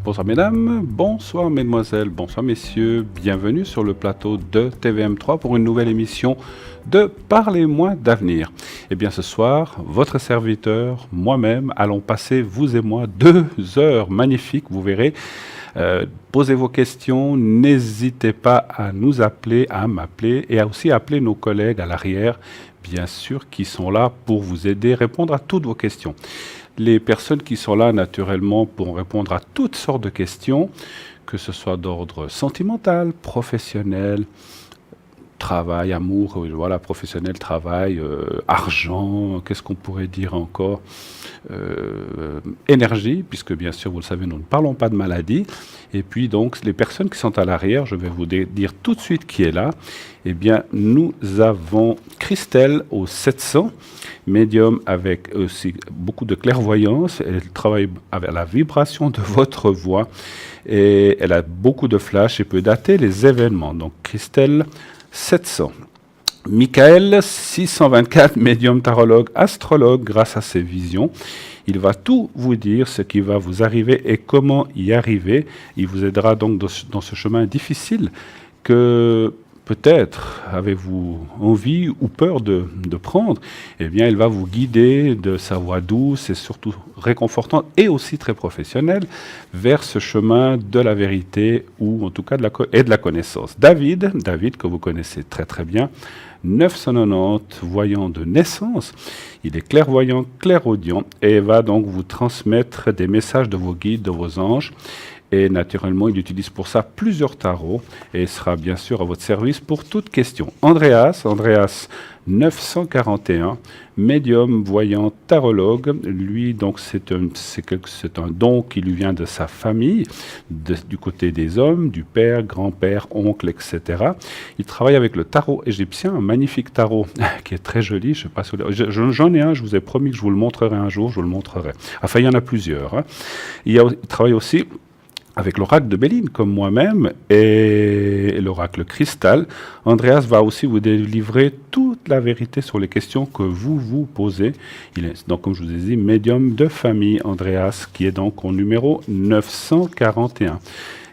Bonsoir mesdames, bonsoir mesdemoiselles, bonsoir messieurs, bienvenue sur le plateau de TVM3 pour une nouvelle émission de Parlez-moi d'avenir. Et bien ce soir, votre serviteur, moi-même, allons passer, vous et moi, 2 heures magnifiques, vous verrez. Posez vos questions, n'hésitez pas à nous appeler, à m'appeler et à aussi appeler nos collègues à l'arrière, bien sûr, qui sont là pour vous aider, répondre à toutes vos questions. Les personnes qui sont là, naturellement, pourront répondre à toutes sortes de questions, que ce soit d'ordre sentimental, professionnel, travail, amour, voilà, professionnel, travail, argent, qu'est-ce qu'on pourrait dire encore, énergie, puisque bien sûr, vous le savez, nous ne parlons pas de maladie. Et puis donc, les personnes qui sont à l'arrière, je vais vous dire tout de suite qui est là. Eh bien, nous avons Christelle au 700, médium avec aussi beaucoup de clairvoyance. Elle travaille avec la vibration de votre voix et elle a beaucoup de flash et peut dater les événements. Donc, Christelle, 700. Michael, 624, médium tarologue, astrologue, grâce à ses visions. Il va tout vous dire, ce qui va vous arriver et comment y arriver. Il vous aidera donc dans ce chemin difficile que peut-être avez-vous envie ou peur de prendre. Eh bien, il va vous guider de sa voix douce et surtout réconfortante et aussi très professionnelle vers ce chemin de la vérité ou en tout cas de la connaissance. David, que vous connaissez très très bien, 990, voyant de naissance. Il est clairvoyant, clairaudient et va donc vous transmettre des messages de vos guides, de vos anges. Et naturellement, il utilise pour ça plusieurs tarots et sera bien sûr à votre service pour toute question. Andreas, 941, médium, voyant, tarologue. Lui, donc, c'est un don qui lui vient de sa famille, du côté des hommes, du père, grand-père, oncle, etc. Il travaille avec le tarot égyptien, un magnifique tarot qui est très joli. Je sais pas si j'en ai un, je vous ai promis que je vous le montrerai un jour, je vous le montrerai. Enfin, il y en a plusieurs. Hein. Il travaille aussi avec l'oracle de Béline, comme moi-même, et l'oracle cristal. Andreas va aussi vous délivrer toute la vérité sur les questions que vous vous posez. Il est donc, comme je vous ai dit, médium de famille, Andreas, qui est donc au numéro 941.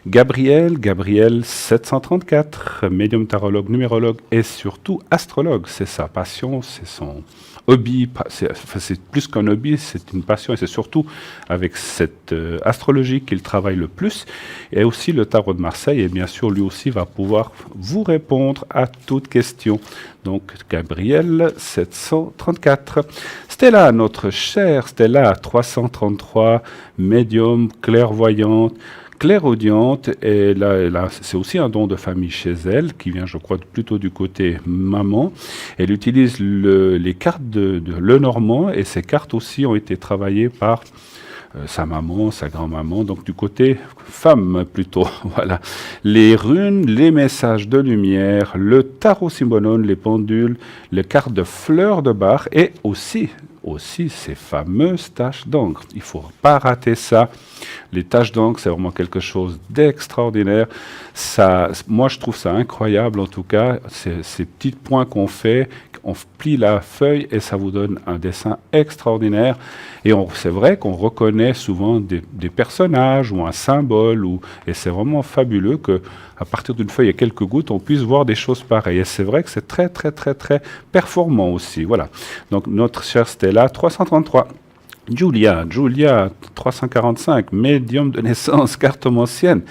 Gabriel, 734, médium tarologue, numérologue et surtout astrologue. C'est sa passion, c'est son hobby. C'est plus qu'un hobby, c'est une passion et c'est surtout avec cette astrologie qu'il travaille le plus. Et aussi le tarot de Marseille et bien sûr lui aussi va pouvoir vous répondre à toutes questions. Donc Gabriel, 734. Stella, notre chère Stella, 333, médium, clairvoyante, clairaudiente, et là, c'est aussi un don de famille chez elle, qui vient, je crois, plutôt du côté maman. Elle utilise les cartes de Lenormand, et ces cartes aussi ont été travaillées par sa maman, sa grand-maman, donc du côté femme plutôt. Voilà. Les runes, les messages de lumière, le tarot symbolone, les pendules, les cartes de fleurs de Bach, et aussi ces fameuses taches d'encre. Il ne faut pas rater ça. Les taches d'encre, c'est vraiment quelque chose d'extraordinaire. Moi, je trouve ça incroyable, en tout cas, ces petits points qu'on fait, on plie la feuille et ça vous donne un dessin extraordinaire. Et c'est vrai qu'on reconnaît souvent des personnages ou un symbole, et c'est vraiment fabuleux qu'à partir d'une feuille et quelques gouttes, on puisse voir des choses pareilles. Et c'est vrai que c'est très, très, très, très performant aussi. Voilà. Donc, notre chère Stella, 333. Julia, 345, médium de naissance, cartomancienne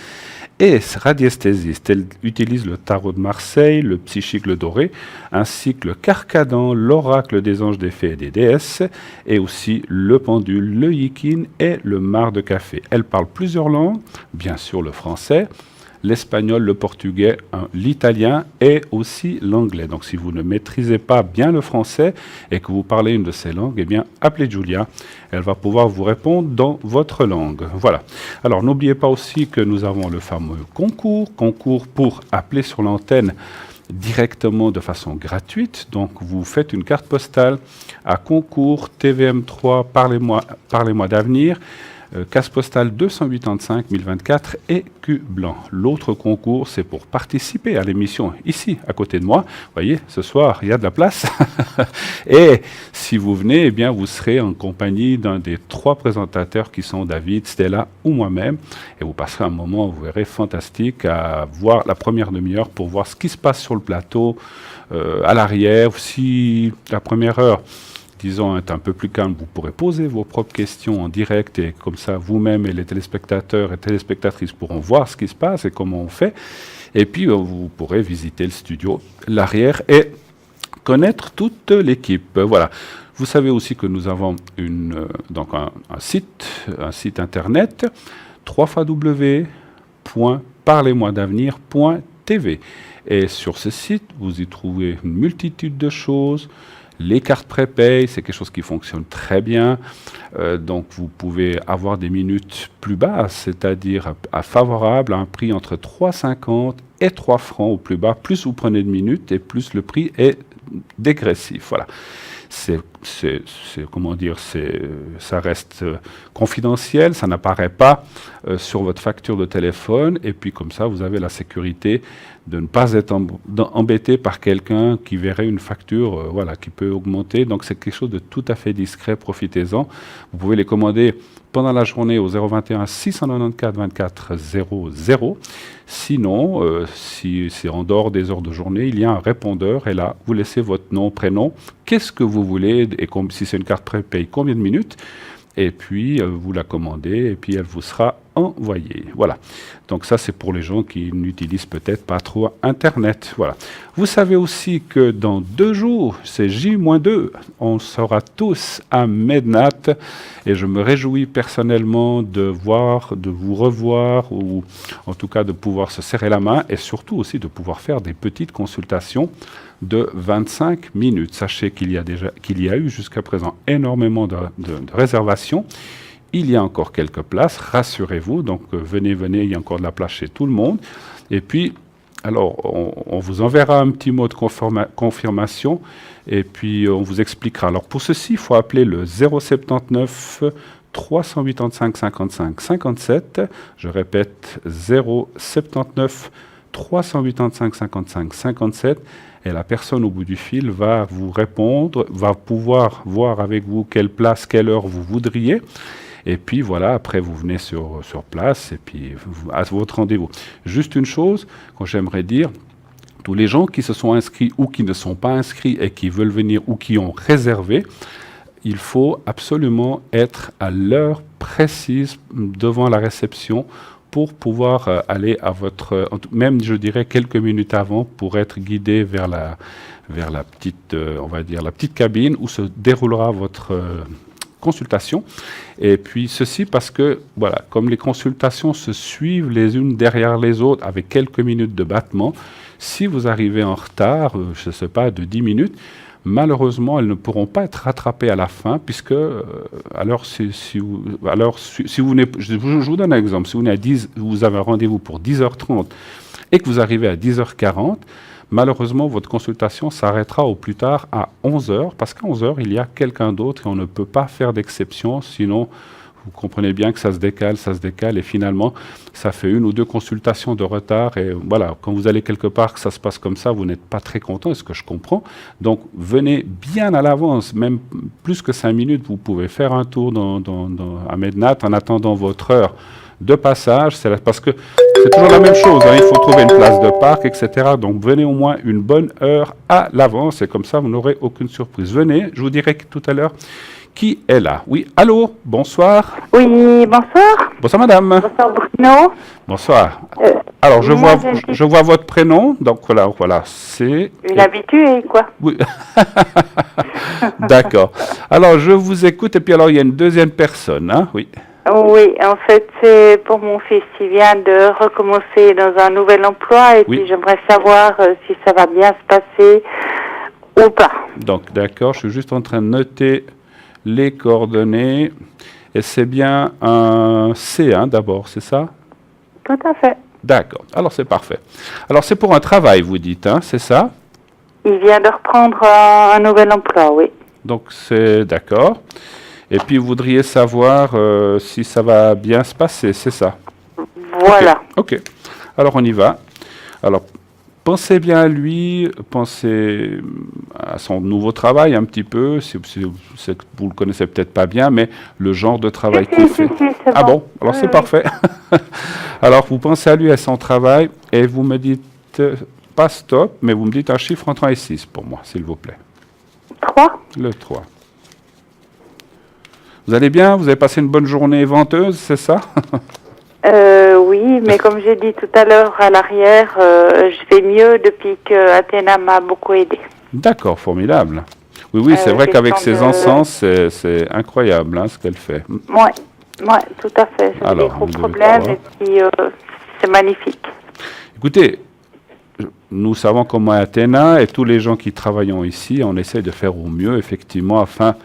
et radiesthésiste. Elle utilise le tarot de Marseille, le psychique le doré, ainsi que le carcadan, l'oracle des anges, des fées et des déesses, et aussi le pendule, le yikin et le marc de café. Elle parle plusieurs langues, bien sûr le français, l'espagnol, le portugais, l'italien et aussi l'anglais. Donc si vous ne maîtrisez pas bien le français et que vous parlez une de ces langues, eh bien appelez Julia. Elle va pouvoir vous répondre dans votre langue. Voilà. Alors n'oubliez pas aussi que nous avons le fameux concours pour appeler sur l'antenne directement de façon gratuite. Donc vous faites une carte postale à concours TVM3 Parlez-moi d'avenir. Case postale 285 1024 et Q blanc. L'autre concours, c'est pour participer à l'émission ici, à côté de moi. Vous voyez, ce soir, il y a de la place. Et si vous venez, eh bien, vous serez en compagnie d'un des 3 présentateurs qui sont David, Stella ou moi-même. Et vous passerez un moment, vous verrez, fantastique à voir la première demi-heure pour voir ce qui se passe sur le plateau, à l'arrière. Si la première heure, disons, est un peu plus calme, vous pourrez poser vos propres questions en direct et comme ça, vous-même et les téléspectateurs et téléspectatrices pourront voir ce qui se passe et comment on fait. Et puis, vous pourrez visiter le studio, l'arrière et connaître toute l'équipe. Voilà. Vous savez aussi que nous avons donc un site internet, www.parlez-moi-d'avenir.tv. Et sur ce site, vous y trouvez une multitude de choses. Les cartes prépay, c'est quelque chose qui fonctionne très bien. Donc, vous pouvez avoir des minutes plus basses, c'est-à-dire favorables à un prix entre 3,50 et 3 francs au plus bas. Plus vous prenez de minutes et plus le prix est dégressif. Voilà. Comment dire, ça reste confidentiel, ça n'apparaît pas sur votre facture de téléphone. Et puis, comme ça, vous avez la sécurité de ne pas être embêté par quelqu'un qui verrait une facture qui peut augmenter. Donc, c'est quelque chose de tout à fait discret, profitez-en. Vous pouvez les commander pendant la journée au 021 694 24 00. Sinon, si c'est en dehors des heures de journée, il y a un répondeur et là, vous laissez votre nom, prénom, qu'est-ce que vous voulez et si c'est une carte prépay, combien de minutes, et puis vous la commandez et puis elle vous sera envoyée. Voilà. Donc ça, c'est pour les gens qui n'utilisent peut-être pas trop Internet. Voilà. Vous savez aussi que dans 2 jours, c'est J-2, on sera tous à Mednat et je me réjouis personnellement de vous revoir ou en tout cas de pouvoir se serrer la main et surtout aussi de pouvoir faire des petites consultations de 25 minutes. Sachez qu'il y a eu jusqu'à présent énormément de réservations. Il y a encore quelques places, rassurez-vous. Donc venez, il y a encore de la place chez tout le monde. Et puis, alors, on vous enverra un petit mot de confirmation et puis on vous expliquera. Alors pour ceci, il faut appeler le 079 385 55 57. Je répète, 079 385 55 57. Et la personne au bout du fil va vous répondre, va pouvoir voir avec vous quelle place, quelle heure vous voudriez. Et puis voilà, après vous venez sur place et puis à votre rendez-vous. Juste une chose que j'aimerais dire, tous les gens qui se sont inscrits ou qui ne sont pas inscrits et qui veulent venir ou qui ont réservé, il faut absolument être à l'heure précise devant la réception pour pouvoir aller à même je dirais quelques minutes avant pour être guidé vers la petite, on va dire la petite cabine où se déroulera votre consultation. Et puis ceci parce que, voilà, comme les consultations se suivent les unes derrière les autres avec quelques minutes de battement, si vous arrivez en retard, je ne sais pas, de 10 minutes, malheureusement, elles ne pourront pas être rattrapées à la fin, puisque, si vous venez, je vous donne un exemple, si vous avez un rendez-vous pour 10h30 et que vous arrivez à 10h40, malheureusement, votre consultation s'arrêtera au plus tard à 11h, parce qu'à 11h, il y a quelqu'un d'autre et on ne peut pas faire d'exception, sinon, vous comprenez bien que ça se décale, et finalement, ça fait 1 ou 2 consultations de retard. Et voilà, quand vous allez quelque part, que ça se passe comme ça, vous n'êtes pas très content, est-ce que je comprends? Donc, venez bien à l'avance, même plus que 5 minutes, vous pouvez faire un tour à Mednat en attendant votre heure de passage. Parce que c'est toujours la même chose, hein, il faut trouver une place de parc, etc. Donc, venez au moins une bonne heure à l'avance, et comme ça, vous n'aurez aucune surprise. Venez, je vous dirai tout à l'heure qui est là. Oui, allô, bonsoir. Oui, bonsoir. Bonsoir, madame. Bonsoir, Bruno. Bonsoir. Alors, je vois votre prénom, donc voilà, c'est... Une habituée, quoi. Oui. D'accord. Alors, je vous écoute, et puis alors, il y a une deuxième personne, hein, oui. Oui, en fait, c'est pour mon fils. Il vient de recommencer dans un nouvel emploi, et puis j'aimerais savoir si ça va bien se passer ou pas. Donc, d'accord, je suis juste en train de noter les coordonnées, et c'est bien un C1 d'abord, c'est ça? Tout à fait. D'accord, alors c'est parfait. Alors c'est pour un travail, vous dites, hein, c'est ça? Il vient de reprendre un nouvel emploi, oui. Donc c'est d'accord. Et puis, vous voudriez savoir si ça va bien se passer, c'est ça? Voilà. Ok. Alors, on y va. Alors, pensez bien à lui, pensez à son nouveau travail un petit peu. Vous le connaissez peut-être pas bien, mais le genre de travail qu'il fait. C'est Ah bon. bon, alors Oui, c'est oui. parfait. Alors, vous pensez à lui, à son travail, et vous me dites, pas stop, mais vous me dites un chiffre entre 1 et 6 pour moi, s'il vous plaît. 3. Le 3. Vous allez bien? Vous avez passé une bonne journée venteuse, c'est ça? Oui, mais comme j'ai dit tout à l'heure à l'arrière, je vais mieux depuis que Athéna m'a beaucoup aidé. D'accord, formidable. Oui, oui, c'est vrai qu'avec ses encens, c'est incroyable hein, ce qu'elle fait. Ouais, tout à fait. J'avais des Alors, gros 1, 2, problèmes 3. et puis c'est magnifique. Écoutez, nous savons comment est Athéna et tous les gens qui travaillons ici, on essaie de faire au mieux, effectivement, afin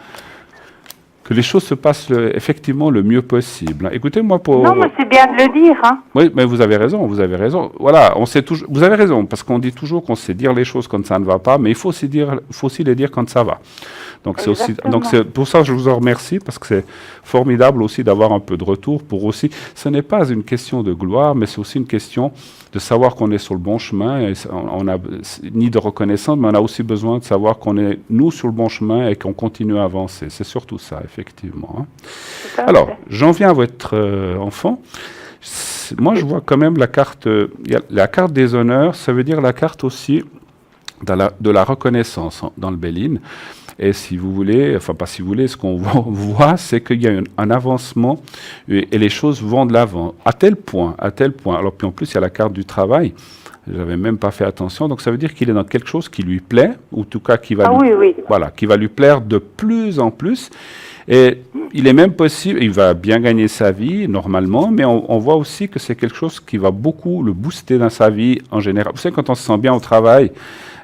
que les choses se passent effectivement le mieux possible. Écoutez, moi pour... Non, mais c'est bien de le dire, hein. Oui, mais vous avez raison, vous avez raison. Voilà, on sait toujours... Vous avez raison, parce qu'on dit toujours qu'on sait dire les choses quand ça ne va pas, mais il faut aussi les dire quand ça va. Donc c'est aussi, donc c'est pour ça que je vous en remercie, parce que c'est formidable aussi d'avoir un peu de retour pour aussi. Ce n'est pas une question de gloire, mais c'est aussi une question de savoir qu'on est sur le bon chemin. Et on a ni de reconnaissance, mais on a aussi besoin de savoir qu'on est nous sur le bon chemin et qu'on continue à avancer. C'est surtout ça, effectivement. Hein. Alors, j'en viens à votre enfant. Moi, je vois quand même la carte. La carte des honneurs, ça veut dire la carte aussi de la reconnaissance dans le Béline. Et si vous voulez, enfin pas si vous voulez, ce qu'on voit, c'est qu'il y a un avancement et les choses vont de l'avant. À tel point. Alors puis en plus, il y a la carte du travail. Je n'avais même pas fait attention. Donc ça veut dire qu'il est dans quelque chose qui lui plaît, ou en tout cas qui va, voilà, qui va lui plaire de plus en plus. Et il est même possible, il va bien gagner sa vie normalement, mais on voit aussi que c'est quelque chose qui va beaucoup le booster dans sa vie en général. Vous savez, quand on se sent bien au travail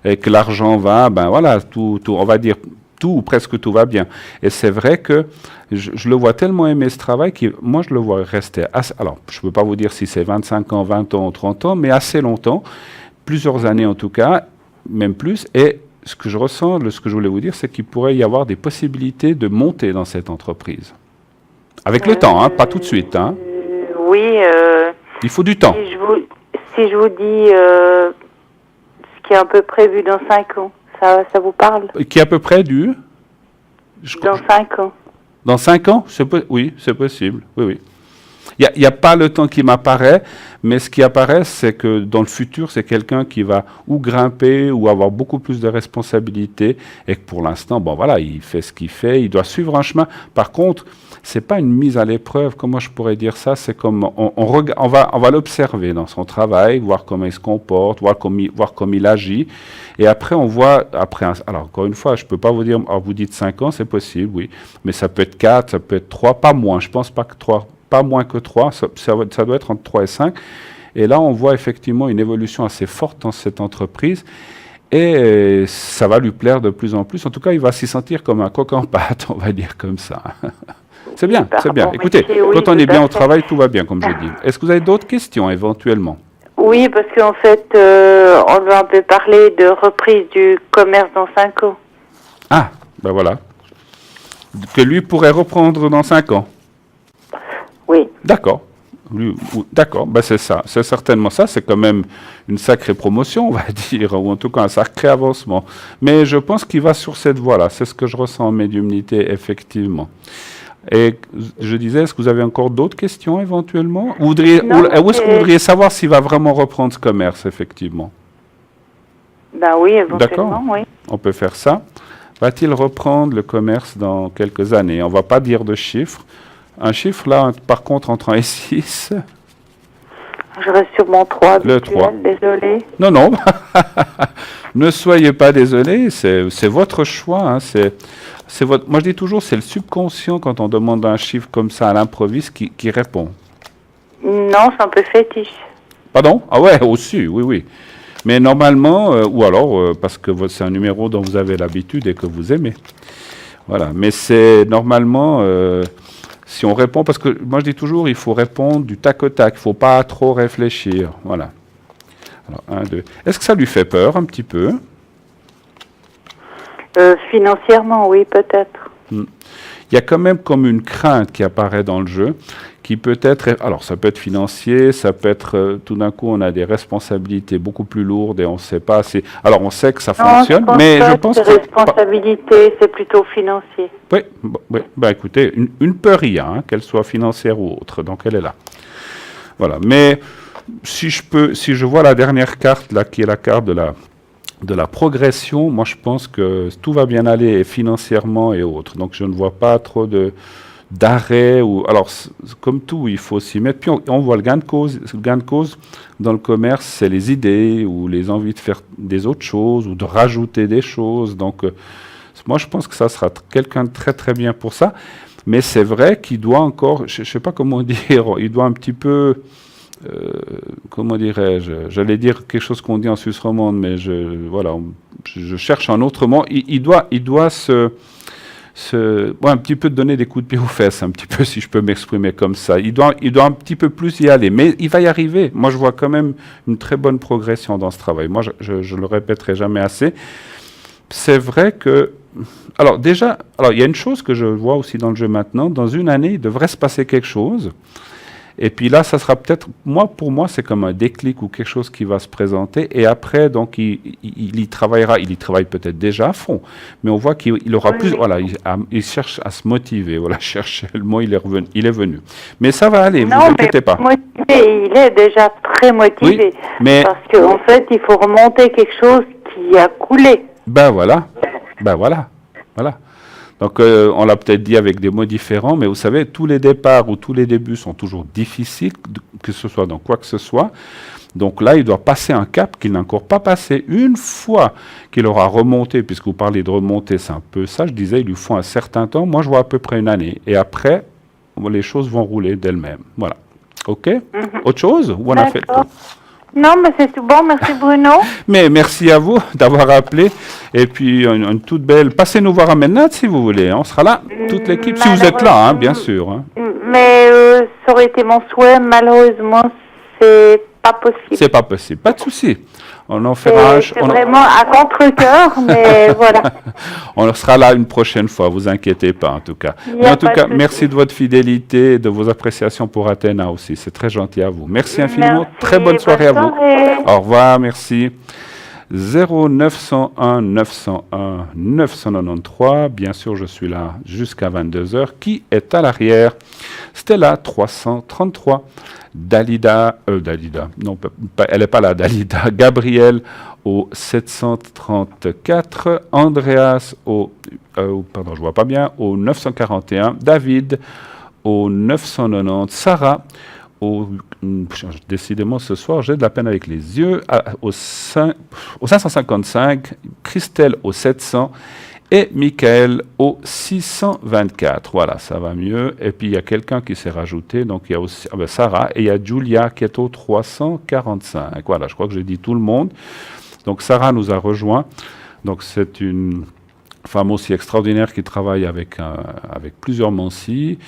et que l'argent va, ben voilà, on va dire tout ou presque tout va bien. Et c'est vrai que je le vois tellement aimer ce travail que moi je le vois rester assez, alors je ne peux pas vous dire si c'est 25 ans, 20 ans ou 30 ans, mais assez longtemps, plusieurs années en tout cas, même plus. Et ce que je ressens, ce que je voulais vous dire, c'est qu'il pourrait y avoir des possibilités de monter dans cette entreprise. Avec le temps, hein, pas tout de suite. Hein. Oui. Il faut du temps. Si je vous dis ce qui est un peu prévu dans 5 ans, ça vous parle? Qui est à peu près Dans 5 ans. Dans 5 ans? Oui, c'est possible. Oui, oui. Il n'y a pas le temps qui m'apparaît, mais ce qui apparaît, c'est que dans le futur, c'est quelqu'un qui va ou grimper ou avoir beaucoup plus de responsabilités et que pour l'instant, bon voilà, il fait ce qu'il fait, il doit suivre un chemin. Par contre, c'est pas une mise à l'épreuve, comment je pourrais dire ça, c'est comme on va l'observer dans son travail, voir comment il se comporte, voir comment il agit, et après on voit, alors encore une fois, je peux pas vous dire, alors vous dites 5 ans, c'est possible, oui, mais ça peut être 4, ça peut être 3, pas moins, je pense pas que 3, pas moins que 3, ça doit être entre 3 et 5, et là on voit effectivement une évolution assez forte dans cette entreprise, et ça va lui plaire de plus en plus, en tout cas il va s'y sentir comme un coq en pâte, on va dire comme ça. C'est bien, c'est bien. Écoutez, quand on est bien au travail, tout va bien, comme je dis. Est-ce que vous avez d'autres questions, éventuellement? Oui, parce qu'en fait, on va un peu parler de reprise du commerce dans 5 ans. Ah, ben voilà. Que lui pourrait reprendre dans 5 ans. Oui. D'accord. D'accord, ben c'est ça. C'est certainement ça. C'est quand même une sacrée promotion, on va dire, ou en tout cas un sacré avancement. Mais je pense qu'il va sur cette voie-là. C'est ce que je ressens en médiumnité, effectivement. Et je disais, est-ce que vous avez encore d'autres questions éventuellement? Ou est-ce que vous voudriez savoir s'il va vraiment reprendre ce commerce, effectivement? Ben oui, éventuellement, oui. On peut faire ça. Va-t-il reprendre le commerce dans quelques années? On ne va pas dire de chiffre. Un chiffre, là, par contre, entre 1 et 6. Je reste sur mon 3. Le 3. Désolé. Non, non. Ne soyez pas désolé. C'est votre choix. Hein. Moi, je dis toujours, c'est le subconscient, quand on demande un chiffre comme ça à l'improviste, qui répond. Non, c'est un peu fétiche. Pardon? Ah ouais, aussi, oui, oui. Mais normalement, ou alors, parce que c'est un numéro dont vous avez l'habitude et que vous aimez. Voilà. Mais c'est normalement, si on répond, parce que moi, je dis toujours, il faut répondre du tac au tac. Il ne faut pas trop réfléchir. Voilà. Alors, 1, 2. Est-ce que ça lui fait peur un petit peu? Financièrement, oui, peut-être. Il y a quand même comme une crainte qui apparaît dans le jeu, qui peut être, alors ça peut être financier, ça peut être tout d'un coup on a des responsabilités beaucoup plus lourdes et on ne sait pas si... Alors on sait que ça fonctionne, mais je pense que... responsabilité, c'est plutôt financier. Oui, écoutez, une peut rien, qu'elle soit financière ou autre, donc elle est là. Voilà, mais si je vois la dernière carte là, qui est la carte de la progression, moi je pense que tout va bien aller financièrement et autres. Donc je ne vois pas trop d'arrêt. Alors comme tout, il faut s'y mettre. Puis on voit le gain de cause. Le gain de cause dans le commerce, c'est les idées ou les envies de faire des autres choses ou de rajouter des choses. Donc moi je pense que ça sera quelqu'un de très très bien pour ça. Mais c'est vrai qu'il doit encore, je ne sais pas comment dire, il doit un petit peu... comment dirais-je, j'allais dire quelque chose qu'on dit en Suisse romande, mais je cherche un autre mot. Il doit un petit peu donner des coups de pied aux fesses, un petit peu, si je peux m'exprimer comme ça. Il doit un petit peu plus y aller, mais il va y arriver. Moi, je vois quand même une très bonne progression dans ce travail. Moi, je le répéterai jamais assez. C'est vrai que... Alors déjà, il y a une chose que je vois aussi dans le jeu maintenant. Dans une année, il devrait se passer quelque chose. Et puis là, ça sera peut-être, pour moi, c'est comme un déclic ou quelque chose qui va se présenter. Et après, donc, il y travaillera. Il y travaille peut-être déjà à fond. Mais on voit qu'il aura plus... Voilà, il cherche à se motiver. Voilà, chercher le mot, il est venu. Mais ça va aller, vous inquiétez pas. Motivé, il est déjà très motivé. Oui, mais... Parce qu'en fait, il faut remonter quelque chose qui a coulé. Voilà. Donc, on l'a peut-être dit avec des mots différents, mais vous savez, tous les départs ou tous les débuts sont toujours difficiles, que ce soit dans quoi que ce soit. Donc là, il doit passer un cap qu'il n'a encore pas passé. Une fois qu'il aura remonté, puisque vous parlez de remonter, c'est un peu ça, je disais, il lui faut un certain temps. Moi, je vois à peu près une année. Et après, les choses vont rouler d'elles-mêmes. Voilà. OK? Autre chose? Ou on a fait le tour? Non, mais c'est tout bon. Merci, Bruno. Mais merci à vous d'avoir appelé. Et puis, une toute belle... Passez nous voir à Mednat si vous voulez. On sera là, toute l'équipe, si vous êtes là, bien sûr. Hein. Mais ça aurait été mon souhait. Malheureusement, c'est pas possible. C'est pas possible. Pas de souci. On en fera... C'est vraiment à contre-cœur, mais voilà. On sera là une prochaine fois, vous inquiétez pas en tout cas. Mais en tout cas, merci de votre fidélité et de vos appréciations pour Athéna aussi. C'est très gentil à vous. Merci infiniment. Très bonne soirée à vous. Au revoir, merci. 0901 901 993. Bien sûr, je suis là jusqu'à 22h. Qui est à l'arrière? Stella 333. Dalida, non, elle n'est pas là, Dalida. Gabriel au 734. Andreas pardon, je vois pas bien, au 941. David au 990. Sarah décidément ce soir, j'ai de la peine avec les yeux, au 555. Christelle au 700. Et Michael au 624. Voilà, ça va mieux. Et puis il y a quelqu'un qui s'est rajouté. Donc il y a aussi Sarah et il y a Julia qui est au 345. Voilà, je crois que j'ai dit tout le monde. Donc Sarah nous a rejoint. Donc c'est une femme aussi extraordinaire qui travaille avec plusieurs Mansi.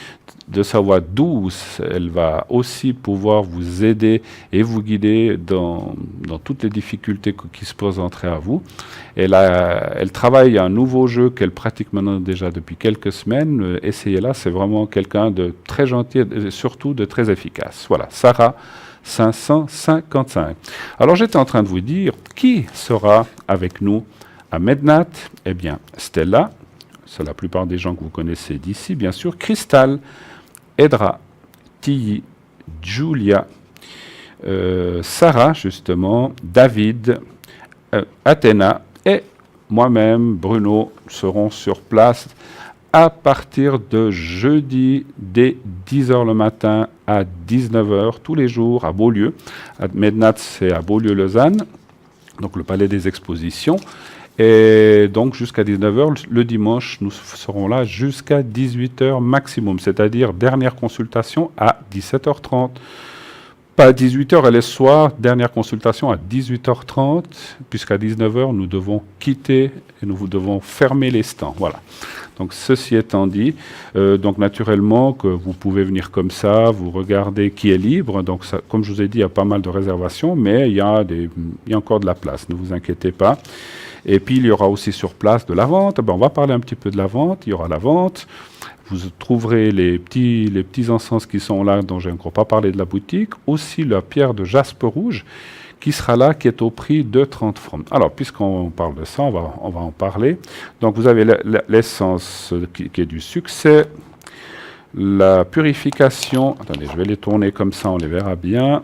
De sa voix douce, elle va aussi pouvoir vous aider et vous guider dans toutes les difficultés qui se présenteraient à vous. Elle travaille un nouveau jeu qu'elle pratique maintenant déjà depuis quelques semaines. Essayez-la, c'est vraiment quelqu'un de très gentil et surtout de très efficace. Voilà, Sarah 555. Alors j'étais en train de vous dire qui sera avec nous à Mednat. Eh bien, Stella, c'est la plupart des gens que vous connaissez d'ici, bien sûr. Cristal, Edra, Tilly, Julia, Sarah, justement, David, Athéna et moi-même, Bruno, serons sur place à partir de jeudi dès 10h le matin à 19h tous les jours à Beaulieu. À Mednat, c'est à Beaulieu-Lausanne, donc le palais des expositions. Et donc jusqu'à 19h, le dimanche, nous serons là jusqu'à 18h maximum, c'est-à-dire dernière consultation à 17h30. Pas à 18h et le soir, dernière consultation à 18h30, puisqu'à 19h, nous devons quitter et nous devons fermer les stands. Voilà. Donc ceci étant dit, donc naturellement que vous pouvez venir comme ça, vous regardez qui est libre. Donc ça, comme je vous ai dit, il y a pas mal de réservations, mais il y a encore de la place, ne vous inquiétez pas. Et puis, il y aura aussi sur place de la vente. On va parler un petit peu de la vente. Il y aura la vente. Vous trouverez les petits encens qui sont là, dont je n'ai encore pas parlé de la boutique. Aussi, la pierre de jaspe rouge qui sera là, qui est au prix de 30 francs. Alors, puisqu'on parle de ça, on va en parler. Donc, vous avez l'essence qui est du succès, la purification. Attendez, je vais les tourner comme ça, on les verra bien.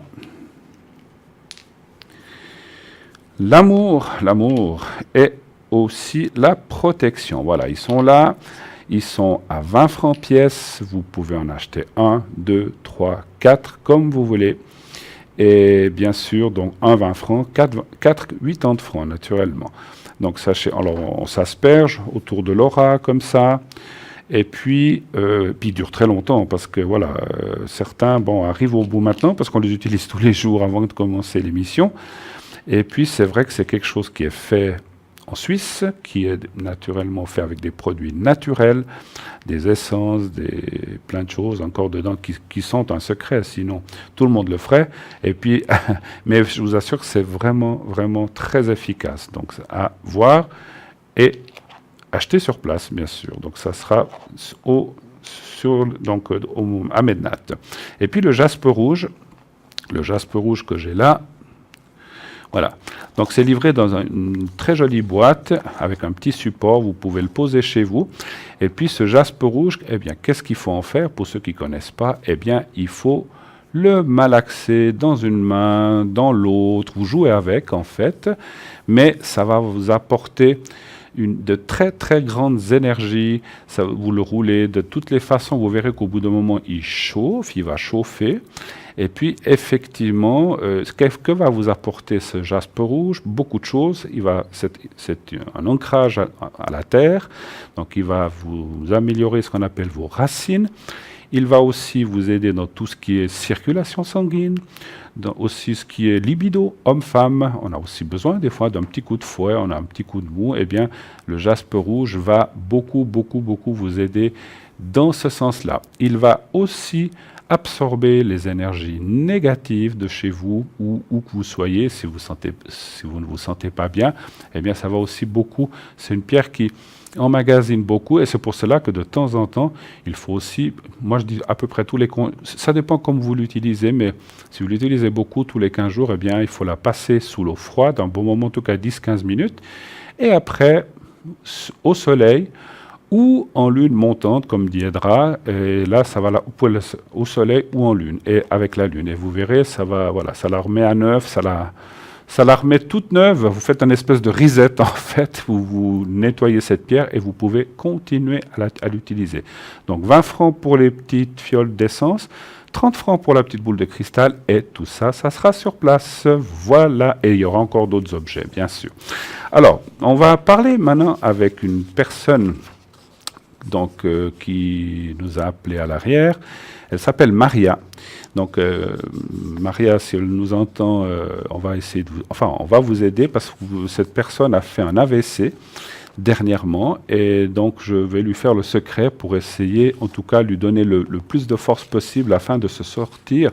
L'amour et aussi la protection. Voilà, ils sont là. Ils sont à 20 francs pièce. Vous pouvez en acheter 1, 2, 3, 4, comme vous voulez. Et bien sûr, donc 1 20 francs, 4 80 francs naturellement. Donc sachez, alors on s'asperge autour de l'aura comme ça. Et puis il dure très longtemps parce que voilà, certains arrivent au bout maintenant parce qu'on les utilise tous les jours avant de commencer l'émission. Et puis c'est vrai que c'est quelque chose qui est fait en Suisse, qui est naturellement fait avec des produits naturels, des essences, plein de choses encore dedans qui sont un secret, sinon tout le monde le ferait. Et puis, mais je vous assure que c'est vraiment, vraiment très efficace. Donc à voir et acheter sur place, bien sûr. Donc ça sera à Mednat. Et puis le jaspe rouge que j'ai là, voilà. Donc c'est livré dans une très jolie boîte avec un petit support. Vous pouvez le poser chez vous. Et puis ce jaspe rouge, eh bien, qu'est-ce qu'il faut en faire? Pour ceux qui ne connaissent pas, eh bien, il faut le malaxer dans une main, dans l'autre. Vous jouez avec, en fait. Mais ça va vous apporter de très très grandes énergies. Vous le roulez de toutes les façons. Vous verrez qu'au bout d'un moment, il va chauffer. Et puis, effectivement, que va vous apporter ce jaspe rouge? Beaucoup de choses. C'est un ancrage à la terre. Donc, il va vous améliorer ce qu'on appelle vos racines. Il va aussi vous aider dans tout ce qui est circulation sanguine, dans aussi ce qui est libido, homme-femme. On a aussi besoin des fois d'un petit coup de fouet, on a un petit coup de mou. Eh bien, le jaspe rouge va beaucoup, beaucoup, beaucoup vous aider dans ce sens-là. Il va aussi absorber les énergies négatives de chez vous, ou où que vous soyez, si vous ne vous sentez pas bien, eh bien ça va aussi beaucoup. C'est une pierre qui emmagasine beaucoup, et c'est pour cela que de temps en temps, il faut aussi, moi je dis à peu près ça dépend comme vous l'utilisez, mais si vous l'utilisez beaucoup, tous les 15 jours, eh bien il faut la passer sous l'eau froide, un bon moment, en tout cas 10-15 minutes, et après, au soleil, ou en lune montante, comme dit Edra, et là, ça va au soleil ou en lune, et avec la lune. Et vous verrez, ça la remet à neuf, ça la remet toute neuve. Vous faites une espèce de reset, en fait, vous nettoyez cette pierre et vous pouvez continuer à l'utiliser. Donc 20 francs pour les petites fioles d'essence, 30 francs pour la petite boule de cristal, et tout ça, ça sera sur place. Voilà, et il y aura encore d'autres objets, bien sûr. Alors, on va parler maintenant avec une personne qui nous a appelé à l'arrière. Elle s'appelle Maria. Donc, Maria, si elle nous entend, on va vous aider parce que cette personne a fait un AVC dernièrement, et donc je vais lui faire le secret pour essayer, en tout cas, lui donner le plus de force possible afin de se sortir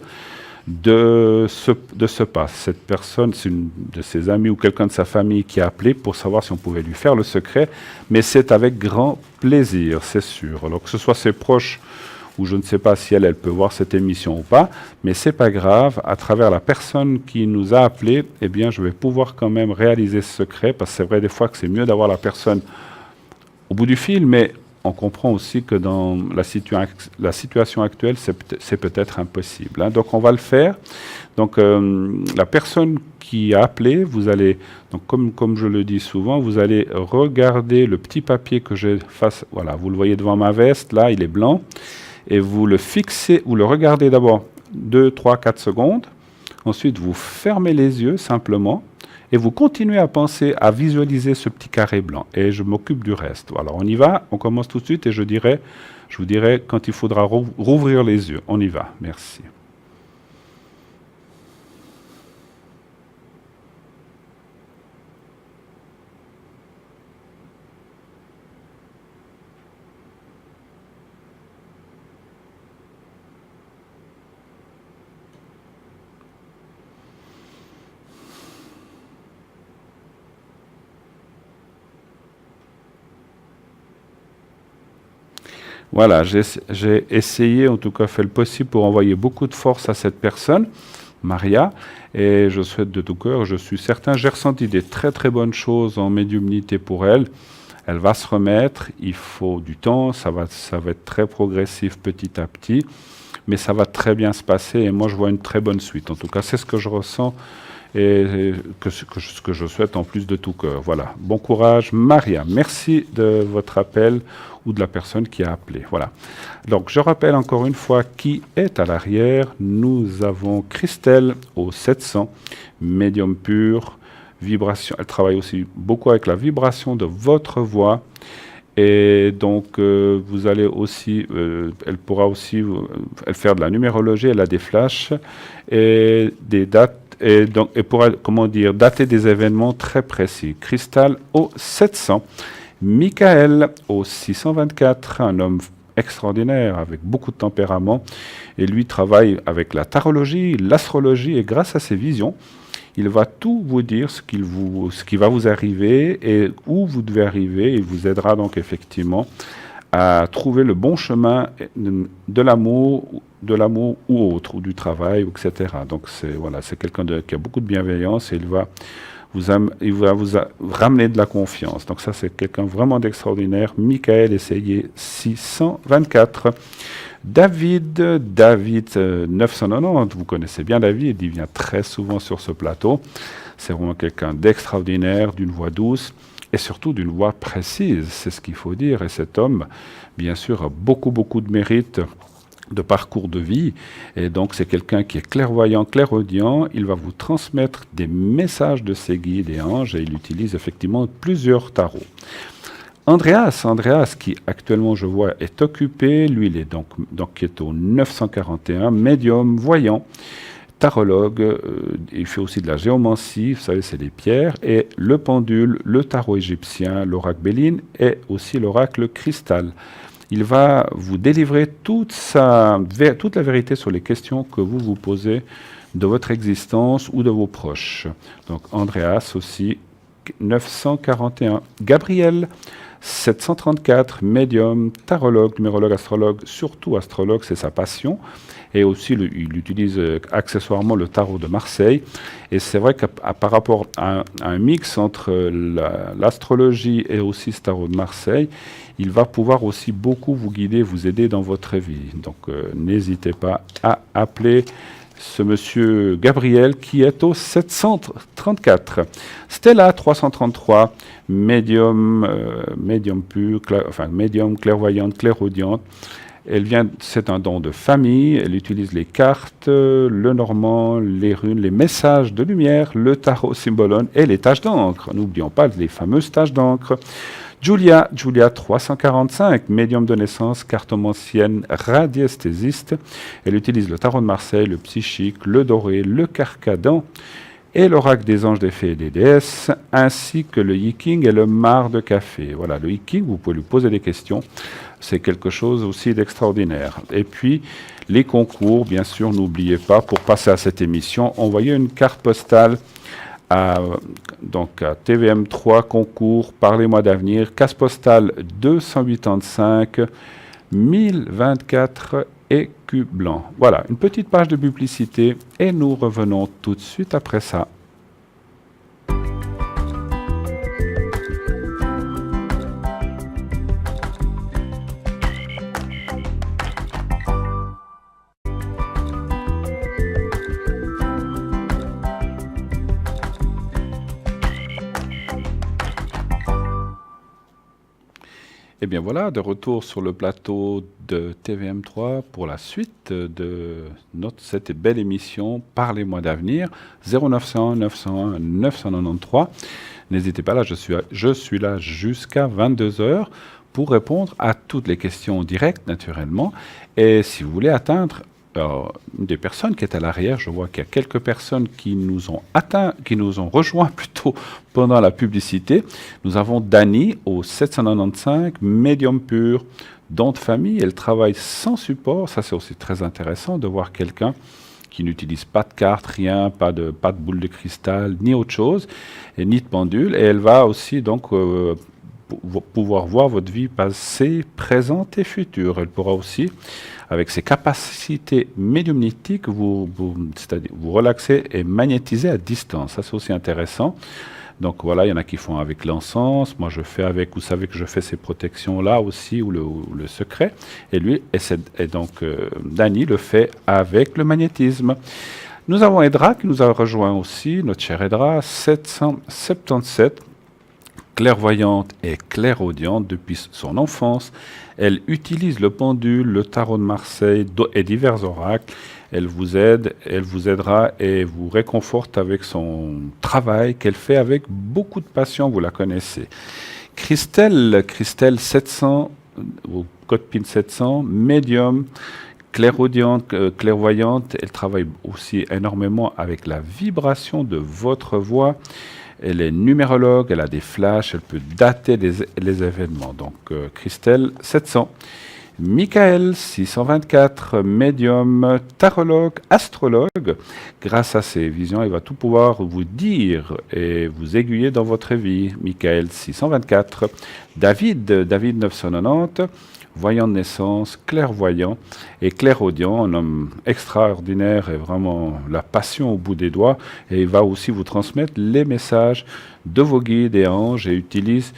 de ce pas. Cette personne, c'est une de ses amis ou quelqu'un de sa famille qui a appelé pour savoir si on pouvait lui faire le secret, mais c'est avec grand plaisir, c'est sûr. Alors que ce soit ses proches, ou je ne sais pas si elle peut voir cette émission ou pas, mais c'est pas grave. À travers la personne qui nous a appelé, eh bien, je vais pouvoir quand même réaliser ce secret, parce que c'est vrai des fois que c'est mieux d'avoir la personne au bout du fil, mais on comprend aussi que dans la situation actuelle, c'est peut-être impossible. Hein. Donc on va le faire. Donc la personne qui a appelé, vous allez, donc comme je le dis souvent, vous allez regarder le petit papier que j'ai face. Voilà, vous le voyez devant ma veste, là, il est blanc. Et vous le fixez, vous le regardez d'abord 2, 3, 4 secondes. Ensuite, vous fermez les yeux simplement. Et vous continuez à penser, à visualiser ce petit carré blanc. Et je m'occupe du reste. Alors on y va, on commence tout de suite et je vous dirai quand il faudra rouvrir les yeux. On y va. Merci. Voilà, j'ai essayé, en tout cas fait le possible pour envoyer beaucoup de force à cette personne, Maria, et je souhaite de tout cœur, je suis certain, j'ai ressenti des très très bonnes choses en médiumnité pour elle. Elle va se remettre, il faut du temps, ça va être très progressif petit à petit, mais ça va très bien se passer et moi je vois une très bonne suite. En tout cas, c'est ce que je ressens et ce que je souhaite en plus de tout cœur. Voilà, bon courage Maria, merci de votre appel ou de la personne qui a appelé. Voilà. Donc je rappelle encore une fois qui est à l'arrière. Nous avons Christelle au 700, médium pur, vibration. Elle travaille aussi beaucoup avec la vibration de votre voix. Et donc, vous allez aussi, elle pourra aussi elle faire de la numérologie, elle a des flashs et des dates, et donc, elle pourra, comment dire, dater des événements très précis. Cristal au 700, Michael au 624, un homme extraordinaire avec beaucoup de tempérament, et lui travaille avec la tarologie, l'astrologie, et grâce à ses visions, il va tout vous dire ce qui va vous arriver et où vous devez arriver. Il vous aidera donc effectivement à trouver le bon chemin de l'amour ou autre, ou du travail, etc. Donc c'est quelqu'un qui a beaucoup de bienveillance et il va vous ramener de la confiance. Donc ça, c'est quelqu'un vraiment d'extraordinaire. Michael, essayez 624. David 990, vous connaissez bien David, il vient très souvent sur ce plateau. C'est vraiment quelqu'un d'extraordinaire, d'une voix douce et surtout d'une voix précise, c'est ce qu'il faut dire. Et cet homme, bien sûr, a beaucoup de mérite de parcours de vie. Et donc, c'est quelqu'un qui est clairvoyant, clairaudient. Il va vous transmettre des messages de ses guides et anges et il utilise effectivement plusieurs tarots. Andreas, qui actuellement, je vois, est occupé. Lui, il est donc qui est au 941, médium, voyant, tarologue. Il fait aussi de la géomancie, vous savez, c'est les pierres. Et le pendule, le tarot égyptien, l'oracle Béline et aussi l'oracle cristal. Il va vous délivrer toute la vérité sur les questions que vous vous posez de votre existence ou de vos proches. Donc, Andreas aussi, 941. Gabriel, 734, médium, tarologue, numérologue, astrologue, surtout astrologue, c'est sa passion. Et aussi, il utilise accessoirement le tarot de Marseille. Et c'est vrai que par rapport à un mix entre l'astrologie et aussi ce tarot de Marseille, il va pouvoir aussi beaucoup vous guider, vous aider dans votre vie. Donc, n'hésitez pas à appeler ce monsieur Gabriel qui est au 734. Stella 333, médium pur, médium clairvoyante, clairaudiente. C'est un don de famille. Elle utilise les cartes, le normand, les runes, les messages de lumière, le tarot symbolone et les taches d'encre. N'oublions pas les fameuses taches d'encre. Julia 345, médium de naissance, cartomancienne, radiesthésiste. Elle utilise le tarot de Marseille, le psychique, le doré, le carcadan et l'oracle des anges, des fées et des déesses, ainsi que le yiking et le marc de café. Voilà, le yiking, vous pouvez lui poser des questions. C'est quelque chose aussi d'extraordinaire. Et puis, les concours, bien sûr, n'oubliez pas, pour passer à cette émission, envoyez une carte postale à TVM3 concours, parlez-moi d'avenir, case postale 285 1024 écus blancs. Voilà, une petite page de publicité et nous revenons tout de suite après ça. Et bien voilà, de retour sur le plateau de TVM3 pour la suite de cette belle émission Parlez-moi d'avenir, 0901 901 993. N'hésitez pas, là, je suis là jusqu'à 22h pour répondre à toutes les questions directes, naturellement. Et si vous voulez atteindre des personnes qui étaient à l'arrière, je vois qu'il y a quelques personnes qui nous ont rejoints plutôt pendant la publicité. Nous avons Dani au 795, médium pur, don de famille. Elle travaille sans support. Ça, c'est aussi très intéressant de voir quelqu'un qui n'utilise pas de carte, rien, pas de boule de cristal, ni autre chose, et ni de pendule. Et elle va aussi donc pouvoir voir votre vie passée, présente et future. Elle pourra aussi, avec ses capacités médiumnitiques, c'est-à-dire vous relaxer et magnétiser à distance. Ça, c'est aussi intéressant. Donc voilà, il y en a qui font avec l'encens. Moi, je fais avec, vous savez que je fais ces protections-là aussi, ou le secret. Et lui, Dany le fait avec le magnétisme. Nous avons Edra qui nous a rejoint aussi, notre chère Edra, 777, clairvoyante et clairaudiente depuis son enfance. Elle utilise le pendule, le tarot de Marseille et divers oracles. Elle vous aidera et vous réconforte avec son travail qu'elle fait avec beaucoup de passion, vous la connaissez. Christelle 700, au code PIN 700, médium, clairvoyante, elle travaille aussi énormément avec la vibration de votre voix. Elle est numérologue, elle a des flashs, elle peut dater les événements. Donc, Christelle 700. Michael 624, médium, tarologue, astrologue. Grâce à ses visions, il va tout pouvoir vous dire et vous aiguiller dans votre vie. Michael 624. David 990, voyant de naissance, clairvoyant et clairaudient, un homme extraordinaire et vraiment la passion au bout des doigts. Et il va aussi vous transmettre les messages de vos guides et anges et utilise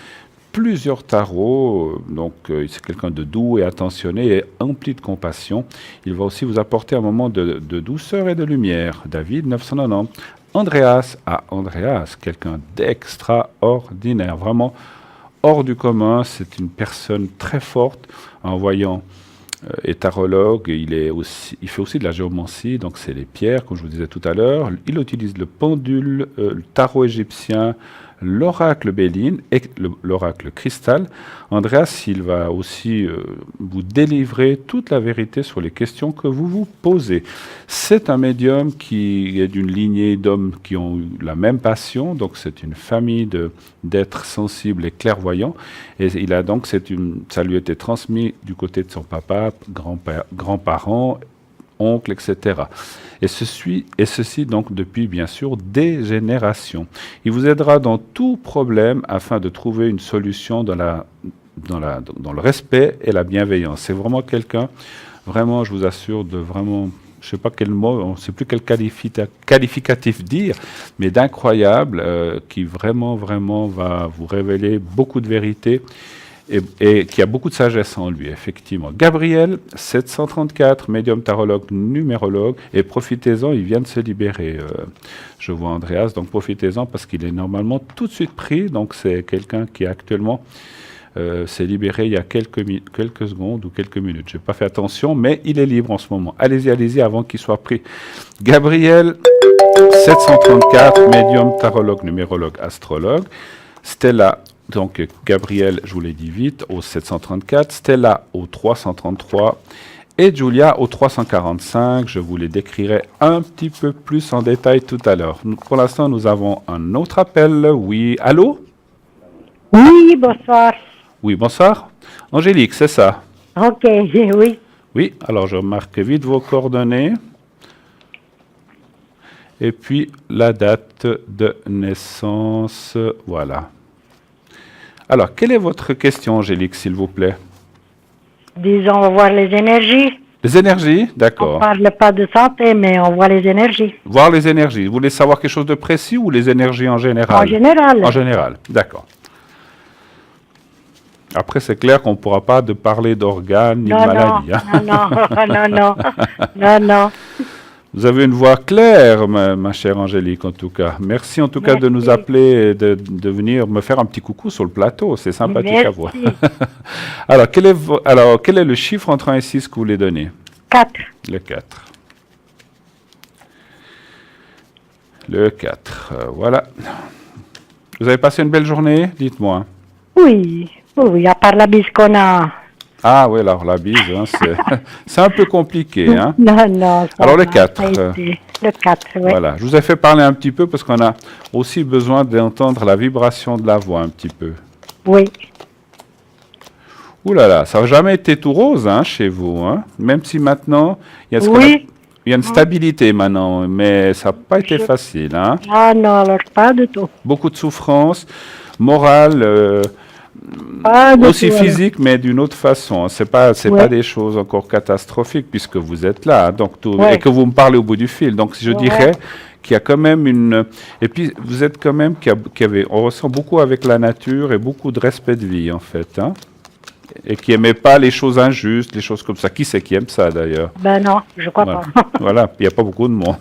plusieurs tarots, donc c'est quelqu'un de doux et attentionné et empli de compassion. Il va aussi vous apporter un moment de douceur et de lumière. David 990. Andreas, quelqu'un d'extraordinaire, vraiment hors du commun. C'est une personne très forte, un voyant et tarologue. Il fait aussi de la géomancie, donc c'est les pierres, comme je vous disais tout à l'heure. Il utilise le pendule, le tarot égyptien, l'oracle Béline et l'oracle Cristal. Andreas, il va aussi vous délivrer toute la vérité sur les questions que vous vous posez. C'est un médium qui est d'une lignée d'hommes qui ont eu la même passion, donc c'est une famille d'êtres sensibles et clairvoyants. Et il a donc, ça lui a été transmis du côté de son papa, grands-parents, oncles, etc. Et ceci donc depuis bien sûr des générations. Il vous aidera dans tout problème afin de trouver une solution dans le respect et la bienveillance. C'est vraiment quelqu'un, vraiment je vous assure, de vraiment, je ne sais pas quel mot, on ne sait plus quel qualificatif dire, mais d'incroyable, qui vraiment va vous révéler beaucoup de vérité. Et qui a beaucoup de sagesse en lui, effectivement. Gabriel, 734, médium tarologue, numérologue, et profitez-en, il vient de se libérer. Je vois Andreas, donc profitez-en parce qu'il est normalement tout de suite pris, donc c'est quelqu'un qui actuellement s'est libéré il y a quelques secondes ou quelques minutes. Je n'ai pas fait attention, mais il est libre en ce moment. Allez-y, avant qu'il soit pris. Gabriel, 734, médium tarologue, numérologue, astrologue. Stella, donc Gabriel, je vous l'ai dit vite, au 734, Stella au 333 et Julia au 345. Je vous les décrirai un petit peu plus en détail tout à l'heure. Pour l'instant, nous avons un autre appel. Oui, allô? Oui, bonsoir. Oui, bonsoir. Angélique, c'est ça? Ok, oui. Oui, alors je marque vite vos coordonnées. Et puis la date de naissance, voilà. Alors, quelle est votre question, Angélique, s'il vous plaît? Disons, on voit les énergies. Les énergies, d'accord. On ne parle pas de santé, mais on voit les énergies. Voir les énergies. Vous voulez savoir quelque chose de précis ou les énergies en général? En général. En général, d'accord. Après, c'est clair qu'on ne pourra pas parler d'organes ni de maladies. Non. Vous avez une voix claire, ma chère Angélique, en tout cas. Merci en tout cas de nous appeler et de venir me faire un petit coucou sur le plateau. C'est sympathique à voir. Alors, quel est le chiffre entre 1 et 6 que vous voulez donner? 4. Le 4. Le 4, voilà. Vous avez passé une belle journée? Dites-moi. Oui, à part la bise qu'on a. Ah oui, alors la bise, hein, c'est un peu compliqué. Hein. Non. Alors le 4. Le 4, oui. Voilà, je vous ai fait parler un petit peu parce qu'on a aussi besoin d'entendre la vibration de la voix un petit peu. Oui. Ouh là là, ça n'a jamais été tout rose hein, chez vous. Hein. Même si maintenant, il y a une stabilité maintenant, mais ça n'a pas été facile. Hein. Ah non, alors pas du tout. Beaucoup de souffrance morale, Pas du aussi tout, physique, mais d'une autre façon. C'est pas des choses encore catastrophiques puisque vous êtes là, donc Ouais. et que vous me parlez au bout du fil. Donc je dirais qu'il y a quand même une. Et puis vous êtes quand même on ressent beaucoup avec la nature et beaucoup de respect de vie en fait, hein, et qui aimait pas les choses injustes, les choses comme ça. Qui c'est qui aime ça d'ailleurs? Ben non, je crois Voilà. pas. Voilà, il n'y a pas beaucoup de monde.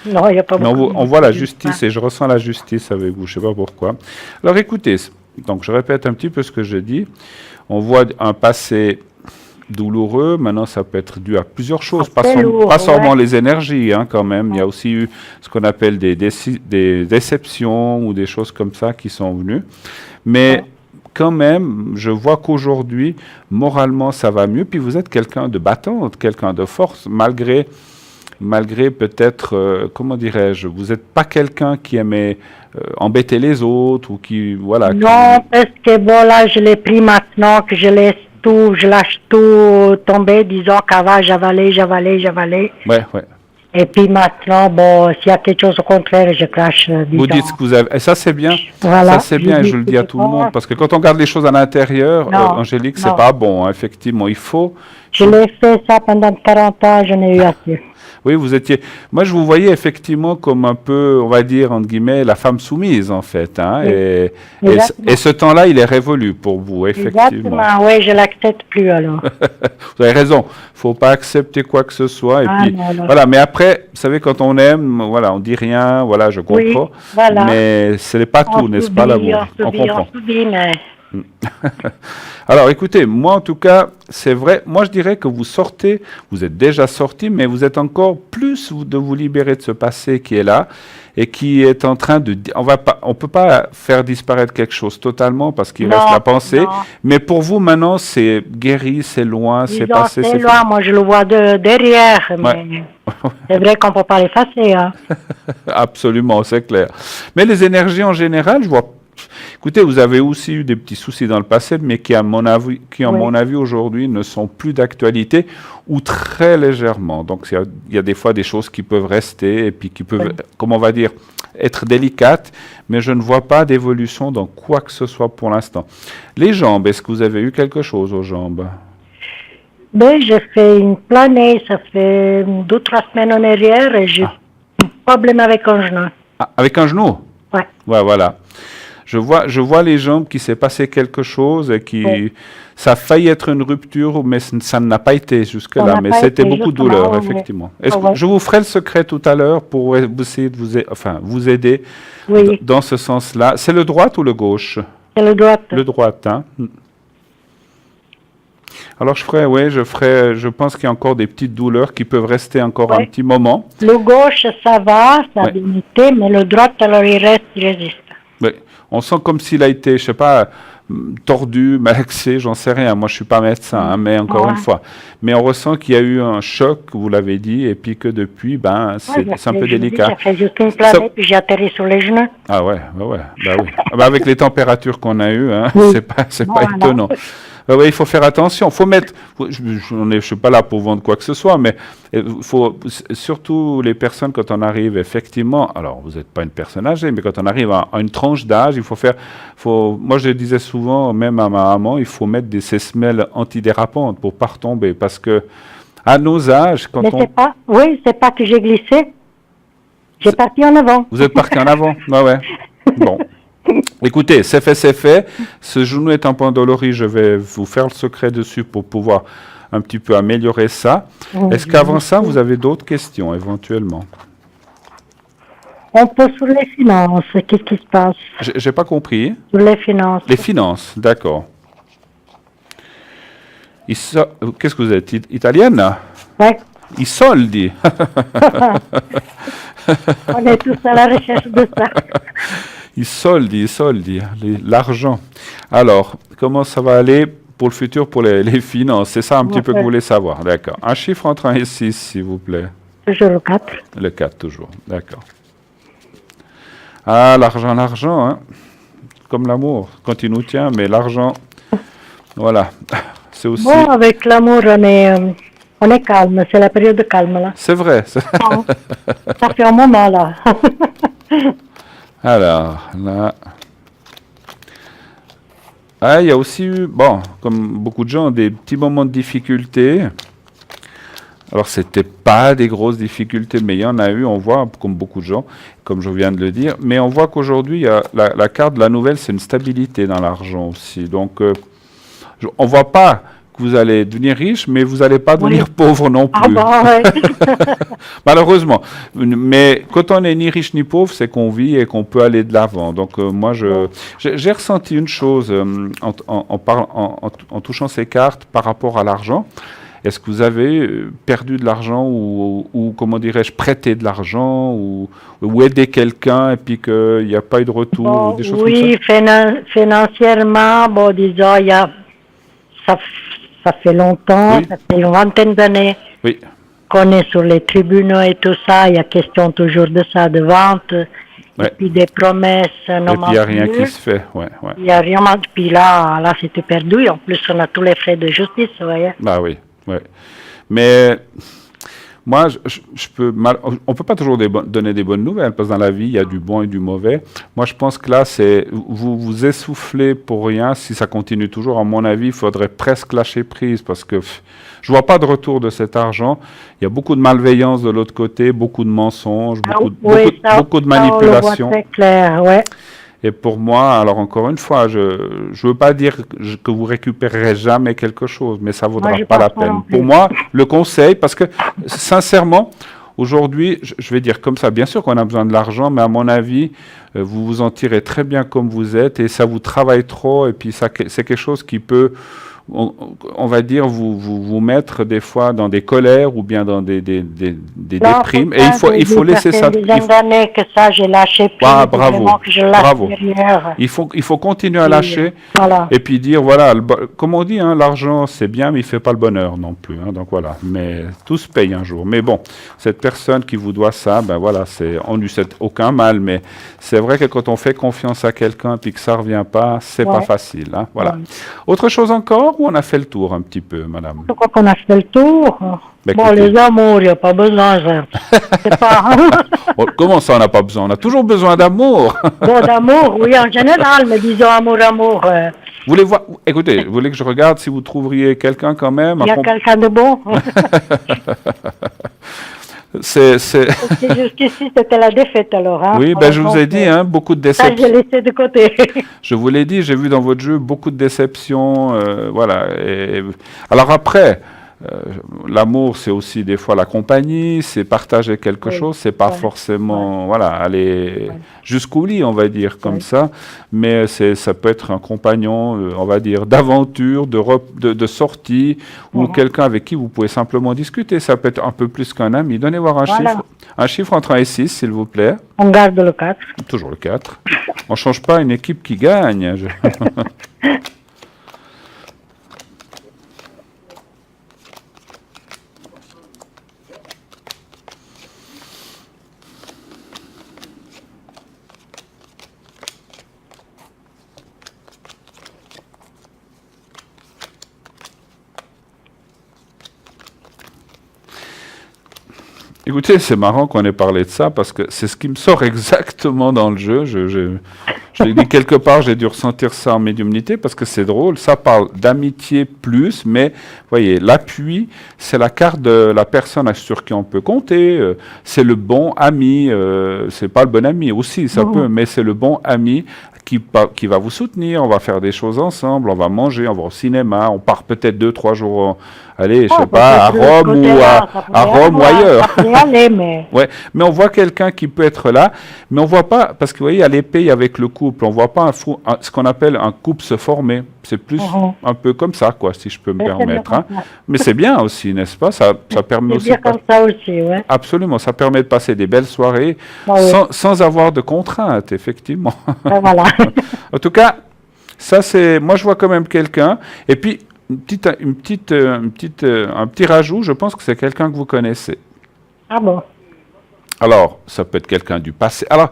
Non, il n'y a pas Mais beaucoup. on voit la justice et je ressens la justice avec vous, je ne sais pas pourquoi. Alors écoutez, donc je répète un petit peu ce que je dis. On voit un passé douloureux, maintenant ça peut être dû à plusieurs choses, pas seulement les énergies hein, quand même. Il y a aussi eu ce qu'on appelle des déceptions ou des choses comme ça qui sont venues. Mais quand même, je vois qu'aujourd'hui, moralement, ça va mieux. Puis vous êtes quelqu'un de battante, quelqu'un de force, malgré peut-être, comment dirais-je, vous n'êtes pas quelqu'un qui aimait embêter les autres ou qui, voilà. Non, parce que bon, là, je l'ai pris maintenant, que je laisse tout, je lâche tout tomber, disons qu'avant, j'avalais. Ouais. Et puis maintenant, bon, s'il y a quelque chose au contraire, je crache, disons. Vous dites ce que vous avez. Et ça, c'est bien. Voilà, Ça, c'est bien, et je le dis à tout le monde. Parce que quand on garde les choses à l'intérieur, Angélique, c'est pas bon, hein, effectivement. Il faut. Je l'ai fait ça pendant 40 ans, je n'ai eu assez. Oui, vous étiez. Moi, je vous voyais effectivement comme un peu, on va dire, entre guillemets, la femme soumise, en fait. Hein, et ce temps-là, il est révolu pour vous, effectivement. Exactement, oui, je l'accepte plus alors. Vous avez raison. Il ne faut pas accepter quoi que ce soit. Et puis, non. voilà. Mais après, vous savez, quand on aime, voilà, on dit rien, voilà, je comprends. Oui, voilà. Mais ce n'est pas tout, n'est-ce pas, l'amour? On comprend. On subit, mais... Alors écoutez, moi en tout cas, c'est vrai, moi je dirais que vous êtes déjà sorti, mais vous êtes encore plus de vous libérer de ce passé qui est là et qui est en train de... On peut pas faire disparaître quelque chose totalement parce qu'il reste la pensée, mais pour vous maintenant c'est guéri, c'est loin, c'est passé. C'est loin, moi je le vois derrière, mais c'est vrai qu'on ne peut pas l'effacer. Hein. Absolument, c'est clair. Mais les énergies en général, je vois. Écoutez, vous avez aussi eu des petits soucis dans le passé, mais qui, à mon avis, aujourd'hui, ne sont plus d'actualité ou très légèrement. Donc, il y a des fois des choses qui peuvent rester et puis qui peuvent, comment on va dire, être délicates, mais je ne vois pas d'évolution dans quoi que ce soit pour l'instant. Les jambes, est-ce que vous avez eu quelque chose aux jambes? Ben, j'ai fait une planée, ça fait 2-3 semaines en arrière et j'ai un problème avec un genou. Ah, avec un genou? Ouais. Ouais, voilà. Je vois les jambes qui s'est passé quelque chose et qui, ça a failli être une rupture, mais ça n'a pas été jusque-là. Mais c'était beaucoup de douleur, effectivement. Est-ce que je vous ferai le secret tout à l'heure pour essayer de vous aider dans ce sens-là. C'est le droit ou le gauche? C'est le droit. Le droit, hein. Alors je pense qu'il y a encore des petites douleurs qui peuvent rester encore un petit moment. Le gauche, ça va, ça a bien été, mais le droit, alors il résiste. Oui. On sent comme s'il a été, je sais pas, tordu, malaxé, j'en sais rien. Moi, je suis pas médecin, hein, mais encore une fois. Mais on ressent qu'il y a eu un choc, vous l'avez dit, et puis que depuis, c'est un peu délicat. J'ai fait juste une planète, puis j'ai atterri sur les genoux. Ah ouais. Avec les températures qu'on a eues, hein, c'est pas étonnant. Oui, il faut faire attention. Faut mettre. Je suis pas là pour vendre quoi que ce soit, mais il faut surtout les personnes quand on arrive effectivement. Alors, vous n'êtes pas une personne âgée, mais quand on arrive à une tranche d'âge, il faut faire. Moi, je disais souvent, même à ma maman, il faut mettre ces semelles antidérapantes pour pas retomber, parce que à nos âges, quand mais c'est pas que j'ai glissé. J'ai parti en avant. Vous êtes parti en avant. Ouais. Bon. Écoutez, c'est fait. Ce genou est un peu endolori. Je vais vous faire le secret dessus pour pouvoir un petit peu améliorer ça. Est-ce qu'avant ça, vous avez d'autres questions éventuellement? On peut sur les finances. Qu'est-ce qui se passe? J'ai pas compris. Sur les finances. Les finances, d'accord. Qu'est-ce que vous êtes? Italienne? Oui. I soldi. On est tous à la recherche de ça. I soldi, l'argent. Alors, comment ça va aller pour le futur, pour les finances? C'est ça un petit peu que vous voulez savoir, d'accord. Un chiffre entre 1 et 6, s'il vous plaît. Toujours le 4. Le 4, toujours, d'accord. Ah, l'argent, hein. Comme l'amour, quand il nous tient, mais l'argent, voilà, c'est aussi... Bon, avec l'amour, on est calme, c'est la période de calme, là. C'est vrai. Ça fait un moment, là. Alors, là... Ah, il y a aussi eu, bon, comme beaucoup de gens, des petits moments de difficulté. Alors, c'était pas des grosses difficultés, mais il y en a eu, on voit, comme beaucoup de gens, comme je viens de le dire. Mais on voit qu'aujourd'hui, il y a la carte de la nouvelle, c'est une stabilité dans l'argent aussi. Donc, on ne voit pas que vous allez devenir riche, mais vous n'allez pas devenir pauvre non plus. ouais. Malheureusement. Mais quand on n'est ni riche ni pauvre, c'est qu'on vit et qu'on peut aller de l'avant. Donc, moi, j'ai ressenti une chose en touchant ces cartes par rapport à l'argent. Est-ce que vous avez perdu de l'argent ou comment dirais-je, prêté de l'argent ou aidé quelqu'un et puis qu'il n'y a pas eu de retour ou des choses comme ça? Oui, financièrement, bon, disons, ça fait longtemps, ça fait une vingtaine d'années qu'on est sur les tribunaux et tout ça. Il y a question toujours de ça, de vente, et puis des promesses. Et puis il n'y a rien qui se fait. Il n'y a rien. Puis là c'était perdu. En plus, on a tous les frais de justice, vous voyez. Bah oui. Ouais. Mais moi, on ne peut pas toujours donner des bonnes nouvelles, parce que dans la vie, il y a du bon et du mauvais. Moi, je pense que là, vous vous essoufflez pour rien. Si ça continue toujours, à mon avis, il faudrait presque lâcher prise, parce que je ne vois pas de retour de cet argent. Il y a beaucoup de malveillance de l'autre côté, beaucoup de mensonges, beaucoup de manipulations. C'est clair, ouais. Et pour moi, alors encore une fois, je ne veux pas dire que vous récupérerez jamais quelque chose, mais ça ne vaudra pas la peine. Pour moi, le conseil, parce que sincèrement, aujourd'hui, je vais dire comme ça, bien sûr qu'on a besoin de l'argent, mais à mon avis, vous vous en tirez très bien comme vous êtes et ça vous travaille trop et puis c'est quelque chose qui peut, on va dire, vous mettre des fois dans des colères ou bien dans des déprimes. Et il faut laisser ça. Il y a des années que ça, j'ai lâché. Ah, bravo. Il faut continuer à lâcher et puis dire, voilà, comme on dit, hein, l'argent c'est bien, mais il ne fait pas le bonheur non plus. Hein, donc voilà, mais tout se paye un jour. Mais bon, cette personne qui vous doit ça, ben voilà, on ne lui souhaite aucun mal, mais c'est vrai que quand on fait confiance à quelqu'un puis que ça ne revient pas, c'est pas facile. Hein, voilà. Autre chose encore? Ou on a fait le tour un petit peu, madame? Je crois qu'on a fait le tour. Bon, les amours, il n'y a pas besoin. Comment ça, on n'a pas besoin? On a toujours besoin d'amour. Bon, d'amour, oui, en général, mais disons amour. Vous voulez voir? Écoutez, vous voulez que je regarde si vous trouveriez quelqu'un quand même? Il y a quelqu'un de bon. Jusqu'ici, c'était la défaite alors. Hein, oui, je vous ai dit, hein, beaucoup de déceptions. Ça, j'ai laissé de côté. Je vous l'ai dit, j'ai vu dans votre jeu beaucoup de déceptions. Voilà. Alors après, l'amour, c'est aussi des fois la compagnie, c'est partager quelque chose, c'est pas forcément aller jusqu'au lit, on va dire comme ça, mais ça peut être un compagnon, on va dire, d'aventure, de sortie, ou quelqu'un avec qui vous pouvez simplement discuter. Ça peut être un peu plus qu'un ami. Donnez voir un chiffre entre 1 et 6, s'il vous plaît. On garde le 4. Toujours le 4. On ne change pas une équipe qui gagne. Écoutez, c'est marrant qu'on ait parlé de ça parce que c'est ce qui me sort exactement dans le jeu. Je l'ai dit quelque part, j'ai dû ressentir ça en médiumnité parce que c'est drôle. Ça parle d'amitié plus, mais voyez, l'appui, c'est la carte de la personne sur qui on peut compter. C'est le bon ami. C'est pas le bon ami aussi, ça peut, mais c'est le bon ami qui va vous soutenir. On va faire des choses ensemble, on va manger, on va au cinéma, on part peut-être 2-3 jours. Allez, je sais pas, à Rome ou ailleurs. Mais on voit quelqu'un qui peut être là, mais on voit pas, parce que vous voyez, à l'épée avec le couple, on voit pas ce qu'on appelle un couple se former. C'est plus un peu comme ça, quoi, si je peux me permettre. Hein. Mais c'est bien aussi, n'est-ce pas? Ça permet aussi. C'est bien comme ça aussi, ouais. Absolument, ça permet de passer des belles soirées sans avoir de contraintes, effectivement. Voilà. En tout cas, ça c'est. Moi, je vois quand même quelqu'un. Et puis. Un petit rajout, je pense que c'est quelqu'un que vous connaissez. Ah bon? Alors, ça peut être quelqu'un du passé. Alors,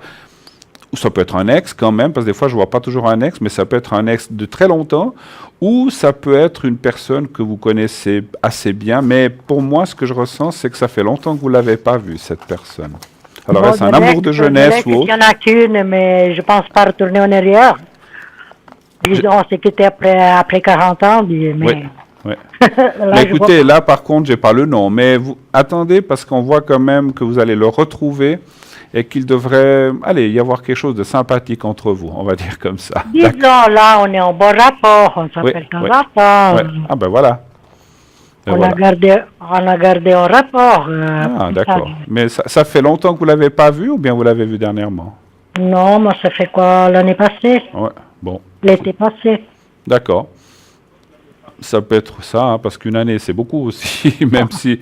ça peut être un ex quand même, parce que des fois, je ne vois pas toujours un ex, mais ça peut être un ex de très longtemps, ou ça peut être une personne que vous connaissez assez bien. Mais pour moi, ce que je ressens, c'est que ça fait longtemps que vous ne l'avez pas vue, cette personne. Alors, est-ce un amour de jeunesse ou autre? Il y en a qu'une, mais je ne pense pas retourner en arrière. On s'est quitté après 40 ans, mais... Oui. Ouais. Mais écoutez, là par contre, j'ai pas le nom, mais vous attendez parce qu'on voit quand même que vous allez le retrouver et qu'il devrait y avoir quelque chose de sympathique entre vous, on va dire comme ça. Disons, là, on est en bon rapport, on s'appelle de temps en temps. Ouais. Ah ben voilà. On a gardé un rapport. Ah d'accord. Mais ça fait longtemps que vous l'avez pas vu ou bien vous l'avez vu dernièrement? Non, moi ça fait quoi, l'année passée? Ouais, bon. L'été passé. D'accord. Ça peut être ça, parce qu'une année, c'est beaucoup aussi, même si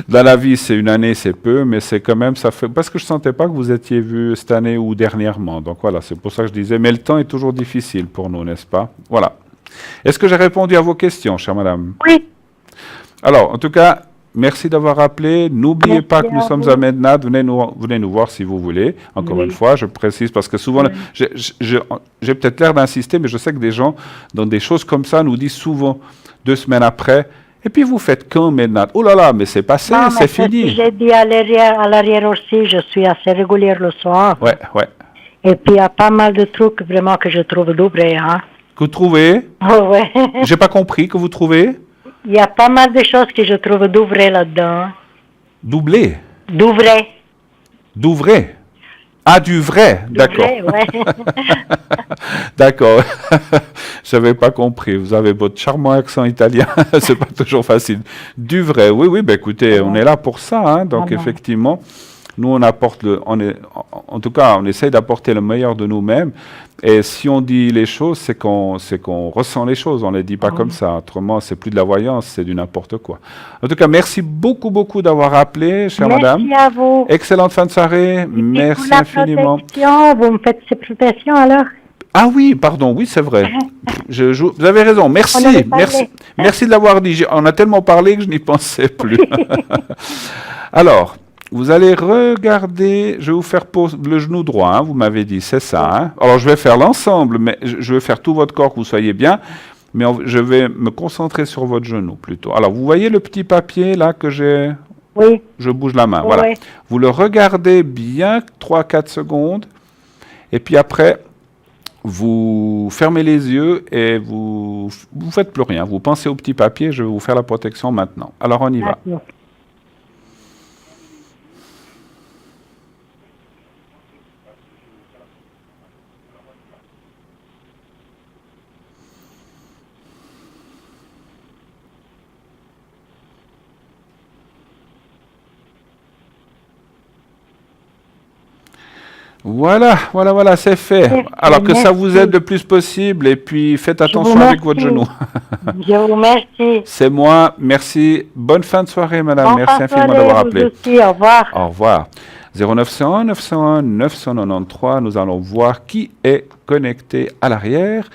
dans la vie, c'est une année, c'est peu, mais c'est quand même, ça fait... Parce que je ne sentais pas que vous étiez vu cette année ou dernièrement. Donc voilà, c'est pour ça que je disais, mais le temps est toujours difficile pour nous, n'est-ce pas? Voilà. Est-ce que j'ai répondu à vos questions, chère madame? Oui. Alors, en tout cas, merci d'avoir appelé. N'oubliez pas que nous sommes à Mednat. Venez nous voir si vous voulez. Encore une fois, je précise parce que souvent, j'ai peut-être l'air d'insister, mais je sais que des gens, dans des choses comme ça, nous disent souvent 2 semaines après. Et puis vous faites quand Mednat? Oh là là, mais c'est passé, c'est fini. J'ai dit à l'arrière aussi, je suis assez régulière le soir. Ouais. Et puis il y a pas mal de trucs vraiment que je trouve doublés. Hein. Que vous trouvez? Oh, ouais. J'ai pas compris que vous trouvez? Il y a pas mal de choses que je trouve d'ouvrer là-dedans. Doublé? D'ouvrer. D'ouvrer? Ah, du vrai, d'accord. Ouais. D'accord. Je n'avais pas compris. Vous avez votre charmant accent italien. C'est pas toujours facile. Du vrai, oui, ben écoutez, on est là pour ça, hein, donc effectivement. Nous, on apporte en tout cas, on essaye d'apporter le meilleur de nous-mêmes. Et si on dit les choses, c'est qu'on ressent les choses. On ne les dit pas comme ça. Autrement, c'est plus de la voyance, c'est du n'importe quoi. En tout cas, merci beaucoup, beaucoup d'avoir appelé, chère madame. Merci à vous. Excellente fin de soirée. Merci infiniment. Vous me faites ces protections alors? Ah oui, pardon, oui, c'est vrai. Vous avez raison. Merci. Merci de l'avoir dit. On a tellement parlé que je n'y pensais plus. Alors, vous allez regarder, je vais vous faire le genou droit, hein, vous m'avez dit, c'est ça. Hein. Alors je vais faire l'ensemble, mais je vais faire tout votre corps, que vous soyez bien, mais je vais me concentrer sur votre genou plutôt. Alors vous voyez le petit papier là que j'ai? Oui. Je bouge la main, voilà. Vous le regardez bien 3-4 secondes, et puis après, vous fermez les yeux et vous faites plus rien. Vous pensez au petit papier, je vais vous faire la protection maintenant. Alors on y va. Voilà, c'est fait. Alors que ça vous aide le plus possible et puis faites attention avec votre genou. Je vous remercie. C'est moi, merci. Bonne fin de soirée, madame. Merci infiniment d'avoir appelé. Aussi, au revoir. Au revoir. 0901 901 993, nous allons voir qui est connecté à l'arrière.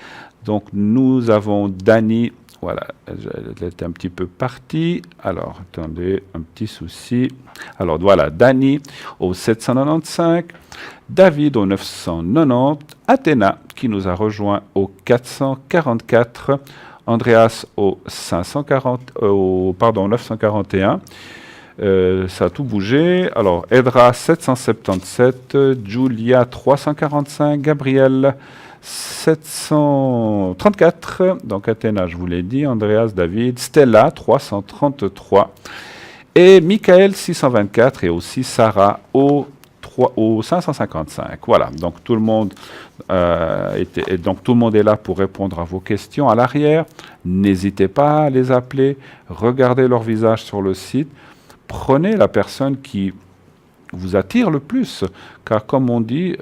Donc nous avons Dany. Voilà, elle est un petit peu partie. Alors, attendez, un petit souci. Alors, voilà, Dany au 795, David au 990, Athéna qui nous a rejoint au 444, Andreas au 941. Ça a tout bougé. Alors, Edra 777, Julia 345, Gabriel 734, donc Athéna, je vous l'ai dit, Andreas, David, Stella 333 et Michael 624 et aussi Sarah au 555. Voilà, donc tout le monde est là pour répondre à vos questions à l'arrière. N'hésitez pas à les appeler, regardez leur visage sur le site, prenez la personne qui vous attire le plus, car comme on dit,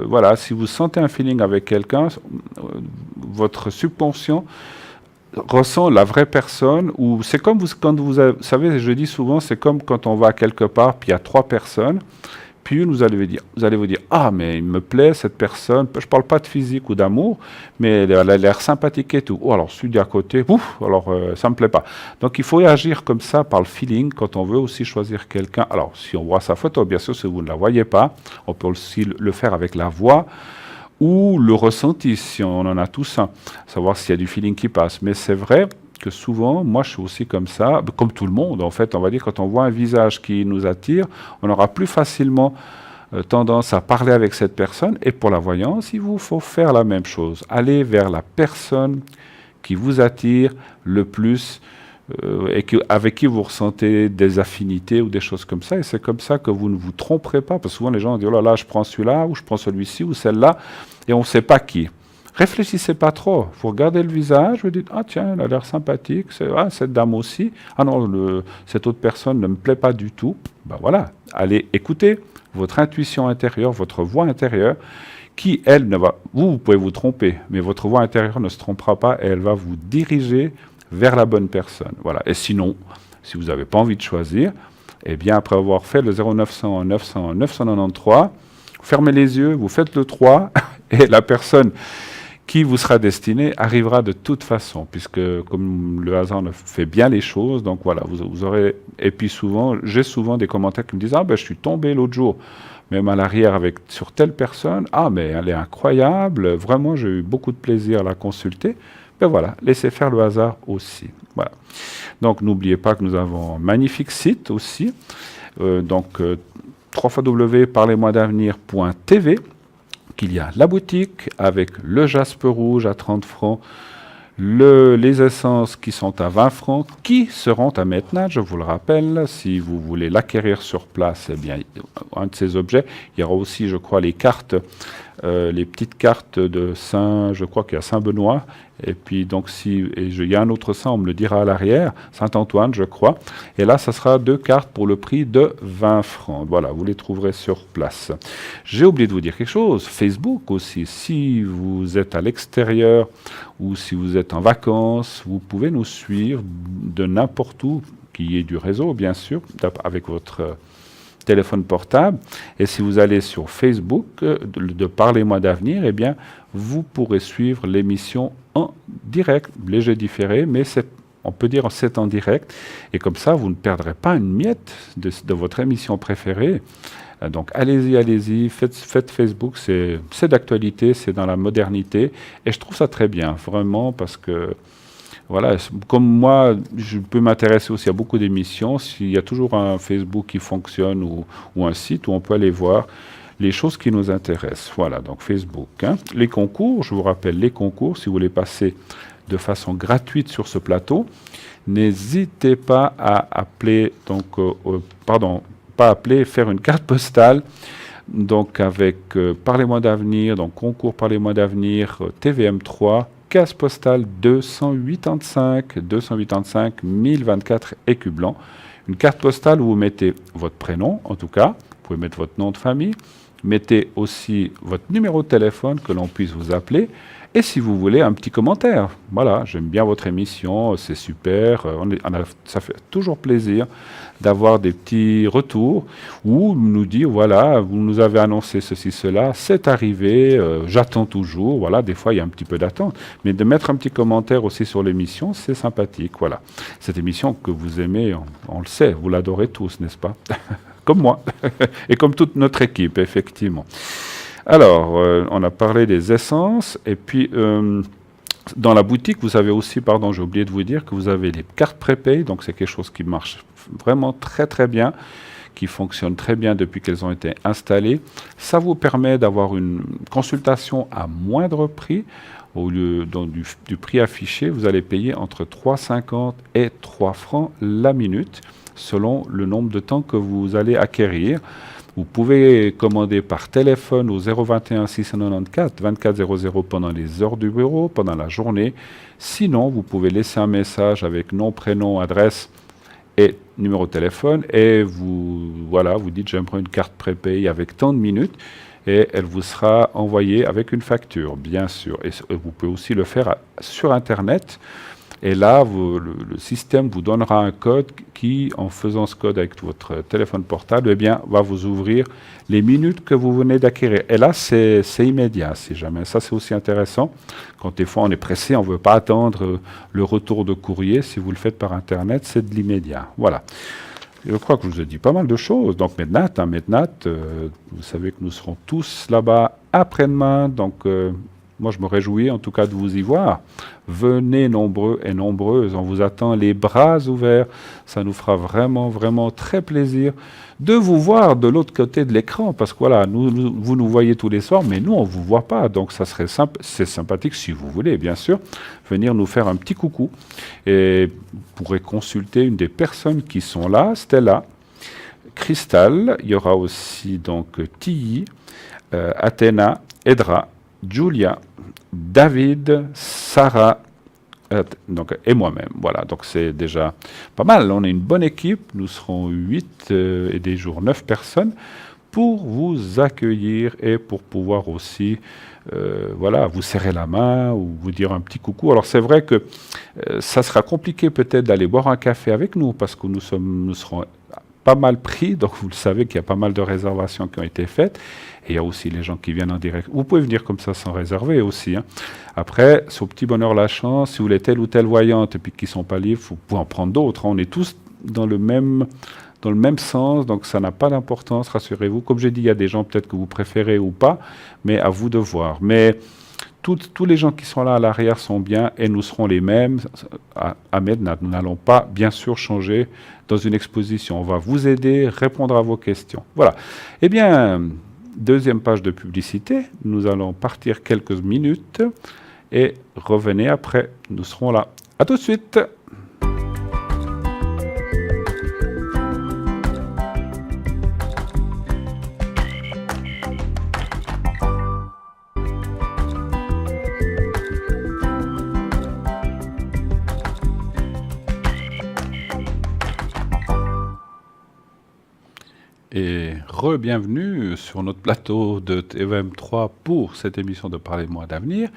voilà, si vous sentez un feeling avec quelqu'un, votre subconscient ressent la vraie personne, ou c'est comme quand vous savez, je dis souvent, c'est comme quand on va quelque part, puis il y a 3 personnes, puis vous allez vous dire, ah mais il me plaît cette personne, je parle pas de physique ou d'amour, mais elle a l'air sympathique et tout. Oh alors celui d'à côté, ça me plaît pas. Donc il faut agir comme ça par le feeling quand on veut aussi choisir quelqu'un. Alors si on voit sa photo, bien sûr si vous ne la voyez pas, on peut aussi le faire avec la voix ou le ressenti si on en a tous un, savoir s'il y a du feeling qui passe. Mais c'est vrai que souvent, moi je suis aussi comme ça, comme tout le monde en fait, on va dire, quand on voit un visage qui nous attire, on aura plus facilement tendance à parler avec cette personne. Et pour la voyance, il vous faut faire la même chose. Aller vers la personne qui vous attire le plus et avec qui vous ressentez des affinités ou des choses comme ça. Et c'est comme ça que vous ne vous tromperez pas. Parce que souvent, les gens disent, oh là là, je prends celui-là, ou je prends celui-ci, ou celle-là, et on ne sait pas qui. Réfléchissez pas trop. Vous regardez le visage, vous dites, ah tiens, elle a l'air sympathique, cette dame aussi. Ah non, cette autre personne ne me plaît pas du tout. Ben voilà, allez écouter votre intuition intérieure, votre voix intérieure, qui, elle, ne va... Vous pouvez vous tromper, mais votre voix intérieure ne se trompera pas et elle va vous diriger vers la bonne personne. Voilà. Et sinon, si vous n'avez pas envie de choisir, eh bien, après avoir fait le 0900 900 993, vous fermez les yeux, vous faites le 3, et la personne qui vous sera destinée arrivera de toute façon, puisque comme le hasard ne fait bien les choses, donc voilà, vous aurez... Et puis souvent, j'ai souvent des commentaires qui me disent « Ah ben, je suis tombé l'autre jour, même à l'arrière sur telle personne, ah mais elle est incroyable, vraiment j'ai eu beaucoup de plaisir à la consulter. » Ben voilà, laissez faire le hasard aussi. Voilà. Donc n'oubliez pas que nous avons un magnifique site aussi, www.parlez-moi-d'avenir.tv, qu'il y a la boutique avec le jaspe rouge à 30 francs, les essences qui sont à 20 francs, qui seront à maintenant, je vous le rappelle, si vous voulez l'acquérir sur place, eh bien, un de ces objets. Il y aura aussi, je crois, les cartes, les petites cartes de Saint, je crois qu'il y a Saint-Benoît, et puis donc il y a un autre saint, on me le dira à l'arrière, Saint-Antoine, je crois, et là, ça sera 2 cartes pour le prix de 20 francs. Voilà, vous les trouverez sur place. J'ai oublié de vous dire quelque chose, Facebook aussi, si vous êtes à l'extérieur ou si vous êtes en vacances, vous pouvez nous suivre de n'importe où, qu'il y ait du réseau, bien sûr, avec votre téléphone portable. Et si vous allez sur Facebook de Parlez-moi d'avenir, eh bien, vous pourrez suivre l'émission en direct, léger différé, mais on peut dire c'est en direct. Et comme ça, vous ne perdrez pas une miette de votre émission préférée. Donc allez-y, faites Facebook, c'est d'actualité, c'est dans la modernité. Et je trouve ça très bien, vraiment, parce que voilà, comme moi, je peux m'intéresser aussi à beaucoup d'émissions. S'il y a toujours un Facebook qui fonctionne ou un site où on peut aller voir les choses qui nous intéressent. Voilà, donc Facebook. Hein. Les concours, je vous rappelle les concours, si vous voulez passer de façon gratuite sur ce plateau, n'hésitez pas à appeler, faire une carte postale, donc avec Parlez-moi d'avenir, donc concours Parlez-moi d'avenir, TVM3, case postale 285 1024 écus blancs. Une carte postale où vous mettez votre prénom, en tout cas, vous pouvez mettre votre nom de famille, mettez aussi votre numéro de téléphone que l'on puisse vous appeler, et si vous voulez un petit commentaire. Voilà, j'aime bien votre émission, c'est super, ça fait toujours plaisir d'avoir des petits retours ou nous dire, voilà, vous nous avez annoncé ceci, cela, c'est arrivé, j'attends toujours. Voilà, des fois il y a un petit peu d'attente, mais de mettre un petit commentaire aussi sur l'émission, c'est sympathique. Voilà, cette émission que vous aimez, on le sait, vous l'adorez tous, n'est-ce pas? Comme moi, et comme toute notre équipe, effectivement. Alors, on a parlé des essences, et puis dans la boutique, vous avez aussi, j'ai oublié de vous dire, que vous avez les cartes prépay, donc c'est quelque chose qui marche vraiment très très bien, qui fonctionne très bien depuis qu'elles ont été installées. Ça vous permet d'avoir une consultation à moindre prix. Au lieu du prix affiché, vous allez payer entre 3,50 et 3 francs la minute, selon le nombre de temps que vous allez acquérir. Vous pouvez commander par téléphone au 021 694 2400 pendant les heures du bureau, pendant la journée. Sinon, vous pouvez laisser un message avec nom, prénom, adresse et numéro de téléphone. Et vous dites j'aimerais une carte prépay avec tant de minutes. Et elle vous sera envoyée avec une facture, bien sûr. Et vous pouvez aussi le faire sur Internet. Et là, le système vous donnera un code qui, en faisant ce code avec votre téléphone portable, eh bien, va vous ouvrir les minutes que vous venez d'acquérir. Et là, c'est immédiat, si jamais. Ça, c'est aussi intéressant. Quand des fois, on est pressé, on ne veut pas attendre le retour de courrier. Si vous le faites par Internet, c'est de l'immédiat. Voilà. Je crois que je vous ai dit pas mal de choses. Donc, Mednat, vous savez que nous serons tous là-bas après-demain. Donc, moi je me réjouis en tout cas de vous y voir. Venez nombreux et nombreuses, on vous attend les bras ouverts. Ça nous fera vraiment, vraiment très plaisir de vous voir de l'autre côté de l'écran, parce que voilà, vous nous voyez tous les soirs, mais nous on ne vous voit pas, donc ça serait c'est sympathique si vous voulez, bien sûr, venir nous faire un petit coucou. Et vous pourrez consulter une des personnes qui sont là, Stella, Cristal, il y aura aussi donc Tilly, Athéna, Edra, Julia, David, Sarah, donc, et moi-même. Voilà, donc c'est déjà pas mal. On est une bonne équipe. Nous serons 8 et des jours 9 personnes pour vous accueillir et pour pouvoir aussi voilà, vous serrer la main ou vous dire un petit coucou. Alors c'est vrai que ça sera compliqué peut-être d'aller boire un café avec nous parce que nous serons pas mal pris, donc vous le savez qu'il y a pas mal de réservations qui ont été faites, et il y a aussi les gens qui viennent en direct. Vous pouvez venir comme ça sans réserver aussi. Hein. Après, c'est au petit bonheur la chance, si vous voulez telle ou telle voyante et puis qu'ils ne sont pas libres, vous pouvez en prendre d'autres. Hein. On est tous dans le même sens, donc ça n'a pas d'importance, rassurez-vous. Comme j'ai dit, il y a des gens peut-être que vous préférez ou pas, mais à vous de voir. Mais tous les gens qui sont là à l'arrière sont bien et nous serons les mêmes. Ahmed, nous n'allons pas, bien sûr, changer dans une exposition. On va vous aider, répondre à vos questions. Voilà. Eh bien, deuxième page de publicité. Nous allons partir quelques minutes et revenez après. Nous serons là. À tout de suite. Et re-bienvenue sur notre plateau de TVM3 pour cette émission de Parlez-moi d'avenir.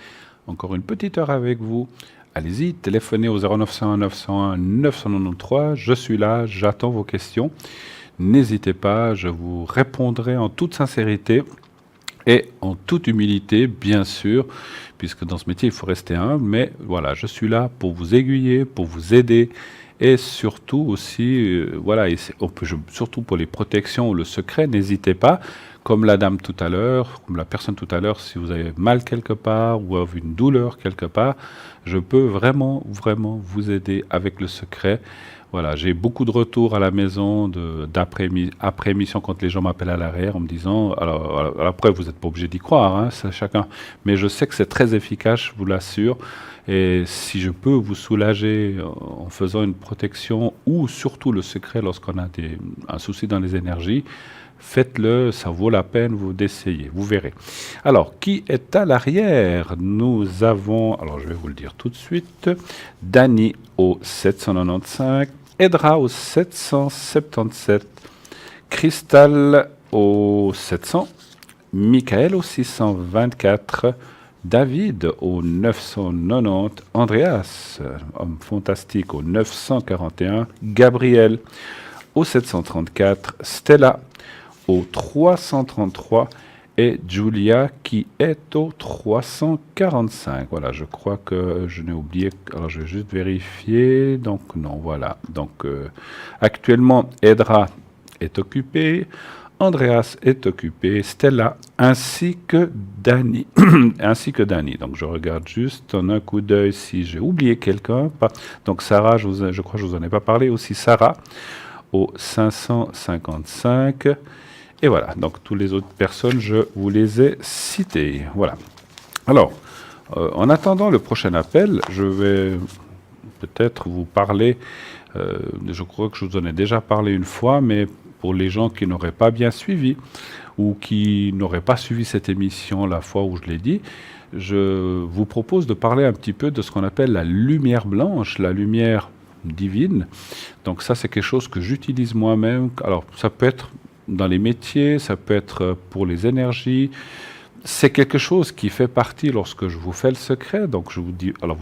Encore une petite heure avec vous. Allez-y, téléphonez au 0901 901 993. Je suis là, j'attends vos questions. N'hésitez pas, je vous répondrai en toute sincérité et en toute humilité, bien sûr, puisque dans ce métier, il faut rester humble. Mais voilà, je suis là pour vous aiguiller, pour vous aider. Et surtout aussi, voilà, surtout pour les protections, le secret, n'hésitez pas, comme la dame tout à l'heure, comme la personne tout à l'heure, si vous avez mal quelque part ou avez une douleur quelque part, je peux vraiment, vraiment vous aider avec le secret. Voilà, j'ai beaucoup de retours à la maison après émission quand les gens m'appellent à l'arrière en me disant, alors après vous n'êtes pas obligé d'y croire, hein, c'est chacun, mais je sais que c'est très efficace, je vous l'assure. Et si je peux vous soulager en faisant une protection ou surtout le secret lorsqu'on a un souci dans les énergies, faites-le, ça vaut la peine d'essayer, vous verrez. Alors, qui est à l'arrière? Nous avons, alors je vais vous le dire tout de suite, Dany au 795, Edra au 777, Cristal au 700, Michael au 624, David au 990, Andreas, homme fantastique, au 941, Gabriel au 734, Stella au 333 et Julia qui est au 345. Voilà, je crois que je n'ai oublié, alors je vais juste vérifier, donc non, voilà. Donc actuellement, Edra est occupée, Andreas est occupé, Stella, ainsi que Dany. Donc je regarde juste en un coup d'œil si j'ai oublié quelqu'un. Donc Sarah, je crois que je vous en ai pas parlé, aussi Sarah au 555. Et voilà, donc toutes les autres personnes, je vous les ai citées. Voilà. Alors, en attendant le prochain appel, je vais peut-être vous parler, je crois que je vous en ai déjà parlé une fois, mais pour les gens qui n'auraient pas bien suivi ou qui n'auraient pas suivi cette émission la fois où je l'ai dit, je vous propose de parler un petit peu de ce qu'on appelle la lumière blanche, la lumière divine. Donc ça, c'est quelque chose que j'utilise moi-même. Alors, ça peut être dans les métiers, ça peut être pour les énergies. C'est quelque chose qui fait partie lorsque je vous fais le secret. Donc, je vous dis, alors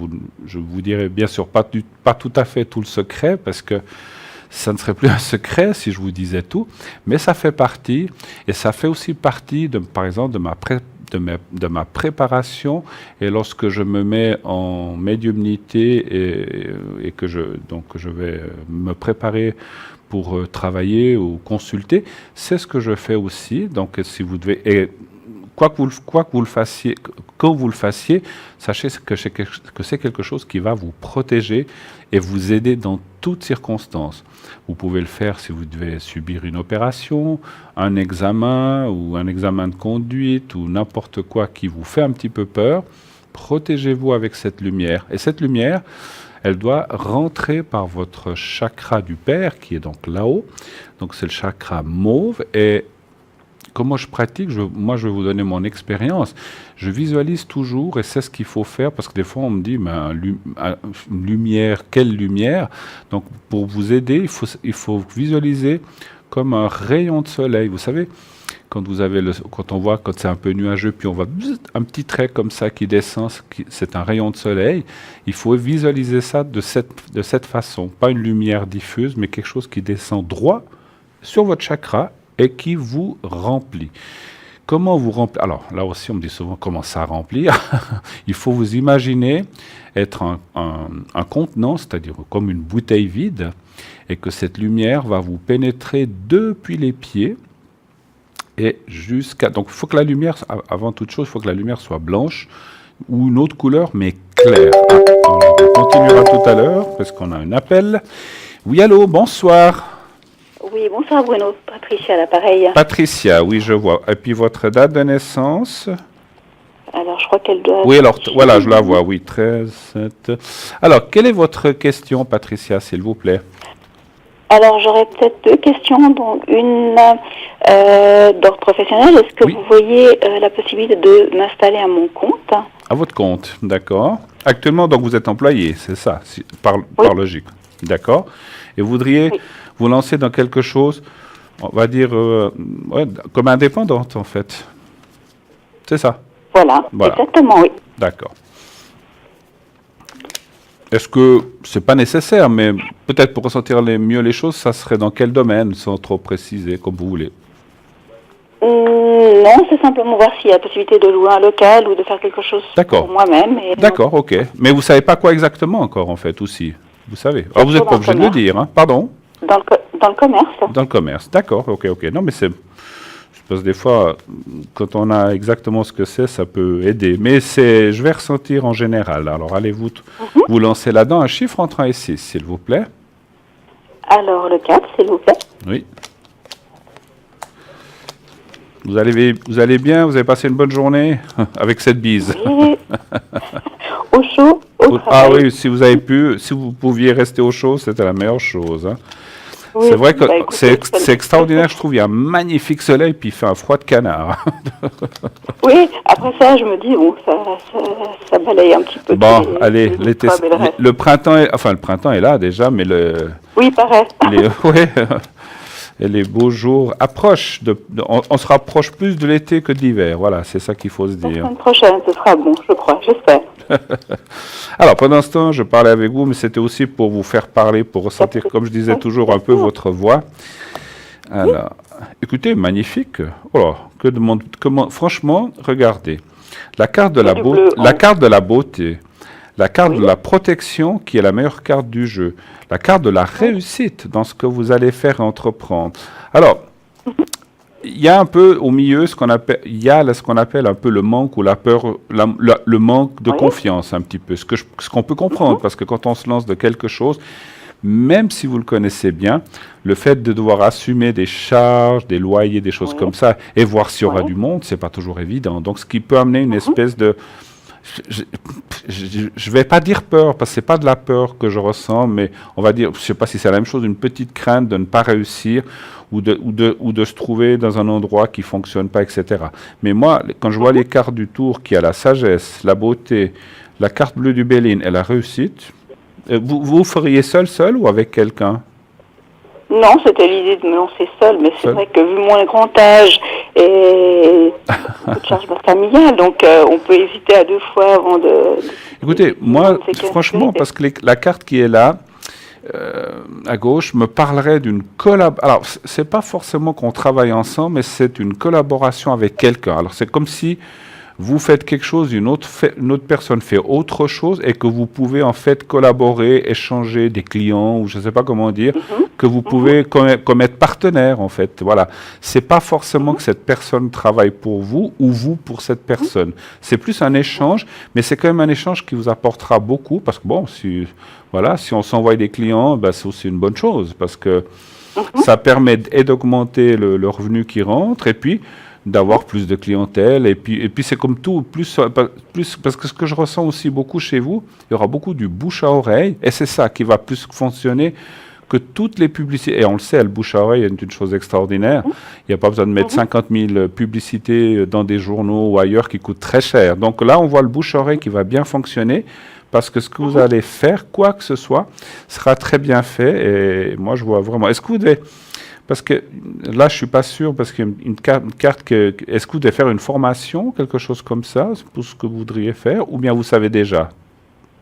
je vous dirai bien sûr pas tout à fait tout le secret, parce que ça ne serait plus un secret si je vous disais tout, mais ça fait partie, et ça fait aussi partie, par exemple, de ma préparation. Et lorsque je me mets en médiumnité et que je vais me préparer pour travailler ou consulter, c'est ce que je fais aussi. Donc, si vous devez... quoi que vous le fassiez, quand vous le fassiez, sachez que c'est quelque chose qui va vous protéger et vous aider dans toutes circonstances. Vous pouvez le faire si vous devez subir une opération, un examen ou un examen de conduite ou n'importe quoi qui vous fait un petit peu peur. Protégez-vous avec cette lumière. Et cette lumière, elle doit rentrer par votre chakra du Père, qui est donc là-haut. Donc c'est le chakra mauve. Et comment je pratique, moi je vais vous donner mon expérience. Je visualise toujours, et c'est ce qu'il faut faire, parce que des fois on me dit, une lumière, quelle lumière? Donc pour vous aider, il faut visualiser comme un rayon de soleil. Vous savez, quand on voit, quand c'est un peu nuageux, puis on voit un petit trait comme ça qui descend, c'est un rayon de soleil. Il faut visualiser ça de cette façon. Pas une lumière diffuse, mais quelque chose qui descend droit sur votre chakra et qui vous remplit. Comment vous remplir? Alors, là aussi, on me dit souvent comment ça remplir. Il faut vous imaginer être un contenant, c'est-à-dire comme une bouteille vide, et que cette lumière va vous pénétrer depuis les pieds et jusqu'à... Donc, il faut que la lumière, avant toute chose, il faut que la lumière soit blanche ou une autre couleur, mais claire. Alors, on continuera tout à l'heure, parce qu'on a un appel. Oui, allô, bonsoir. Oui, bonsoir Bruno. Patricia à l'appareil. Patricia, oui, je vois. Et puis votre date de naissance? Alors, je crois qu'elle doit... Oui, alors, voilà, je la vois, oui, 13, 7... Alors, quelle est votre question, Patricia, s'il vous plaît? Alors, j'aurais peut-être deux questions, dont une d'ordre professionnel. Est-ce que vous voyez la possibilité de m'installer à mon compte? À votre compte, d'accord. Actuellement, donc, vous êtes employé, c'est ça, par logique. D'accord. Et vous voudriez vous lancer dans quelque chose, on va dire, comme indépendante, en fait. C'est ça? Voilà, exactement, oui. D'accord. Est-ce que c'est pas nécessaire, mais peut-être pour ressentir mieux les choses, ça serait dans quel domaine, sans trop préciser, comme vous voulez? Non, c'est simplement voir s'il y a la possibilité de louer un local ou de faire quelque chose pour moi-même. D'accord, ok. Mais vous savez pas quoi exactement encore, en fait, aussi. Vous savez. Alors, vous n'êtes pas obligé de le dire, hein. Pardon? Dans le commerce. Dans le commerce, d'accord, ok. Non, mais c'est... Parce que des fois, quand on a exactement ce que c'est, ça peut aider. Mais je vais ressentir en général. Alors, allez-vous vous lancer là-dedans. Un chiffre entre 1 et 6, s'il vous plaît. Alors, le 4, s'il vous plaît. Oui. Vous allez bien? Vous avez passé une bonne journée avec cette bise? Oui. Au chaud, au travail. Ah oui, si vous pouviez rester au chaud, c'était la meilleure chose, hein. Oui, c'est vrai que c'est extraordinaire, je trouve. Il y a un magnifique soleil, puis il fait un froid de canard. Oui, après ça, je me dis, bon, ça balaye un petit peu. Bon, allez, le printemps le printemps est là déjà, mais Oui, pareil. Et les beaux jours approchent. On se rapproche plus de l'été que de l'hiver. Voilà, c'est ça qu'il faut se dire. La semaine prochaine, ce sera bon, je crois, j'espère. Alors, pendant ce temps, je parlais avec vous, mais c'était aussi pour vous faire parler, pour ressentir, comme je disais toujours, un peu votre voix. Alors, écoutez, magnifique. Oh, franchement, regardez. La carte de la beauté, la carte de la beauté, la carte de la protection, qui est la meilleure carte du jeu, la carte de la réussite dans ce que vous allez faire et entreprendre. Alors, il y a un peu au milieu ce qu'on appelle un peu le manque ou la peur, le manque de confiance un petit peu, ce qu'on peut comprendre, parce que quand on se lance de quelque chose, même si vous le connaissez bien, le fait de devoir assumer des charges, des loyers, des choses comme ça, et voir s'il y aura du monde, c'est pas toujours évident. Donc, ce qui peut amener une espèce de... Je vais pas dire peur, parce que c'est pas de la peur que je ressens, mais on va dire, je sais pas si c'est la même chose, une petite crainte de ne pas réussir ou de se trouver dans un endroit qui fonctionne pas, etc. Mais moi, quand je vois les cartes du tour qui a la sagesse, la beauté, la carte bleue du Béline et la réussite, vous feriez seul ou avec quelqu'un? Non, c'était l'idée de me lancer seule, mais c'est vrai que vu mon grand âge et beaucoup de charges familiales, donc on peut hésiter à 2 fois avant de... Écoutez, moi, franchement, parce que la carte qui est là, à gauche, me parlerait d'une collaboration. Alors, c'est pas forcément qu'on travaille ensemble, mais c'est une collaboration avec quelqu'un. Alors, c'est comme si vous faites quelque chose, une autre personne fait autre chose et que vous pouvez en fait collaborer, échanger des clients ou je ne sais pas comment dire, que vous pouvez comme être partenaire en fait. Voilà. C'est pas forcément que cette personne travaille pour vous ou vous pour cette personne. C'est plus un échange, mais c'est quand même un échange qui vous apportera beaucoup parce que bon, si on s'envoie des clients, ben, c'est aussi une bonne chose parce que ça permet d'augmenter le revenu qui rentre et puis d'avoir plus de clientèle et puis c'est comme tout plus parce que ce que je ressens aussi beaucoup chez vous, il y aura beaucoup du bouche à oreille et c'est ça qui va plus fonctionner que toutes les publicités. Et on le sait, le bouche à oreille est une chose extraordinaire. Il n'y a pas besoin de mettre 50 000 publicités dans des journaux ou ailleurs qui coûtent très cher. Donc là, on voit le bouche à oreille qui va bien fonctionner parce que ce que vous allez faire, quoi que ce soit, sera très bien fait. Et moi, je vois vraiment... Est-ce que vous devez... Parce que là, je ne suis pas sûr, parce qu'il y a une carte que... Est-ce que vous devez faire une formation, quelque chose comme ça, pour ce que vous voudriez faire, ou bien vous savez déjà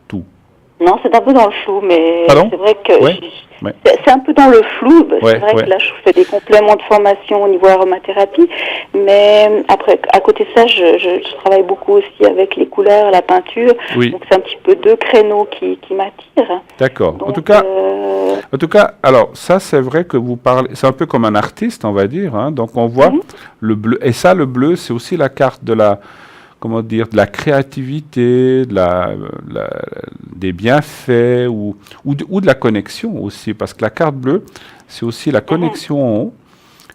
tout? Non, c'est un peu dans le flou, mais c'est vrai que c'est un peu dans le flou. C'est vrai que là, je fais des compléments de formation au niveau aromathérapie, mais après, à côté de ça, je travaille beaucoup aussi avec les couleurs, la peinture. Donc c'est un petit peu deux créneaux qui m'attirent. D'accord. En tout cas, alors ça, c'est vrai que vous parlez. C'est un peu comme un artiste, on va dire. Hein, donc on voit le bleu, et ça, le bleu, c'est aussi la carte de la. Comment dire, de la créativité, des bienfaits ou de la connexion aussi, parce que la carte bleue, c'est aussi la connexion en haut,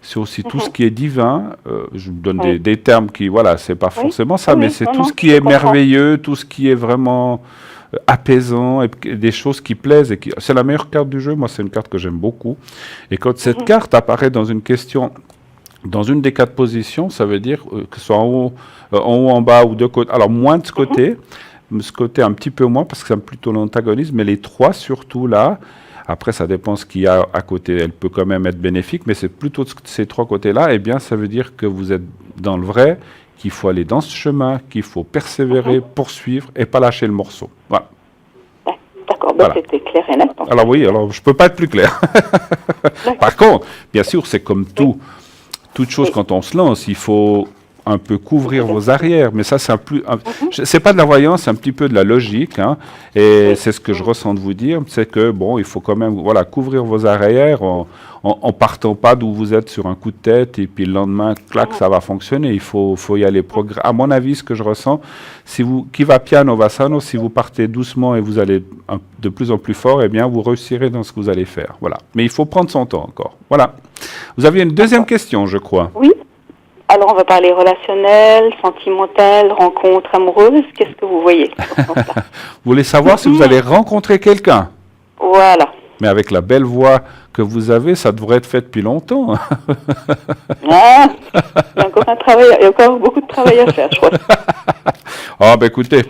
c'est aussi tout ce qui est divin, je vous donne des termes qui, voilà, c'est pas forcément ça, mais c'est tout ce qui est merveilleux, tout ce qui est vraiment apaisant, et des choses qui plaisent, et c'est la meilleure carte du jeu, moi c'est une carte que j'aime beaucoup, et quand cette carte apparaît dans une question... Dans une des quatre positions, ça veut dire que ce soit en haut, en bas ou de côté. Alors, moins de ce côté un petit peu moins, parce que c'est plutôt l'antagonisme, mais les trois surtout là. Après, ça dépend ce qu'il y a à côté. Elle peut quand même être bénéfique, mais c'est plutôt ces trois côtés-là. Eh bien, ça veut dire que vous êtes dans le vrai, qu'il faut aller dans ce chemin, qu'il faut persévérer, poursuivre et pas lâcher le morceau. Voilà. D'accord, voilà. C'était clair et net. Alors oui, alors je ne peux pas être plus clair. Par contre, bien sûr, c'est comme tout. Toute chose, quand on se lance, il faut un peu couvrir vos arrières. Mais ça, c'est pas de la voyance, c'est un petit peu de la logique. Hein, et c'est ce que je ressens de vous dire, c'est que bon, il faut quand même, voilà, couvrir vos arrières en partant pas d'où vous êtes sur un coup de tête et puis le lendemain, clac, ça va fonctionner. Il faut y aller à mon avis, ce que je ressens, qui va piano va sano, si vous partez doucement et vous allez de plus en plus fort, eh bien, vous réussirez dans ce que vous allez faire. Voilà. Mais il faut prendre son temps encore. Voilà. Vous aviez une deuxième question, je crois. Oui. Alors, on va parler relationnel, sentimental, rencontre amoureuse. Qu'est-ce que vous voyez? Vous voulez savoir si vous allez rencontrer quelqu'un? Voilà. Mais avec la belle voix que vous avez, ça devrait être fait depuis longtemps. Il y a encore beaucoup de travail à faire, je crois. Ah, ben écoutez,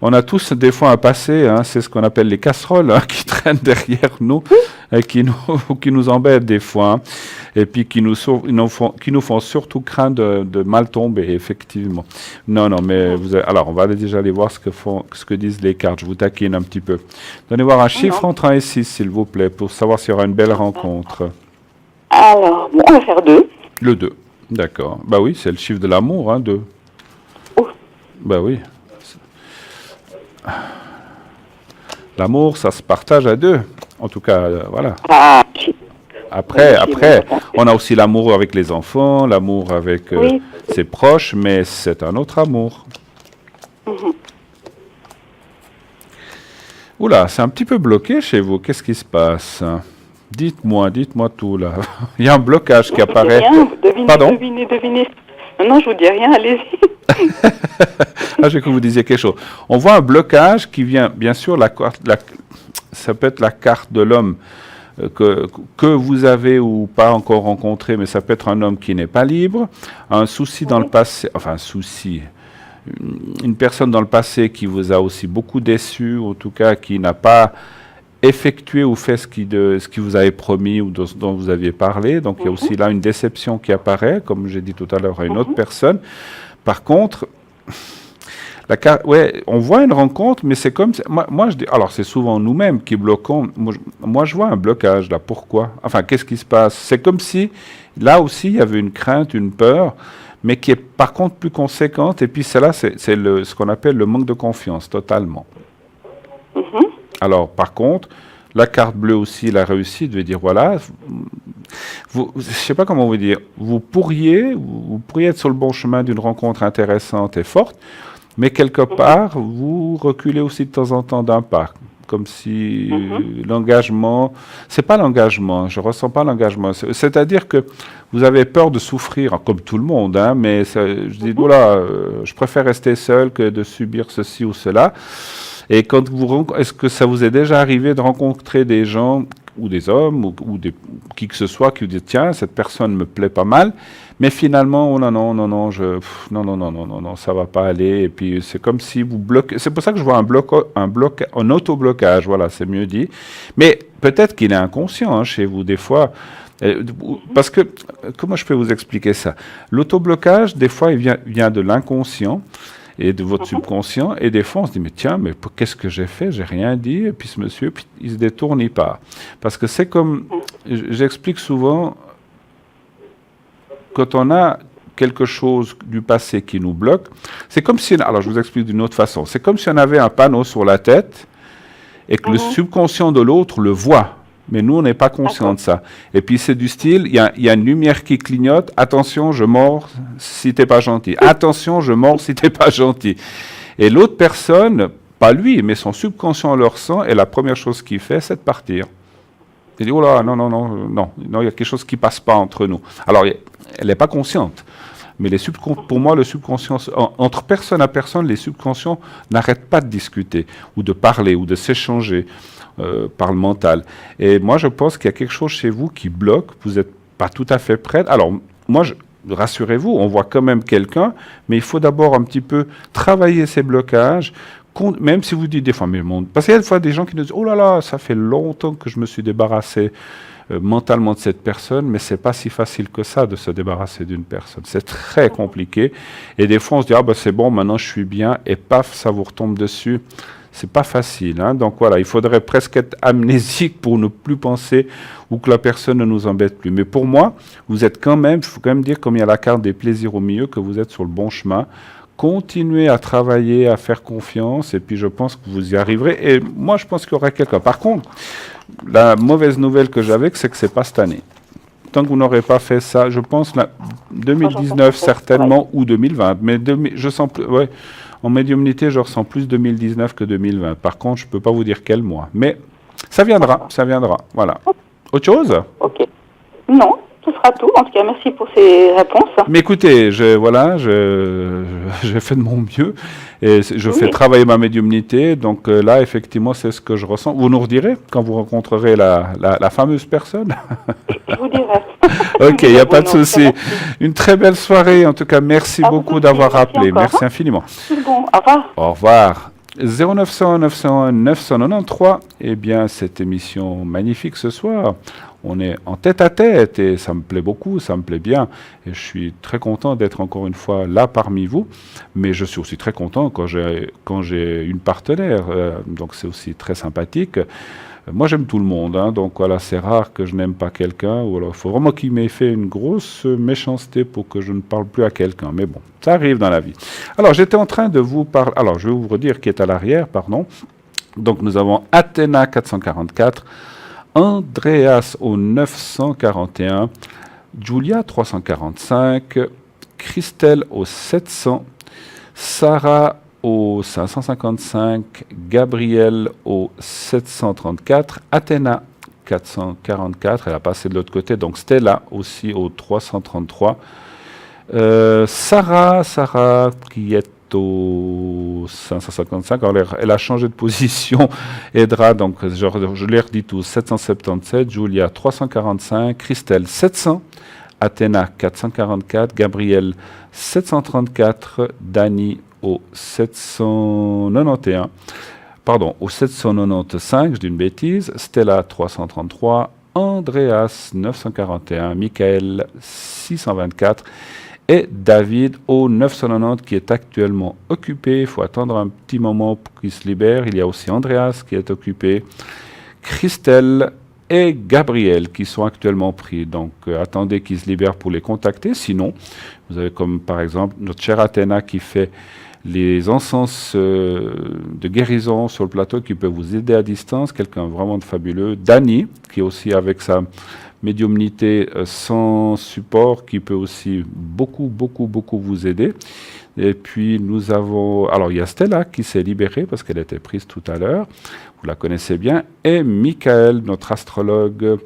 on a tous des fois un passé, hein, c'est ce qu'on appelle les casseroles, hein, qui traînent derrière nous et qui nous embêtent des fois, hein, et puis qui nous font surtout craindre de mal tomber, effectivement. Non, mais alors on va déjà aller voir ce que disent les cartes. Je vous taquine un petit peu. Donnez voir un chiffre entre 1 et 6, s'il vous plaît, pour savoir s'il y aura une belle rencontre. Alors, bon, on va faire 2. Le 2, d'accord. Bah oui, c'est le chiffre de l'amour, hein, 2. Oh. Bah oui. L'amour, ça se partage à 2. En tout cas, voilà. Après, on a aussi l'amour avec les enfants, l'amour avec ses proches, mais c'est un autre amour. Oula, c'est un petit peu bloqué chez vous. Qu'est-ce qui se passe? Dites-moi tout là. Il y a un blocage qui apparaît. Pardon? Devinez. Non, je vous dis rien, allez-y. J'ai cru que vous disiez quelque chose. On voit un blocage qui vient, bien sûr, ça peut être la carte de l'homme que vous avez ou pas encore rencontré, mais ça peut être un homme qui n'est pas libre, un souci dans le passé, enfin un souci, une personne dans le passé qui vous a aussi beaucoup déçu, en tout cas qui n'a pas effectué ou fait ce qui vous avait promis ou dont vous aviez parlé. Donc il y a aussi là une déception qui apparaît, comme j'ai dit tout à l'heure à une autre personne. Par contre, on voit une rencontre, mais c'est comme... Moi, je dis... Alors, c'est souvent nous-mêmes qui bloquons. Moi, je vois un blocage, là. Pourquoi? Enfin, qu'est-ce qui se passe? C'est comme si, là aussi, il y avait une crainte, une peur, mais qui est par contre plus conséquente. Et puis celle-là, c'est ce qu'on appelle le manque de confiance, totalement. Alors, par contre, la carte bleue aussi, la réussite, veut dire, voilà, je ne sais pas comment vous dire, vous pourriez être sur le bon chemin d'une rencontre intéressante et forte, mais quelque part, vous reculez aussi de temps en temps d'un pas. Comme si l'engagement, c'est pas l'engagement, je ressens pas l'engagement. C'est-à-dire que vous avez peur de souffrir, comme tout le monde, hein, mais je dis, voilà, je préfère rester seul que de subir ceci ou cela. Et quand est-ce que ça vous est déjà arrivé de rencontrer des gens, ou des hommes, ou qui que ce soit, qui vous disent, tiens, cette personne me plaît pas mal, mais finalement, oh non, ça va pas aller. Et puis c'est comme si vous bloquez. C'est pour ça que je vois un autoblocage. Voilà, c'est mieux dit. Mais peut-être qu'il est inconscient hein, chez vous des fois. Parce que comment je peux vous expliquer ça? L'autoblocage, des fois, il vient de l'inconscient et de votre subconscient. Et des fois, on se dit, mais tiens, mais qu'est-ce que j'ai fait? J'ai rien dit. Et puis ce monsieur, puis, il se détourne, il part. Parce que c'est comme, j'explique souvent, quand on a quelque chose du passé qui nous bloque, c'est comme si, alors je vous explique d'une autre façon, c'est comme si on avait un panneau sur la tête et que le subconscient de l'autre le voit. Mais nous, on n'est pas conscient de ça. Et puis, c'est du style, il y a une lumière qui clignote. Attention, je mords si t'es pas gentil. Attention, je mords si t'es pas gentil. Et l'autre personne, pas lui, mais son subconscient le ressent, et la première chose qu'il fait, c'est de partir. Il dit, oh là, non, il y a quelque chose qui passe pas entre nous. Alors, elle n'est pas consciente. Mais pour moi, le subconscient, entre personne à personne, les subconscients n'arrêtent pas de discuter, ou de parler, ou de s'échanger par le mental. Et moi, je pense qu'il y a quelque chose chez vous qui bloque, vous n'êtes pas tout à fait prête. Alors, moi, rassurez-vous, on voit quand même quelqu'un, mais il faut d'abord un petit peu travailler ces blocages, même si vous dites des fois, parce qu'il y a des fois des gens qui nous disent, oh là là, ça fait longtemps que je me suis débarrassé mentalement de cette personne, mais c'est pas si facile que ça de se débarrasser d'une personne. C'est très compliqué. Et des fois, on se dit, ah ben c'est bon, maintenant je suis bien, et paf, ça vous retombe dessus. C'est pas facile. Hein? Donc voilà, il faudrait presque être amnésique pour ne plus penser ou que la personne ne nous embête plus. Mais pour moi, vous êtes quand même, il faut quand même dire, comme il y a la carte des plaisirs au milieu, que vous êtes sur le bon chemin. Continuez à travailler, à faire confiance, et puis je pense que vous y arriverez. Et moi, je pense qu'il y aura quelqu'un. Par contre, la mauvaise nouvelle que j'avais, c'est que c'est pas cette année. Tant que vous n'aurez pas fait ça, je pense 2019 certainement, ou 2020. Mais je sens plus, ouais, en médiumnité, je ressens plus 2019 que 2020. Par contre, je ne peux pas vous dire quel mois. Mais ça viendra, ça viendra. Voilà. Autre chose? Ok. Non, ce sera tout. En tout cas, merci pour ces réponses. Mais écoutez, j'ai fait de mon mieux et je fais travailler ma médiumnité. Donc là, effectivement, c'est ce que je ressens. Vous nous redirez quand vous rencontrerez la fameuse personne? Je vous dirai. Ok, il n'y a pas de souci. Une très belle soirée. En tout cas, merci beaucoup d'avoir appelé. Merci infiniment. Bon, au revoir. Au revoir. 0900 901 993. Eh bien, cette émission magnifique ce soir. On est en tête-à-tête et ça me plaît beaucoup, ça me plaît bien. Et je suis très content d'être encore une fois là parmi vous. Mais je suis aussi très content quand j'ai une partenaire. Donc c'est aussi très sympathique. Moi, j'aime tout le monde, hein, donc voilà, c'est rare que je n'aime pas quelqu'un, ou alors il faut vraiment qu'il m'ait fait une grosse méchanceté pour que je ne parle plus à quelqu'un. Mais bon, ça arrive dans la vie. Alors, j'étais en train de vous parler... Alors, je vais vous redire qui est à l'arrière, pardon. Donc, nous avons Athéna 444, Andreas au 941, Julia 345, Christelle au 700, Sarah au 555, Gabriel au 734, Athéna 444, elle a passé de l'autre côté, donc Stella aussi au 333, Sarah qui est au 555, alors elle a changé de position, Edra, donc je les redis tous, 777, Julia 345, Christelle 700, Athéna 444, Gabriel 734, Dani au 795, je dis une bêtise, Stella 333, Andreas 941, Michael 624 et David au 990 qui est actuellement occupé. Il faut attendre un petit moment pour qu'il se libère. Il y a aussi Andreas qui est occupé, Christelle et Gabriel qui sont actuellement pris. Donc attendez qu'ils se libèrent pour les contacter. Sinon, vous avez comme par exemple notre chère Athéna qui fait les encens de guérison sur le plateau qui peut vous aider à distance, quelqu'un vraiment de fabuleux. Dany, qui est aussi avec sa médiumnité sans support, qui peut aussi beaucoup vous aider. Et puis nous avons, alors il y a Stella qui s'est libérée parce qu'elle était prise tout à l'heure, vous la connaissez bien, et Michael, notre astrologue,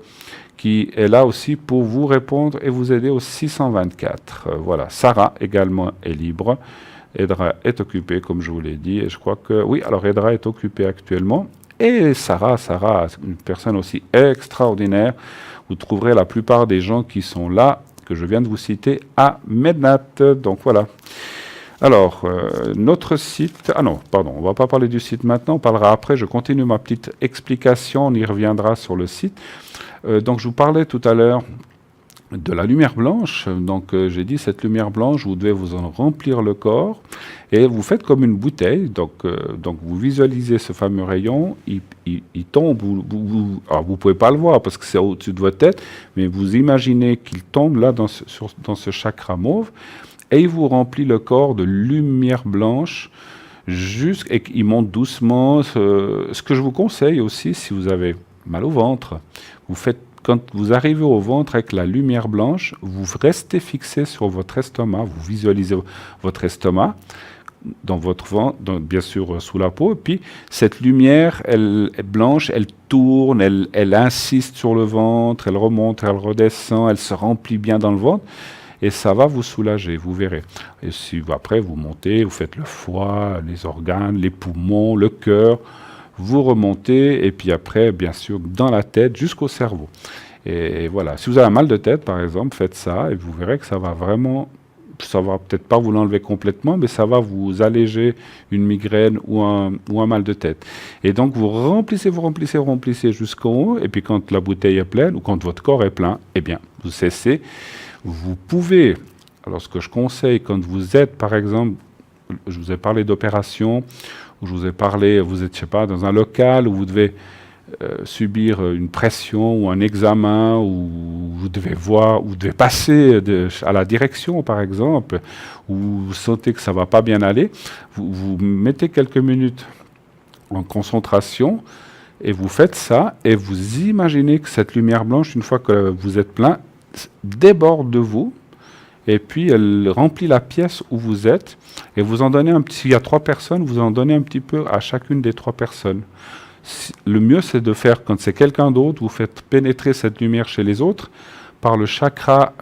qui est là aussi pour vous répondre et vous aider au 624. Voilà, Sarah également est libre. Edra est occupée, comme je vous l'ai dit, et je crois que, oui, alors Edra est occupée actuellement, et Sarah, une personne aussi extraordinaire. Vous trouverez la plupart des gens qui sont là, que je viens de vous citer, à Mednat. Donc voilà. Alors, notre site... Ah non, pardon, on ne va pas parler du site maintenant, on parlera après. Je continue ma petite explication, on y reviendra sur le site. Donc je vous parlais tout à l'heure de la lumière blanche. Donc j'ai dit cette lumière blanche, vous devez vous en remplir le corps et vous faites comme une bouteille. Donc vous visualisez ce fameux rayon, il tombe, alors vous pouvez pas le voir parce que c'est au-dessus de votre tête, mais vous imaginez qu'il tombe là dans ce chakra mauve et il vous remplit le corps de lumière blanche et qu'il monte doucement. Ce que je vous conseille aussi, si vous avez mal au ventre, quand vous arrivez au ventre avec la lumière blanche, vous restez fixé sur votre estomac, vous visualisez votre estomac dans votre ventre, bien sûr sous la peau, et puis cette lumière elle est blanche, elle tourne, elle insiste sur le ventre, elle remonte, elle redescend, elle se remplit bien dans le ventre, et ça va vous soulager, vous verrez. Et si après vous montez, vous faites le foie, les organes, les poumons, le cœur, vous remontez, et puis après, bien sûr, dans la tête, jusqu'au cerveau. Et voilà, si vous avez un mal de tête, par exemple, faites ça, et vous verrez que ça va vraiment, ça va peut-être pas vous l'enlever complètement, mais ça va vous alléger une migraine ou un mal de tête. Et donc, vous remplissez jusqu'en haut, et puis quand la bouteille est pleine, ou quand votre corps est plein, eh bien, vous cessez. Vous pouvez, alors ce que je conseille, quand vous êtes, par exemple, je vous ai parlé d'opération, où je vous ai parlé, vous êtes, je sais pas, dans un local où vous devez subir une pression ou un examen, où vous devez voir, ou vous devez passer à la direction, par exemple, où vous sentez que ça va pas bien aller, vous mettez quelques minutes en concentration et vous faites ça et vous imaginez que cette lumière blanche, une fois que vous êtes plein, déborde de vous. Et puis, elle remplit la pièce où vous êtes. Et vous en donnez un petit... S'il y a 3 personnes, vous en donnez un petit peu à chacune des 3 personnes. Le mieux, c'est de faire, quand c'est quelqu'un d'autre, vous faites pénétrer cette lumière chez les autres par le chakra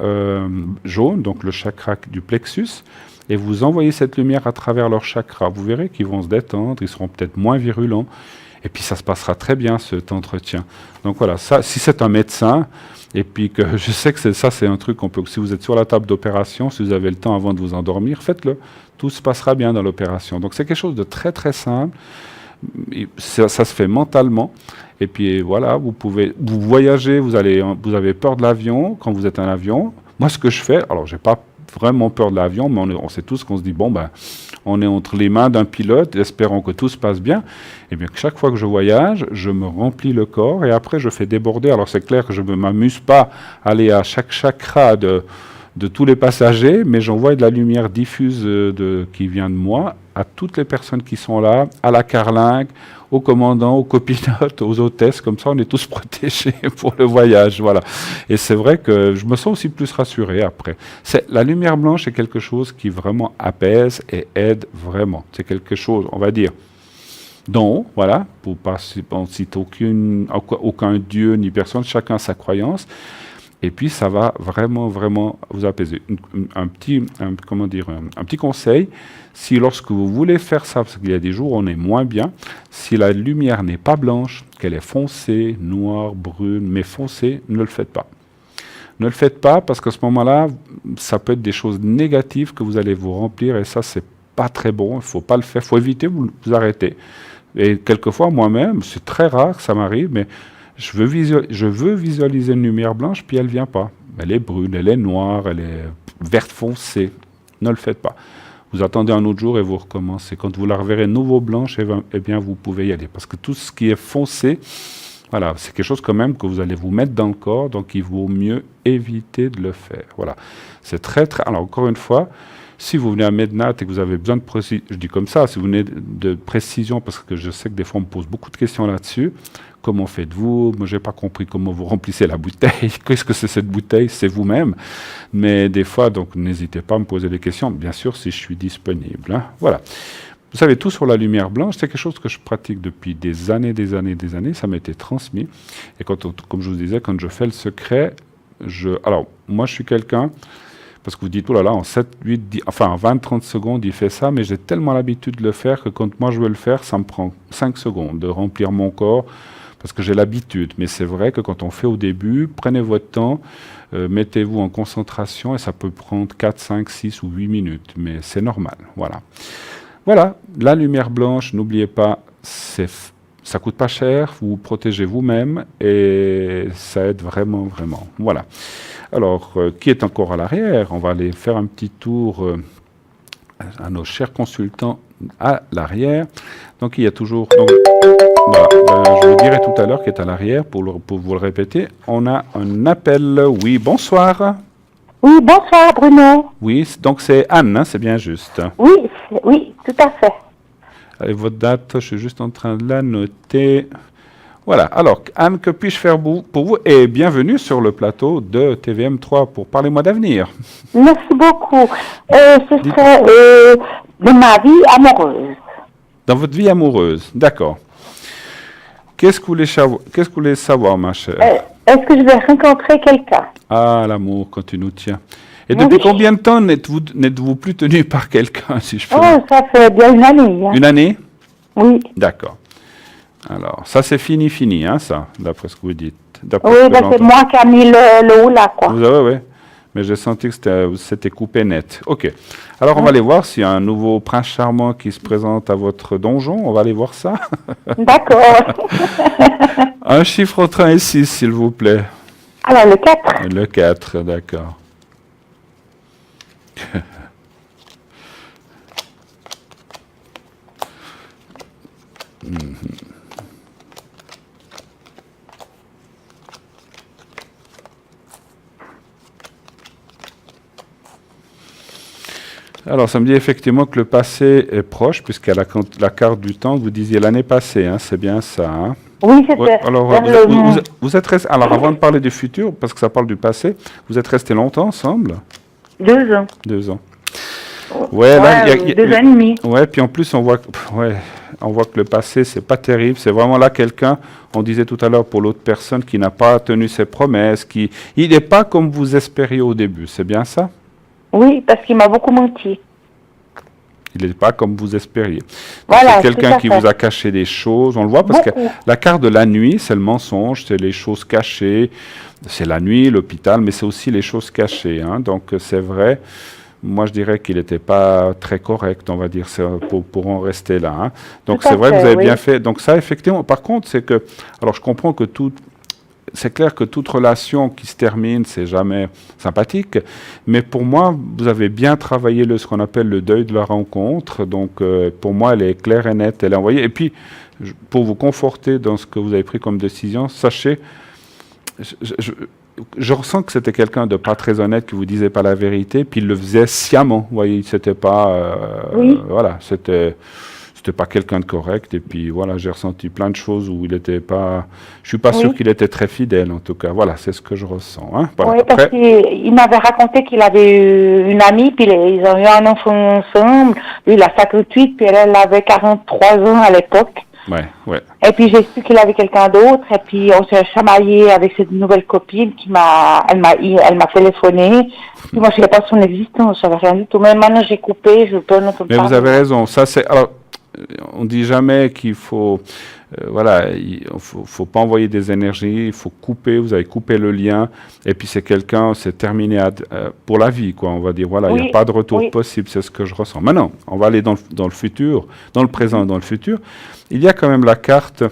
jaune, donc le chakra du plexus, et vous envoyez cette lumière à travers leur chakra. Vous verrez qu'ils vont se détendre, ils seront peut-être moins virulents. Et puis, ça se passera très bien, cet entretien. Donc voilà, ça, si c'est un médecin... Et puis que je sais que c'est un truc qu'on peut, si vous êtes sur la table d'opération, si vous avez le temps avant de vous endormir, faites-le. Tout se passera bien dans l'opération. Donc c'est quelque chose de très très simple. Ça se fait mentalement. Et puis voilà, vous voyagez, vous avez peur de l'avion quand vous êtes en avion. Moi, ce que je fais, alors j'ai pas vraiment peur de l'avion, mais on sait tous qu'on se dit, bon, ben, on est entre les mains d'un pilote, espérons que tout se passe bien. Et bien, chaque fois que je voyage, je me remplis le corps et après, je fais déborder. Alors, c'est clair que je ne m'amuse pas à aller à chaque chakra de tous les passagers, mais j'envoie de la lumière diffuse qui vient de moi à toutes les personnes qui sont là, à la carlingue, au commandant, aux copilotes, aux hôtesses, comme ça on est tous protégés pour le voyage, voilà. Et c'est vrai que je me sens aussi plus rassuré après. La lumière blanche est quelque chose qui vraiment apaise et aide vraiment. C'est quelque chose, on va dire, d'en haut, voilà, pour pas citer aucun dieu ni personne, chacun sa croyance. Et puis ça va vraiment, vraiment vous apaiser. Un petit conseil, si lorsque vous voulez faire ça, parce qu'il y a des jours où on est moins bien, si la lumière n'est pas blanche, qu'elle est foncée, noire, brune, mais foncée, ne le faites pas. Ne le faites pas parce qu'à ce moment-là, ça peut être des choses négatives que vous allez vous remplir et ça, c'est pas très bon. Il ne faut pas le faire, il faut éviter, vous arrêtez. Et quelquefois, moi-même, c'est très rare que ça m'arrive, mais je veux visualiser une lumière blanche, puis elle ne vient pas. Elle est brune, elle est noire, elle est verte foncée. Ne le faites pas. Vous attendez un autre jour et vous recommencez. Quand vous la reverrez nouveau blanche, eh bien, vous pouvez y aller. Parce que tout ce qui est foncé, Voilà, c'est quelque chose quand même que vous allez vous mettre dans le corps, donc il vaut mieux éviter de le faire. Voilà, c'est très, très... Alors, encore une fois, si vous venez à Mednat et que vous avez besoin de précision, je dis comme ça, si vous venez de précision, parce que je sais que des fois on me pose beaucoup de questions là-dessus, comment faites-vous? Moi, je n'ai pas compris comment vous remplissez la bouteille. Qu'est-ce que c'est cette bouteille? C'est vous-même. Mais des fois, donc, n'hésitez pas à me poser des questions, bien sûr, si je suis disponible. Hein. Voilà. Vous savez, tout sur la lumière blanche, c'est quelque chose que je pratique depuis des années, ça m'a été transmis. Et quand, comme je vous disais, quand je fais le secret, alors, moi, je suis quelqu'un, parce que vous dites, oh là là, en 7, 8, 10, enfin, en 20, 30 secondes, il fait ça, mais j'ai tellement l'habitude de le faire que quand moi je veux le faire, ça me prend 5 secondes de remplir mon corps, parce que j'ai l'habitude. Mais c'est vrai que quand on fait au début, prenez votre temps, mettez-vous en concentration, et ça peut prendre 4, 5, 6 ou 8 minutes, mais c'est normal, voilà. Voilà, la lumière blanche, n'oubliez pas, ça coûte pas cher, vous protégez vous-même, et ça aide vraiment, vraiment, voilà. Alors, qui est encore à l'arrière? On va aller faire un petit tour à nos chers consultants à l'arrière. Donc, il y a toujours... Donc, voilà, je vous dirai tout à l'heure qui est à l'arrière, pour vous le répéter. On a un appel. Oui, bonsoir. Oui, bonsoir Bruno. Oui, donc c'est Anne, hein, c'est bien juste. Oui, tout à fait. Et votre date, je suis juste en train de la noter... Voilà, alors Anne, que puis-je faire pour vous? Et bienvenue sur le plateau de TVM3 pour Parlez-moi d'avenir. Merci beaucoup. Ce serait de ma vie amoureuse. Dans votre vie amoureuse, d'accord. Qu'est-ce que vous voulez savoir, ma chère? Est-ce que je vais rencontrer quelqu'un? Ah, l'amour, quand tu nous tiens. Et depuis combien de temps n'êtes-vous plus tenu par quelqu'un, si je peux dire? Ça fait bien une année. Hein. Une année? Oui. D'accord. Alors, ça c'est fini, hein, ça, d'après ce que vous dites. Oui, c'est moi qui ai mis le haut là, quoi. Oui, mais j'ai senti que c'était coupé net. Ok. Alors, on va aller voir s'il y a un nouveau prince charmant qui se présente à votre donjon. On va aller voir ça. D'accord. Un chiffre entre 1 et 6, s'il vous plaît. Alors, le 4. Le 4, d'accord. Alors, ça me dit effectivement que le passé est proche, puisqu'à la carte du temps, vous disiez l'année passée, hein, c'est bien ça. Hein? Oui, c'est ça. Alors, vous êtes resté, alors, avant de parler du futur, parce que ça parle du passé, vous êtes restés longtemps ensemble? 2 ans. 2 ans. Ouais, là, 2 ans et demi. Ouais, puis en plus, on voit que le passé, c'est pas terrible. C'est vraiment là quelqu'un, on disait tout à l'heure pour l'autre personne, qui n'a pas tenu ses promesses, il n'est pas comme vous espériez au début, c'est bien ça? Oui, parce qu'il m'a beaucoup menti. Il n'est pas comme vous espériez. Voilà, c'est quelqu'un qui vous a caché des choses, on le voit, parce que la carte de la nuit, c'est le mensonge, c'est les choses cachées, c'est la nuit, l'hôpital, mais c'est aussi les choses cachées. Hein. Donc c'est vrai, moi je dirais qu'il n'était pas très correct, on va dire, pour en rester là. Hein. Donc c'est vrai que vous avez bien fait. Donc ça, effectivement, par contre, c'est que, alors je comprends que c'est clair que toute relation qui se termine, c'est jamais sympathique, mais pour moi, vous avez bien travaillé ce qu'on appelle le deuil de la rencontre, donc pour moi, elle est claire et nette, elle est envoyée. Et puis, pour vous conforter dans ce que vous avez pris comme décision, sachez, je ressens que c'était quelqu'un de pas très honnête, qui vous disait pas la vérité, puis il le faisait sciemment, vous voyez, c'était pas... voilà, c'était pas quelqu'un de correct, et puis voilà, j'ai ressenti plein de choses où il n'était pas... Je suis pas sûr qu'il était très fidèle, en tout cas. Voilà, c'est ce que je ressens. Hein. Voilà. Oui, parce qu'il m'avait raconté qu'il avait eu une amie, puis ils ont eu un enfant ensemble. Lui, il a 58, puis elle avait 43 ans à l'époque. Ouais. Et puis j'ai su qu'il avait quelqu'un d'autre, et puis on s'est chamaillé avec cette nouvelle copine elle m'a téléphoné. Puis moi, je ne savais pas son existence, je savais rien du tout. Mais maintenant, j'ai coupé, je peux pas. Mais vous avez raison, ça c'est... Alors, on dit jamais qu'il faut, faut pas envoyer des énergies, il faut couper, vous avez coupé le lien, et puis c'est terminé pour la vie, quoi, on va dire, voilà, il n'y a pas de retour possible, c'est ce que je ressens. Maintenant, on va aller dans le futur, dans le présent et dans le futur. Il y a quand même la carte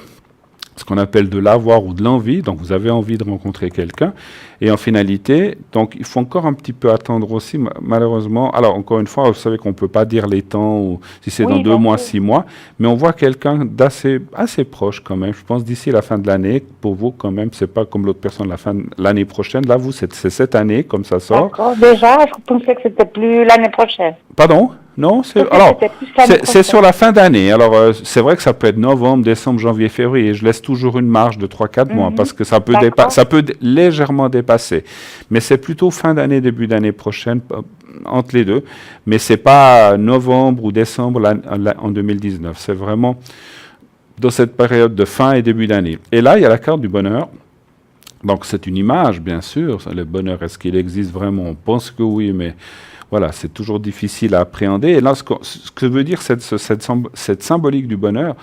ce qu'on appelle de l'avoir ou de l'envie, donc vous avez envie de rencontrer quelqu'un, et en finalité, donc il faut encore un petit peu attendre aussi, malheureusement. Alors encore une fois, vous savez qu'on ne peut pas dire les temps, ou si c'est dans 2 mois, 6 mois, mais on voit quelqu'un assez proche quand même. Je pense d'ici la fin de l'année, pour vous quand même, c'est pas comme l'autre personne la fin de l'année prochaine. Là, vous, c'est cette année, comme ça sort. D'accord, déjà, je pensais que c'était plus l'année prochaine. Pardon ? Non, c'est sur la fin d'année. Alors, c'est vrai que ça peut être novembre, décembre, janvier, février. Je laisse toujours une marge de 3-4 mois parce que ça peut légèrement dépasser. Mais c'est plutôt fin d'année, début d'année prochaine, entre les deux. Mais c'est pas novembre ou décembre en 2019. C'est vraiment dans cette période de fin et début d'année. Et là, il y a la carte du bonheur. Donc, c'est une image, bien sûr. Le bonheur, est-ce qu'il existe vraiment? On pense que oui, mais... Voilà, c'est toujours difficile à appréhender. Et là, ce que veut dire cette symbolique du bonheur,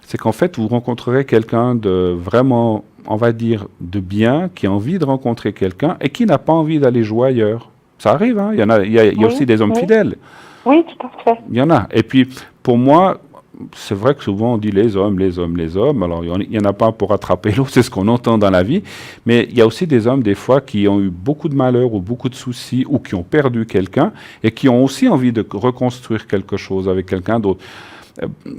c'est qu'en fait, vous rencontrerez quelqu'un de vraiment, on va dire, de bien, qui a envie de rencontrer quelqu'un et qui n'a pas envie d'aller jouer ailleurs. Ça arrive, hein. Il y a aussi des hommes fidèles. Oui, tout à fait. Il y en a. Et puis, pour moi... C'est vrai que souvent on dit les hommes. Alors il n'y en a pas un pour rattraper l'autre, c'est ce qu'on entend dans la vie. Mais il y a aussi des hommes des fois qui ont eu beaucoup de malheurs ou beaucoup de soucis ou qui ont perdu quelqu'un et qui ont aussi envie de reconstruire quelque chose avec quelqu'un d'autre.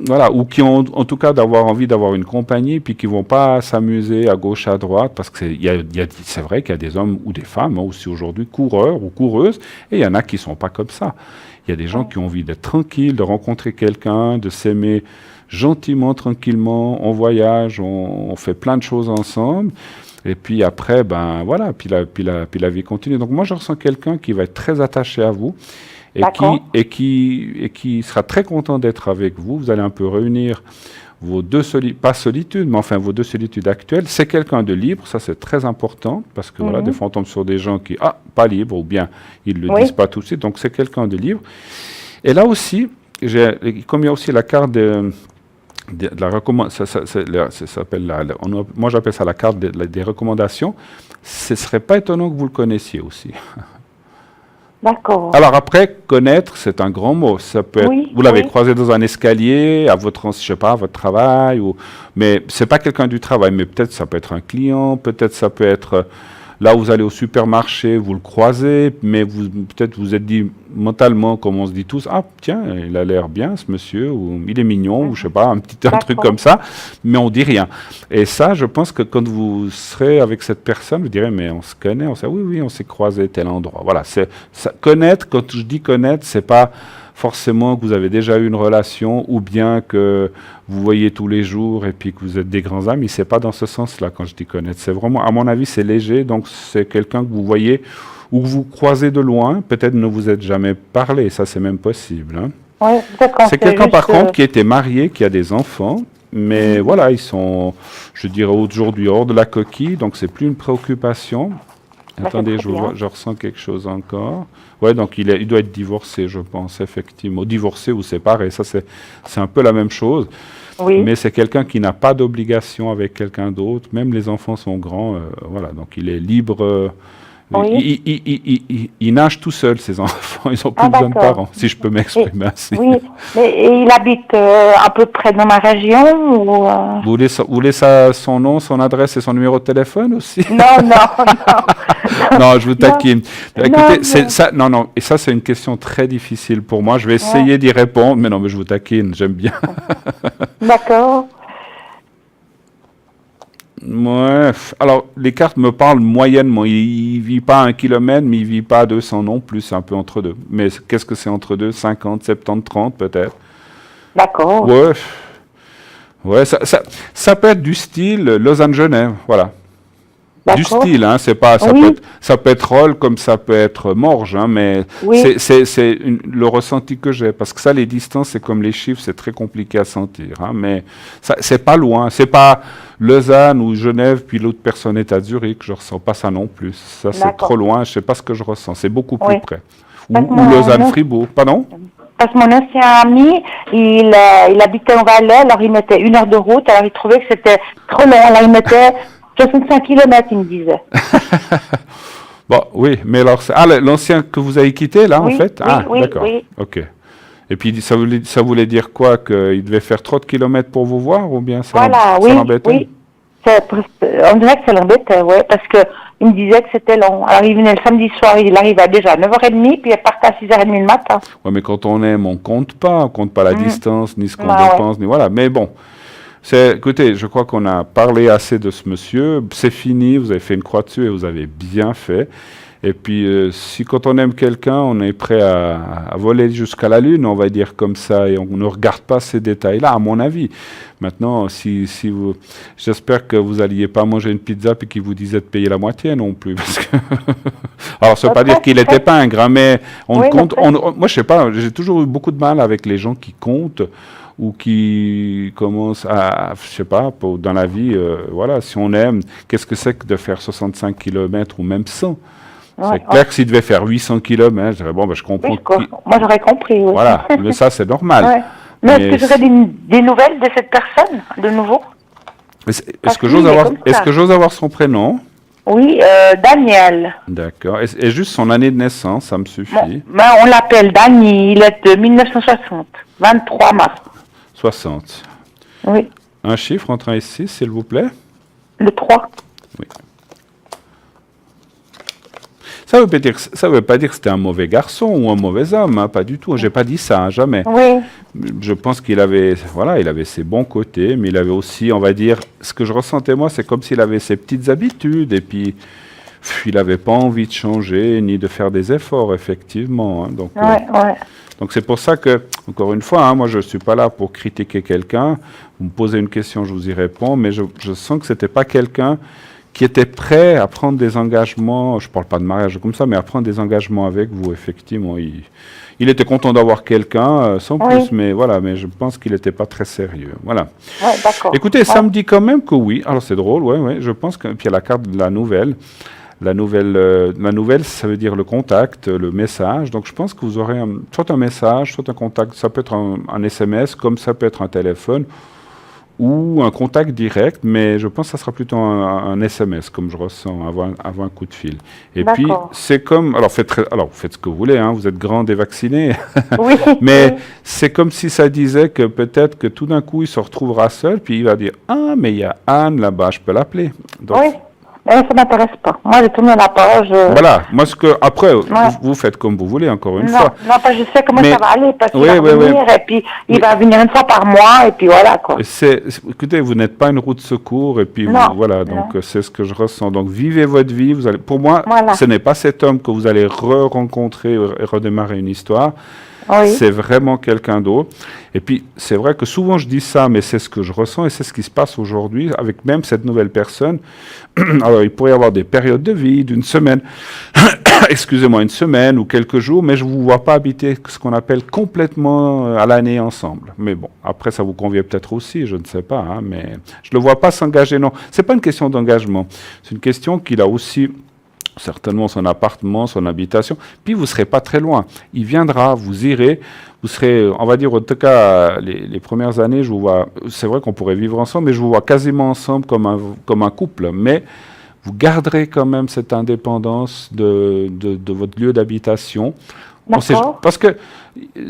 Voilà, ou qui ont en tout cas envie d'avoir une compagnie, puis qui ne vont pas s'amuser à gauche, à droite, parce que c'est vrai qu'il y a des hommes ou des femmes aussi aujourd'hui, coureurs ou coureuses, et il y en a qui ne sont pas comme ça. Il y a des gens qui ont envie d'être tranquilles, de rencontrer quelqu'un, de s'aimer gentiment, tranquillement, on voyage, on fait plein de choses ensemble, et puis après, ben voilà, puis la vie continue. Donc moi, je ressens quelqu'un qui va être très attaché à vous, et qui sera très content d'être avec vous. Vous allez un peu réunir vos pas solitudes, mais enfin vos 2 solitudes actuelles. C'est quelqu'un de libre, ça c'est très important, parce que voilà, des fois on tombe sur des gens qui, pas libres, ou bien ils ne le disent pas tout de suite, donc c'est quelqu'un de libre. Et là aussi, comme il y a aussi la carte de la recommandation, ça s'appelle moi j'appelle ça la carte des recommandations, ce ne serait pas étonnant que vous le connaissiez aussi. D'accord. Alors après, connaître, c'est un grand mot. Ça peut être, vous l'avez croisé dans un escalier, à votre travail, mais c'est pas quelqu'un du travail, mais peut-être ça peut être un client, peut-être ça peut être là où vous allez au supermarché, vous le croisez, mais peut-être vous êtes dit mentalement, comme on se dit tous, tiens, il a l'air bien ce monsieur, ou il est mignon, ou je sais pas, un truc comme ça, mais on dit rien. Et ça, je pense que quand vous serez avec cette personne, vous direz, mais on se connaît, oui, on s'est croisé tel endroit. Voilà, connaître, quand je dis connaître, c'est pas forcément que vous avez déjà eu une relation ou bien que vous voyez tous les jours et puis que vous êtes des grands amis. C'est pas dans ce sens-là quand je dis connaître. C'est vraiment, à mon avis, c'est léger. Donc c'est quelqu'un que vous voyez ou que vous croisez de loin. Peut-être ne vous êtes jamais parlé. Ça, c'est même possible. Hein. Oui, d'accord. C'est quelqu'un, par contre, qui était marié, qui a des enfants. Mais voilà, ils sont, je dirais, aujourd'hui hors de la coquille. Donc c'est plus une préoccupation. Attendez, je ressens quelque chose encore. Ouais, donc il doit être divorcé, je pense, effectivement. Divorcé ou séparé, ça c'est un peu la même chose. Oui. Mais c'est quelqu'un qui n'a pas d'obligation avec quelqu'un d'autre. Même les enfants sont grands, voilà. Donc il est libre. Oui. Il nage tout seul, ces enfants. Ils n'ont plus besoin de parents, si je peux m'exprimer ainsi. Oui, mais il habite à peu près dans ma région ou Vous voulez son nom, son adresse et son numéro de téléphone aussi? Non. Non, je vous taquine. Écoutez, ça, non. Et ça, c'est une question très difficile pour moi. Je vais essayer d'y répondre, mais non, mais je vous taquine, j'aime bien. D'accord. Ouais. Alors, les cartes me parlent moyennement. Il ne vit pas à 1 kilomètre, mais il ne vit pas à 200 non plus. C'est un peu entre deux. Mais qu'est-ce que c'est entre deux? 50, 70, 30 peut-être. D'accord. Ouais, ça peut être du style Lausanne-Genève, voilà. Du style, hein, c'est pas, ça peut être Rolle comme ça peut être Morges, hein, mais c'est le ressenti que j'ai, parce que ça, les distances, c'est comme les chiffres, c'est très compliqué à sentir, hein, mais c'est pas loin, c'est pas Lausanne ou Genève, puis l'autre personne est à Zurich, je ressens pas ça non plus, ça c'est trop loin, je sais pas ce que je ressens, c'est beaucoup plus près. Ou Lausanne-Fribourg, pardon? Parce que mon ancien ami, il habitait en Valais, alors il mettait 1 heure de route, alors il trouvait que c'était trop long, alors il mettait 65 km, il me disait. Bon, oui, mais alors, l'ancien que vous avez quitté, là, en fait? Oui, d'accord. Oui. OK. Et puis, ça voulait dire quoi? Qu'il devait faire trop de kilomètres pour vous voir, ou bien ça l'embêtait? On dirait que ça l'embêtait, ouais, parce que il me disait que c'était long. Alors il venait le samedi soir, il arrivait déjà à 9h30, puis il partait à 6h30 le matin. Ouais, mais quand on aime, on compte pas la distance, ni ce qu'on dépense, ni voilà. Mais bon, écoutez, je crois qu'on a parlé assez de ce monsieur. C'est fini, vous avez fait une croix dessus et vous avez bien fait. Et puis, si quand on aime quelqu'un, on est prêt à voler jusqu'à la lune, on va dire comme ça, et on ne regarde pas ces détails-là, à mon avis. Maintenant, j'espère que vous n'alliez pas manger une pizza puis qu'il vous disait de payer la moitié non plus. Parce que alors, ça ne veut pas dire qu'il était pingre, hein, mais compte. Moi, je sais pas, j'ai toujours eu beaucoup de mal avec les gens qui comptent ou qui commencent à, je sais pas, dans la vie, voilà, si on aime, qu'est-ce que c'est que de faire 65 km ou même 100? C'est clair que s'il devait faire 800 km, je dirais, bon, je comprends. Oui, moi, j'aurais compris. Oui. Voilà, mais ça, c'est normal. Ouais. Mais est-ce que j'aurais des nouvelles de cette personne, de nouveau? Est-ce que j'ose avoir son prénom? Oui, Daniel. D'accord. Et juste son année de naissance, ça me suffit. Bon, on l'appelle Dani, il est de 1960, 23 mars. 60. Oui. Un chiffre entre 1 et 6, s'il vous plaît? Le 3. Oui. Ça veut pas dire que c'était un mauvais garçon ou un mauvais homme, hein, pas du tout. J'ai pas dit ça, hein, jamais. Oui. Je pense qu'il avait ses bons côtés, mais il avait aussi, on va dire, ce que je ressentais moi, c'est comme s'il avait ses petites habitudes et puis il n'avait pas envie de changer ni de faire des efforts, effectivement. Hein, donc, donc c'est pour ça que, encore une fois, hein, moi je suis pas là pour critiquer quelqu'un. Vous me posez une question, je vous y réponds, mais je sens que c'était pas quelqu'un qui était prêt à prendre des engagements, je ne parle pas de mariage comme ça, mais à prendre des engagements avec vous, effectivement. Il était content d'avoir quelqu'un, sans plus, mais voilà, mais je pense qu'il n'était pas très sérieux. Voilà. Ouais, d'accord. Écoutez, ça me dit quand même que oui. Alors c'est drôle, je pense que, puis il y a la carte de la nouvelle. La nouvelle, ça veut dire le contact, le message. Donc je pense que vous aurez soit un message, soit un contact. Ça peut être un SMS, comme ça peut être un téléphone, ou un contact direct, mais je pense que ça sera plutôt un SMS, comme je ressens, avant un coup de fil. Et puis, c'est comme... Alors, vous faites ce que vous voulez, hein, vous êtes grand et vacciné, mais c'est comme si ça disait que peut-être que tout d'un coup, il se retrouvera seul, puis il va dire « Ah, mais il y a Anne là-bas, je peux l'appeler. » Ça ne m'intéresse pas. Moi, j'ai tourné la page. Voilà. Moi, après, vous faites comme vous voulez, encore une fois. Non, parce que je sais comment ça va aller, parce qu'il va venir, et puis il va venir une fois par mois, et puis voilà, quoi. Écoutez, vous n'êtes pas une roue de secours, et puis voilà, donc c'est ce que je ressens. Donc, vivez votre vie. Pour moi, ce n'est pas cet homme que vous allez rencontrer et redémarrer une histoire. C'est vraiment quelqu'un d'autre. Et puis, c'est vrai que souvent je dis ça, mais c'est ce que je ressens et c'est ce qui se passe aujourd'hui avec même cette nouvelle personne. Alors, il pourrait y avoir des périodes de vie d'une semaine, excusez-moi, une semaine ou quelques jours, mais je ne vous vois pas habiter ce qu'on appelle complètement à l'année ensemble. Mais bon, après, ça vous convient peut-être aussi, je ne sais pas, hein, mais je ne le vois pas s'engager, non. Ce n'est pas une question d'engagement, c'est une question qu'il a aussi... certainement son appartement, son habitation, puis vous ne serez pas très loin. Il viendra, vous irez, vous serez, on va dire, en tout cas, les premières années, je vous vois, c'est vrai qu'on pourrait vivre ensemble, mais je vous vois quasiment ensemble comme un couple, mais vous garderez quand même cette indépendance de votre lieu d'habitation. Parce que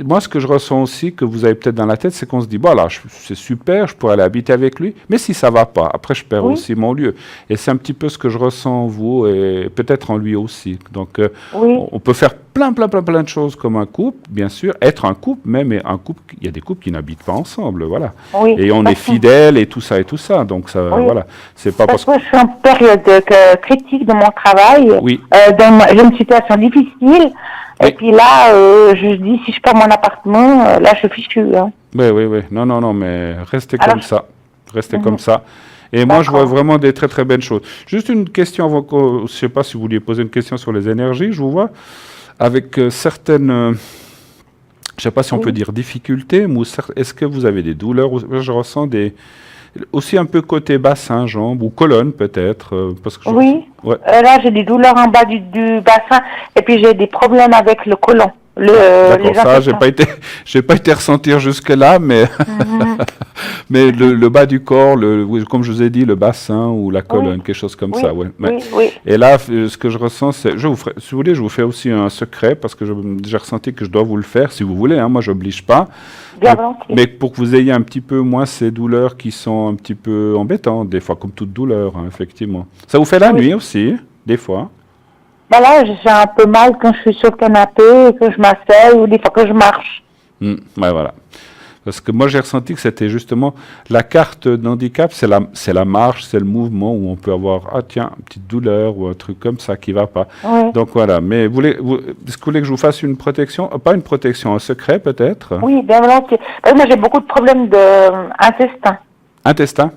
moi, ce que je ressens aussi, que vous avez peut-être dans la tête, c'est qu'on se dit, voilà, c'est super, je pourrais aller habiter avec lui, mais si ça ne va pas, après je perds aussi mon lieu. Et c'est un petit peu ce que je ressens en vous, et peut-être en lui aussi. Donc, on peut faire plein de choses comme un couple, bien sûr, être un couple, mais un couple, il y a des couples qui n'habitent pas ensemble, voilà. Et on est fidèles et tout ça. Donc, ça, voilà. C'est pas parce que je suis en période critique de mon travail, dans une situation difficile. Et puis là, je dis, si je perds mon appartement, là, je suis fichu. Hein. Oui. Non, mais restez comme ça. Restez comme ça. Et moi, je vois vraiment des très, très belles choses. Juste une question avant que... Je ne sais pas si vous vouliez poser une question sur les énergies. Je vous vois avec certaines... je ne sais pas si on peut dire difficultés, mais est-ce que vous avez des douleurs? Je ressens des... Aussi un peu côté bassin, jambes ou colonne peut-être. Parce que là j'ai des douleurs en bas du bassin et puis j'ai des problèmes avec le côlon. D'accord, ça j'ai pas été ressentir jusque là, mais Mais le bas du corps, comme je vous ai dit, le bassin ou la colonne, quelque chose comme ça. Ouais. Oui. Et là, ce que je ressens, c'est, si vous voulez, je vous fais aussi un secret parce que j'ai ressenti que je dois vous le faire, si vous voulez. Moi, je n'oblige pas. Mais pour que vous ayez un petit peu moins ces douleurs qui sont un petit peu embêtantes, des fois, comme toute douleur, effectivement. Ça vous fait la nuit aussi, des fois? Là, j'ai un peu mal quand je suis sur le canapé, que je m'assieds ou des fois que je marche. Voilà. Parce que moi, j'ai ressenti que c'était justement la carte d'handicap, c'est la marche, c'est le mouvement où on peut avoir, une petite douleur ou un truc comme ça qui ne va pas. Oui. Donc voilà. Mais est-ce que vous voulez que je vous fasse une protection? Pas une protection, un secret peut-être? Oui, bien volontiers. Moi, j'ai beaucoup de problèmes d'intestin. Intestin?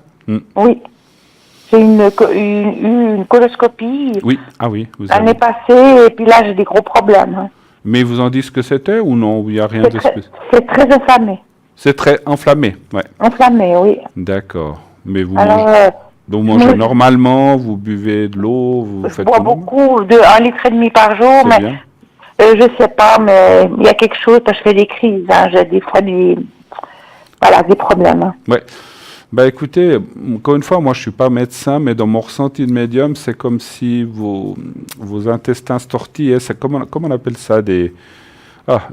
Oui. J'ai une coloscopie. Oui, l'année passée, et puis là, j'ai des gros problèmes. Mais ils vous ont dit ce que c'était ou non? Il n'y a rien de spécial? C'est très inflammé. C'est très enflammé, ouais. Enflammé, oui. D'accord. Mais vous mangez normalement, vous buvez de l'eau, vous faites bois beaucoup, 1,5 litre par jour, mais bien. Je sais pas, mais il y a quelque chose, je fais des crises, j'ai des fois des problèmes. Ouais. Écoutez, encore une fois, moi je suis pas médecin, mais dans mon ressenti de médium, c'est comme si vos intestins se tortillaient. C'est comment on appelle ça,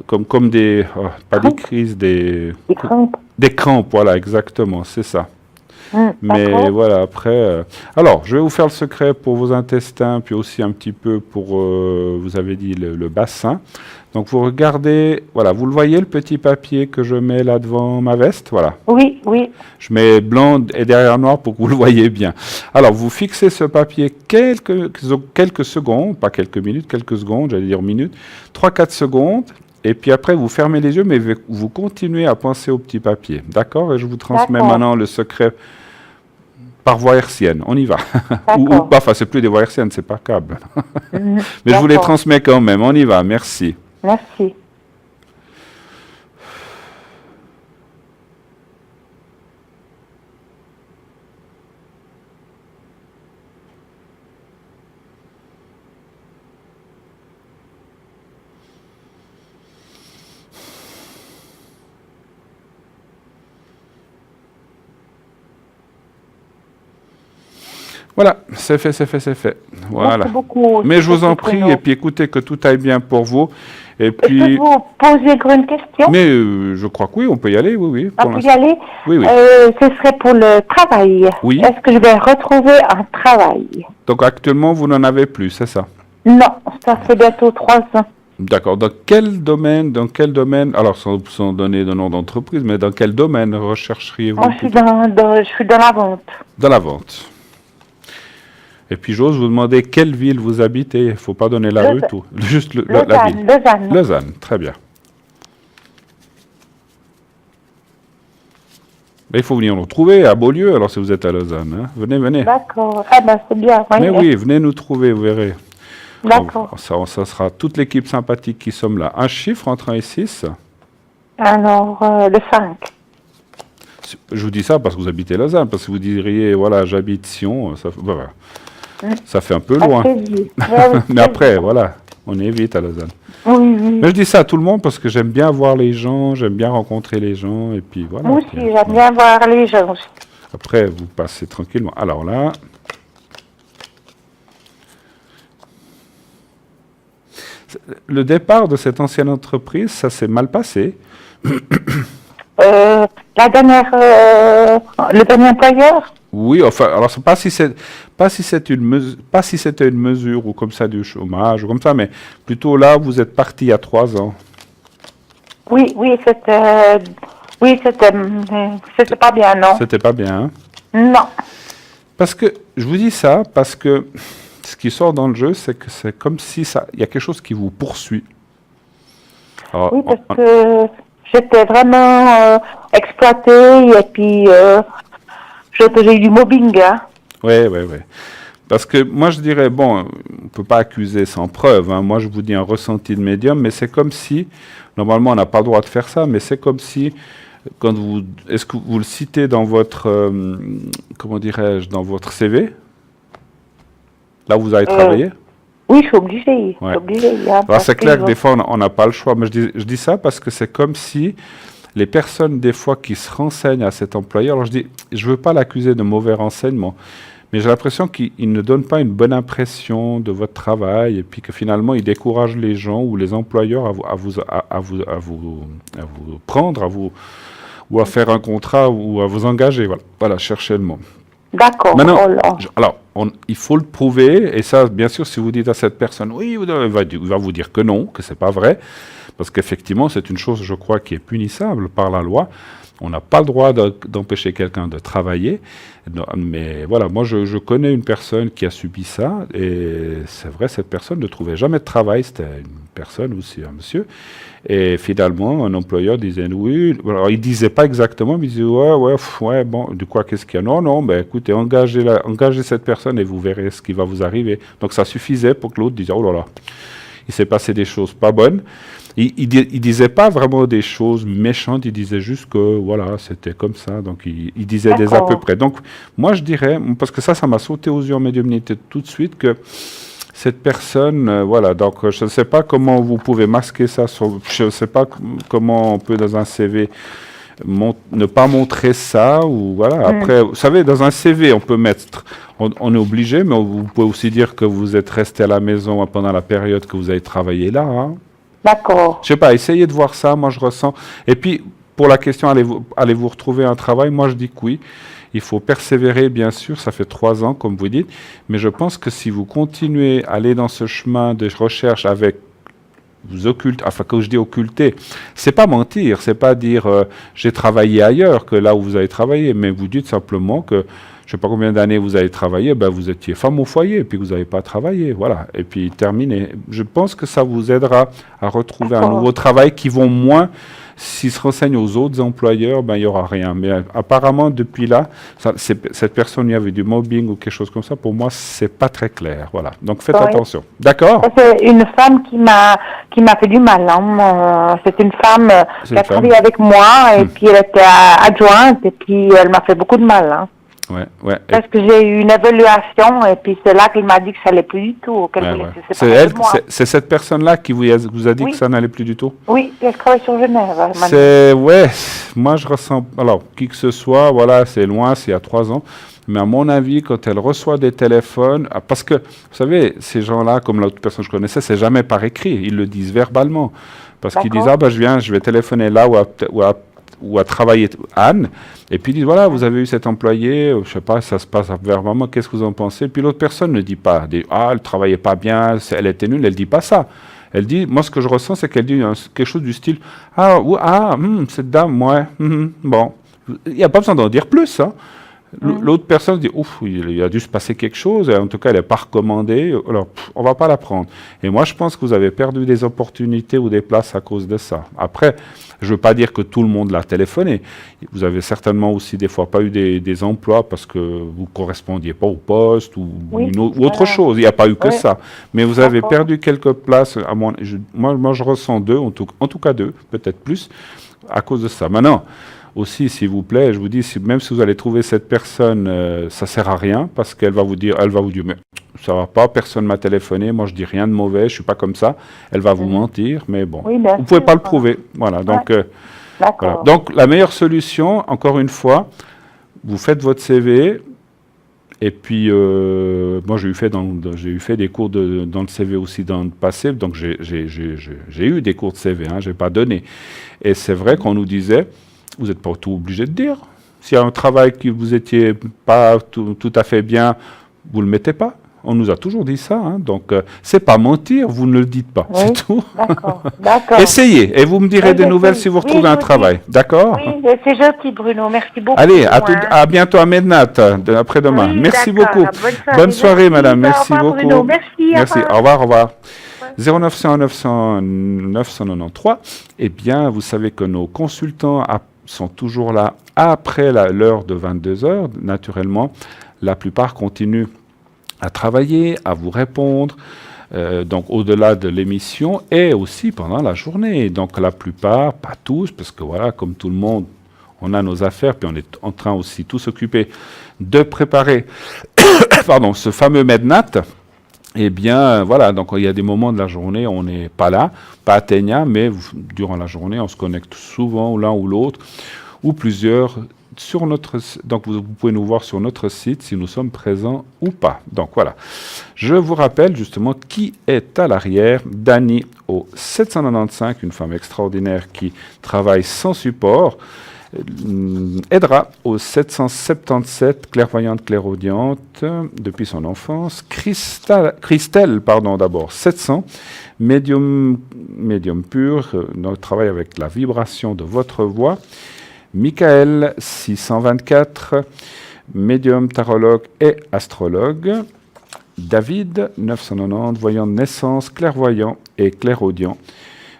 comme des, pas des crises, des crampes. Des crampes, voilà, exactement, c'est ça. Mais voilà, après... alors, je vais vous faire le secret pour vos intestins, puis aussi un petit peu pour, vous avez dit, le bassin. Donc, vous regardez, voilà, vous le voyez, le petit papier que je mets là devant ma veste, voilà. Oui. Je mets blanc et derrière noir pour que vous le voyez bien. Alors, vous fixez ce papier quelques secondes, pas quelques minutes, quelques secondes, j'allais dire minutes, 3-4 secondes. Et puis après, vous fermez les yeux, mais vous continuez à penser au petit papier. D'accord? Et je vous transmets maintenant le secret par voie hertzienne. On y va. ou pas, enfin, c'est plus des voies hertziennes, c'est par câble. Mais je vous les transmets quand même. On y va. Merci. Merci. Voilà, c'est fait. Voilà. Merci beaucoup. Mais je vous en prie, et puis écoutez que tout aille bien pour vous. Et puis... Est-ce que vous posez une question? Mais je crois que oui, on peut y aller, oui. On peut y aller? Oui. Ce serait pour le travail. Oui. Est-ce que je vais retrouver un travail? Donc actuellement, vous n'en avez plus, c'est ça? Non, ça fait bientôt 3 ans. D'accord. Dans quel domaine, alors sans donner de nom d'entreprise, mais dans quel domaine rechercheriez-vous? Je suis dans la vente. Dans la vente. Et puis j'ose vous demander quelle ville vous habitez. Il ne faut pas donner la rue, tout. Juste la ville. Lausanne, très bien. Mais il faut venir nous retrouver à Beaulieu, alors si vous êtes à Lausanne. Venez. D'accord. C'est bien. Mais oui, venez nous trouver, vous verrez. D'accord. Ça sera toute l'équipe sympathique qui sommes là. Un chiffre entre 1 et 6? Alors, le 5. Je vous dis ça parce que vous habitez Lausanne, parce que vous diriez, voilà, j'habite Sion, ça fait un peu loin. Mais après, voilà, on est vite à Lausanne. Oui. Mais je dis ça à tout le monde parce que j'aime bien voir les gens, j'aime bien rencontrer les gens, et puis voilà. Moi aussi, j'aime bien voir les gens. Après, vous passez tranquillement. Alors là... Le départ de cette ancienne entreprise, ça s'est mal passé. Le dernier employeur? Oui, enfin, alors pas si c'était une mesure ou comme ça du chômage ou comme ça, mais plutôt là, vous êtes parti il y a 3 ans. Oui, c'était pas bien, non. C'était pas bien. Hein? Non. Parce que je vous dis ça parce que ce qui sort dans le jeu, c'est que c'est comme si il y a quelque chose qui vous poursuit. Alors, oui, parce que j'étais vraiment exploitée et puis j'ai eu du mobbing. Hein. Oui. Parce que moi, je dirais, bon, on ne peut pas accuser sans preuve. Hein. Moi, je vous dis un ressenti de médium, mais c'est comme si, normalement, on n'a pas le droit de faire ça, mais c'est comme si, est-ce que vous le citez dans votre, comment dirais-je, dans votre CV? Là où vous avez travaillé? Oui, je suis obligée. Ouais. Alors, c'est clair que des fois, on n'a pas le choix. Mais je dis ça parce que c'est comme si les personnes des fois qui se renseignent à cet employeur, alors je veux pas l'accuser de mauvais renseignements, mais j'ai l'impression qu'il ne donne pas une bonne impression de votre travail et puis que finalement il décourage les gens ou les employeurs à vous prendre, ou à faire un contrat ou à vous engager. Voilà, cherchez le mot. D'accord. Maintenant, il faut le prouver, et ça, bien sûr, si vous dites à cette personne, oui, il va vous dire que non, que c'est pas vrai, parce qu'effectivement, c'est une chose, je crois, qui est punissable par la loi. On n'a pas le droit d'empêcher quelqu'un de travailler, mais voilà, moi je connais une personne qui a subi ça, et c'est vrai, cette personne ne trouvait jamais de travail, c'était une personne aussi, un monsieur, et finalement, un employeur disait oui, alors il disait pas exactement, mais il disait ouais, bon, du quoi, qu'est-ce qu'il y a? Non, ben écoutez, engagez cette personne et vous verrez ce qui va vous arriver. Donc ça suffisait pour que l'autre dise oh là là, il s'est passé des choses pas bonnes. Il disait pas vraiment des choses méchantes, il disait juste que voilà, c'était comme ça, donc il disait des à peu près. Donc moi je dirais, parce que ça m'a sauté aux yeux en médiumnité tout de suite, que cette personne, voilà, donc je ne sais pas comment vous pouvez masquer ça, je ne sais pas comment on peut dans un CV ne pas montrer ça, ou voilà, après, vous savez, dans un CV on peut mettre, on est obligé, mais vous pouvez aussi dire que vous êtes resté à la maison pendant la période que vous avez travaillé là, hein. D'accord. Je sais pas, essayez de voir ça, moi je ressens. Et puis, pour la question, allez-vous retrouver un travail? Moi je dis que oui. Il faut persévérer, bien sûr, ça fait 3 ans, comme vous dites, mais je pense que si vous continuez à aller dans ce chemin de recherche avec vous occulter, enfin quand je dis occulter, c'est pas mentir, c'est pas dire j'ai travaillé ailleurs que là où vous avez travaillé, mais vous dites simplement que je ne sais pas combien d'années vous avez travaillé, ben vous étiez femme au foyer, et puis vous n'avez pas travaillé, voilà, et puis terminé. Je pense que ça vous aidera à retrouver un nouveau travail qui vont moins. S'ils se renseignent aux autres employeurs, ben il n'y aura rien. Mais apparemment, depuis là, cette personne, il y avait du mobbing ou quelque chose comme ça, pour moi, c'est pas très clair. Voilà. Donc faites attention. D'accord? C'est une femme qui m'a fait du mal. Hein. C'est une femme qui a travaillé avec moi, et puis elle était adjointe, et puis elle m'a fait beaucoup de mal. Hein. Ouais. Parce que j'ai eu une évaluation, et puis c'est là qu'il m'a dit que ça n'allait plus du tout. C'est cette personne-là qui vous a dit que ça n'allait plus du tout? Oui, elle travaille sur Genève. Moi je ressens, alors qui que ce soit, voilà, c'est loin, c'est il y a 3 ans, mais à mon avis, quand elle reçoit des téléphones, parce que, vous savez, ces gens-là, comme l'autre personne que je connaissais, c'est jamais par écrit, ils le disent verbalement, parce qu'ils disent, je vais téléphoner là ou à travailler Anne, et puis ils disent, voilà, vous avez eu cet employé, je sais pas, ça se passe verbalement, qu'est-ce que vous en pensez? Puis l'autre personne ne dit pas, elle travaillait pas bien, elle était nulle, elle dit pas ça. Elle dit, moi ce que je ressens, c'est qu'elle dit quelque chose du style, cette dame, bon, il n'y a pas besoin d'en dire plus, hein. L'autre personne dit, ouf, il a dû se passer quelque chose, et en tout cas, elle n'est pas recommandée, alors on ne va pas la prendre. Et moi, je pense que vous avez perdu des opportunités ou des places à cause de ça. Après, je ne veux pas dire que tout le monde l'a téléphoné. Vous avez certainement aussi des fois pas eu des emplois parce que vous ne correspondiez pas au poste ou autre chose. Il n'y a pas eu que ça. Mais vous avez perdu quelques places. Moi, je ressens 2, en tout cas 2, peut-être plus, à cause de ça. Maintenant, aussi, s'il vous plaît, je vous dis, même si vous allez trouver cette personne, ça ne sert à rien, parce qu'elle va vous dire, mais ça ne va pas, personne ne m'a téléphoné, moi je dis rien de mauvais, je ne suis pas comme ça. Elle va vous mentir, mais bon, vous ne pouvez pas le prouver. Voilà, donc, voilà. Donc la meilleure solution, encore une fois, vous faites votre CV, et puis moi j'ai eu fait des cours dans le CV aussi dans le passé, donc j'ai eu des cours de CV, je n'ai pas donné. Et c'est vrai qu'on nous disait, vous n'êtes pas tout obligé de dire. S'il y a un travail qui vous étiez pas tout à fait bien, vous le mettez pas. On nous a toujours dit ça, hein. Donc c'est pas mentir, vous ne le dites pas, c'est tout. D'accord. Essayez, et vous me direz des nouvelles si vous retrouvez un travail, d'accord? Oui, c'est gentil Bruno, merci beaucoup. Allez, à bientôt à Mednat, après-demain. Merci beaucoup. Bonne soirée madame, merci beaucoup. Bruno. Merci. Au revoir. 0900 993. Eh bien, vous savez que nos consultants sont toujours là après l'heure de 22h. Naturellement, la plupart continuent à travailler, à vous répondre, donc au-delà de l'émission et aussi pendant la journée. Donc la plupart, pas tous, parce que voilà, comme tout le monde, on a nos affaires, puis on est en train aussi tous s'occuper de préparer ce fameux Mednat. eh bien, voilà, donc il y a des moments de la journée, on n'est pas là, pas atteignable, mais durant la journée, on se connecte souvent l'un ou l'autre, ou plusieurs, sur notre, donc vous pouvez nous voir sur notre site si nous sommes présents ou pas. Donc voilà, je vous rappelle justement qui est à l'arrière. Dani au 795, une femme extraordinaire qui travaille sans support. Edra au 777, clairvoyante, clairaudiente depuis son enfance. Christelle, d'abord 700, médium pur, travaille avec la vibration de votre voix. Michael 624, médium, tarologue et astrologue. David 990, voyant de naissance, clairvoyant et clairaudient.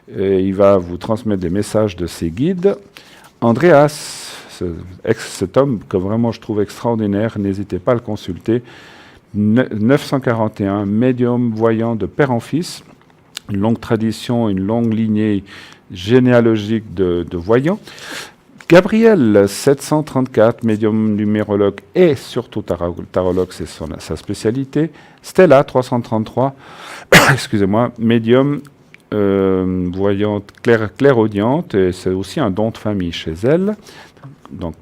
Il va vous transmettre des messages de ses guides. Andreas, cet homme que vraiment je trouve extraordinaire, n'hésitez pas à le consulter. 941, médium voyant de père en fils, une longue tradition, une longue lignée généalogique de voyants. Gabriel, 734, médium numérologue et surtout tarologue, c'est sa spécialité. Stella, 333, excusez-moi, médium voyante, clairaudiente, et c'est aussi un don de famille chez elle. Donc,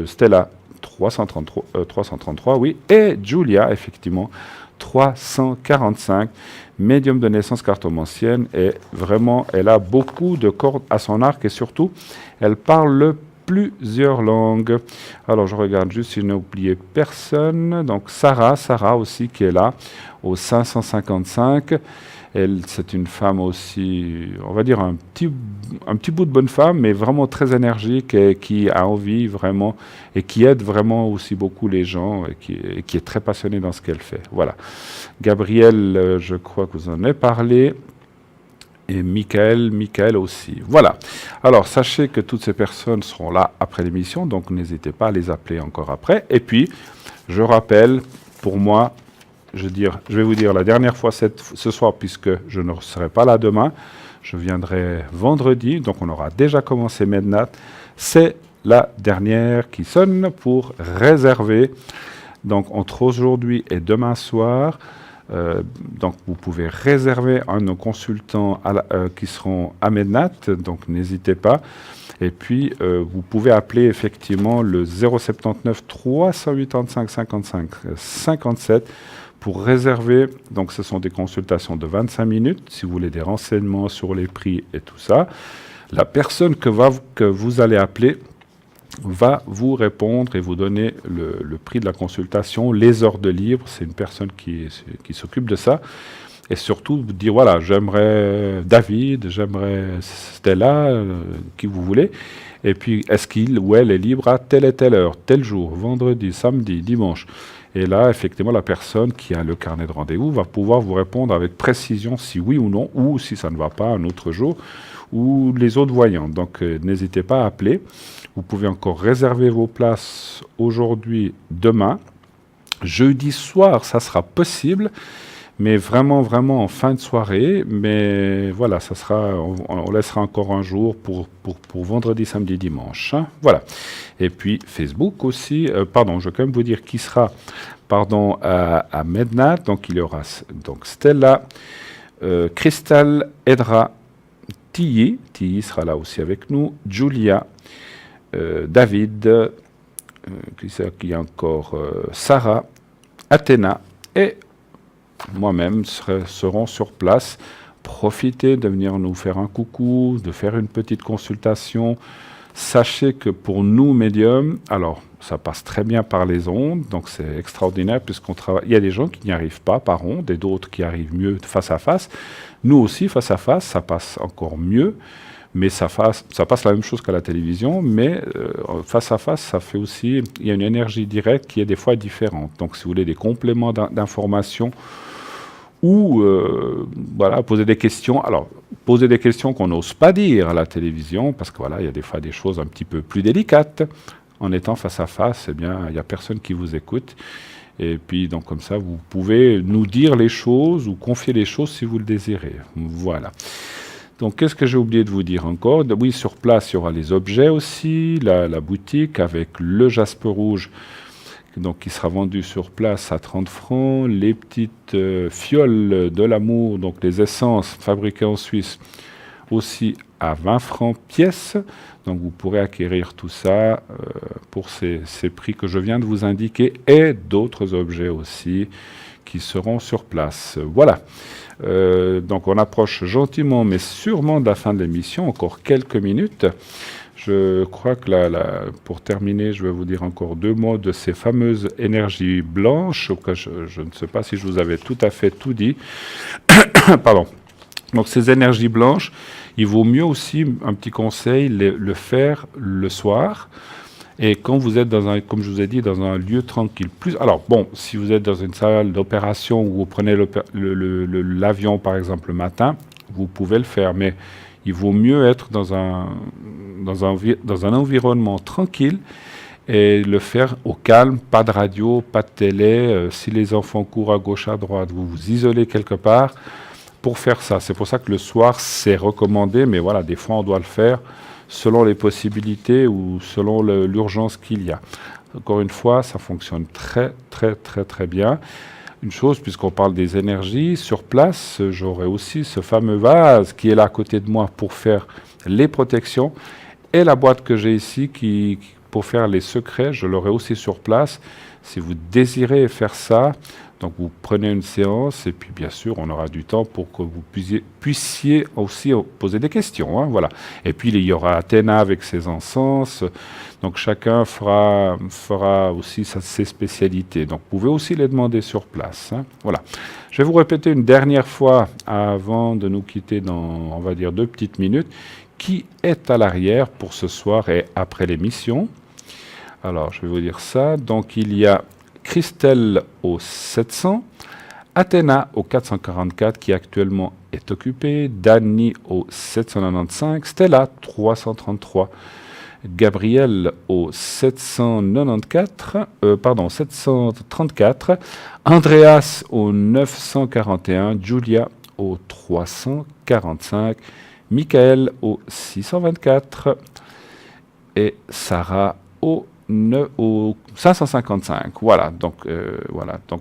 Stella, 333, oui, et Julia, effectivement, 345, médium de naissance cartomancienne, et vraiment, elle a beaucoup de cordes à son arc, et surtout, elle parle plusieurs langues. Alors, je regarde juste si je n'ai oublié personne. Donc, Sarah aussi qui est là, au 555. Elle, c'est une femme aussi, on va dire un petit bout de bonne femme, mais vraiment très énergique et qui a envie vraiment et qui aide vraiment aussi beaucoup les gens et qui est très passionnée dans ce qu'elle fait. Voilà. Gabriel, je crois que vous en avez parlé. Et Michael aussi. Voilà. Alors, sachez que toutes ces personnes seront là après l'émission, donc n'hésitez pas à les appeler encore après. Et puis, je rappelle, pour moi, je vais vous dire la dernière fois ce soir, puisque je ne serai pas là demain. Je viendrai vendredi, donc on aura déjà commencé Mednat. C'est la dernière qui sonne pour réserver. Donc, entre aujourd'hui et demain soir, donc vous pouvez réserver un de nos consultants qui seront à Mednat, donc n'hésitez pas. Et puis vous pouvez appeler effectivement le 079 385 55 57 pour réserver. Donc ce sont des consultations de 25 minutes, si vous voulez des renseignements sur les prix et tout ça. La personne que vous allez appeler va vous répondre et vous donner le prix de la consultation, les heures de libre. C'est une personne qui s'occupe de ça. Et surtout, vous dire, voilà, j'aimerais David, j'aimerais Stella, qui vous voulez. Et puis, est-ce qu'il ou elle est libre à telle et telle heure, tel jour, vendredi, samedi, dimanche. Et là, effectivement, la personne qui a le carnet de rendez-vous va pouvoir vous répondre avec précision si oui ou non, ou si ça ne va pas un autre jour, ou les autres voyants. Donc, n'hésitez pas à appeler. Vous pouvez encore réserver vos places aujourd'hui, demain. Jeudi soir, ça sera possible, mais vraiment, vraiment en fin de soirée. Mais voilà, ça sera, on laissera encore un jour pour vendredi, samedi, dimanche. Hein. Voilà. Et puis Facebook aussi. Je vais quand même vous dire qui sera à Mednat. Donc il y aura donc Stella, Crystal, Edra, Tilly sera là aussi avec nous, Julia, David, qui y a encore Sarah, Athéna et moi-même seront sur place. Profitez de venir nous faire un coucou, de faire une petite consultation. Sachez que pour nous, médiums, alors ça passe très bien par les ondes, donc c'est extraordinaire puisqu'on travaille. Il y a des gens qui n'y arrivent pas par ondes et d'autres qui arrivent mieux face à face. Nous aussi, face à face, ça passe encore mieux. Mais ça passe la même chose qu'à la télévision, mais face à face, ça fait aussi, il y a une énergie directe qui est des fois différente. Donc, si vous voulez des compléments d'informations ou voilà, poser des questions. Alors, poser des questions qu'on n'ose pas dire à la télévision, parce que voilà, il y a des fois des choses un petit peu plus délicates. En étant face à face, eh bien, il n'y a personne qui vous écoute. Et puis, donc, comme ça, vous pouvez nous dire les choses ou confier les choses si vous le désirez. Voilà. Donc, qu'est-ce que j'ai oublié de vous dire encore? Oui, sur place, il y aura les objets aussi, la boutique avec le jaspe rouge donc qui sera vendu sur place à 30 francs. Les petites fioles de l'amour, donc les essences fabriquées en Suisse, aussi à 20 francs pièce. Donc vous pourrez acquérir tout ça pour ces prix que je viens de vous indiquer et d'autres objets aussi qui seront sur place. Voilà. Donc on approche gentiment mais sûrement de la fin de l'émission, encore quelques minutes. Je crois que pour terminer, je vais vous dire encore 2 mots de ces fameuses énergies blanches. Je ne sais pas si je vous avais tout à fait tout dit. Pardon. Donc ces énergies blanches, il vaut mieux aussi, un petit conseil, le faire le soir. Et quand vous êtes comme je vous ai dit, dans un lieu tranquille. Alors bon, si vous êtes dans une salle d'opération où vous prenez l'avion par exemple le matin, vous pouvez le faire. Mais il vaut mieux être dans un environnement tranquille et le faire au calme, pas de radio, pas de télé. Si les enfants courent à gauche, à droite, vous vous isolez quelque part pour faire ça. C'est pour ça que le soir, c'est recommandé, mais voilà, des fois, on doit le faire selon les possibilités ou selon l'urgence qu'il y a. Encore une fois, ça fonctionne très, très, très, très bien. Une chose, puisqu'on parle des énergies, sur place, j'aurai aussi ce fameux vase qui est là à côté de moi pour faire les protections et la boîte que j'ai ici pour faire les secrets, je l'aurai aussi sur place. Si vous désirez faire ça, donc vous prenez une séance et puis bien sûr on aura du temps pour que vous puissiez aussi poser des questions. Hein, voilà. Et puis il y aura Athéna avec ses encens. Donc chacun fera aussi ses spécialités. Donc vous pouvez aussi les demander sur place. Hein, voilà. Je vais vous répéter une dernière fois avant de nous quitter dans, on va dire, 2 petites minutes, qui est à l'arrière pour ce soir et après l'émission. Alors je vais vous dire ça. Donc il y a Christelle au 700, Athéna au 444 qui actuellement est occupée, Dani au 795, Stella 333, Gabriel au 734, Andreas au 941, Julia au 345, Michael au 624 et Sarah au 555. Voilà. Donc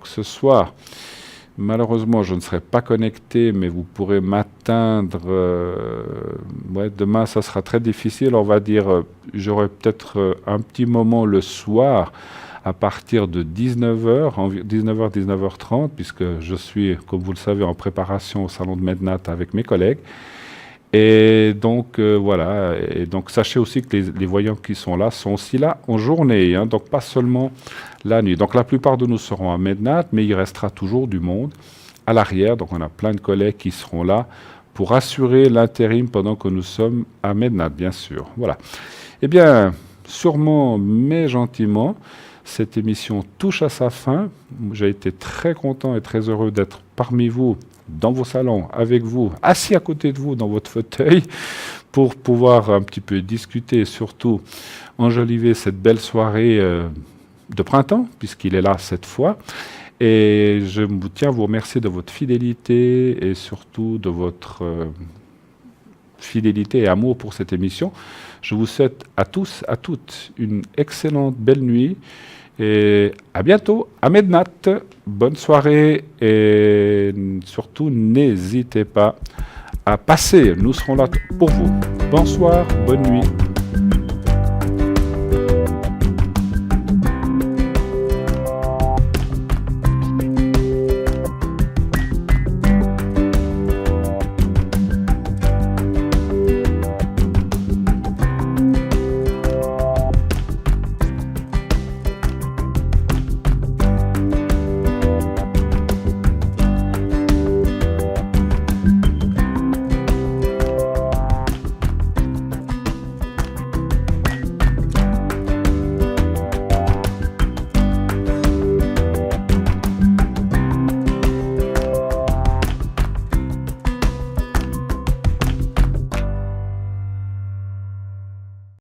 ce soir, malheureusement, je ne serai pas connecté, mais vous pourrez m'atteindre. Demain, ça sera très difficile. On va dire, j'aurai peut-être un petit moment le soir à partir de 19h, 19h30, puisque je suis, comme vous le savez, en préparation au salon de Mednat avec mes collègues. Et donc, voilà. Et donc, sachez aussi que les voyants qui sont là sont aussi là en journée, hein, donc pas seulement la nuit. Donc, la plupart de nous seront à Mednat, mais il restera toujours du monde à l'arrière. Donc, on a plein de collègues qui seront là pour assurer l'intérim pendant que nous sommes à Mednat, bien sûr. Voilà. Eh bien, sûrement, mais gentiment, cette émission touche à sa fin. J'ai été très content et très heureux d'être parmi vous, dans vos salons, avec vous, assis à côté de vous dans votre fauteuil, pour pouvoir un petit peu discuter et surtout enjoliver cette belle soirée de printemps, puisqu'il est là cette fois. Et je tiens à vous remercier de votre fidélité et surtout de votre fidélité et amour pour cette émission. Je vous souhaite à tous, à toutes, une excellente belle nuit. Et à bientôt à Mednat. Bonne soirée et surtout n'hésitez pas à passer. Nous serons là pour vous. Bonsoir, bonne nuit.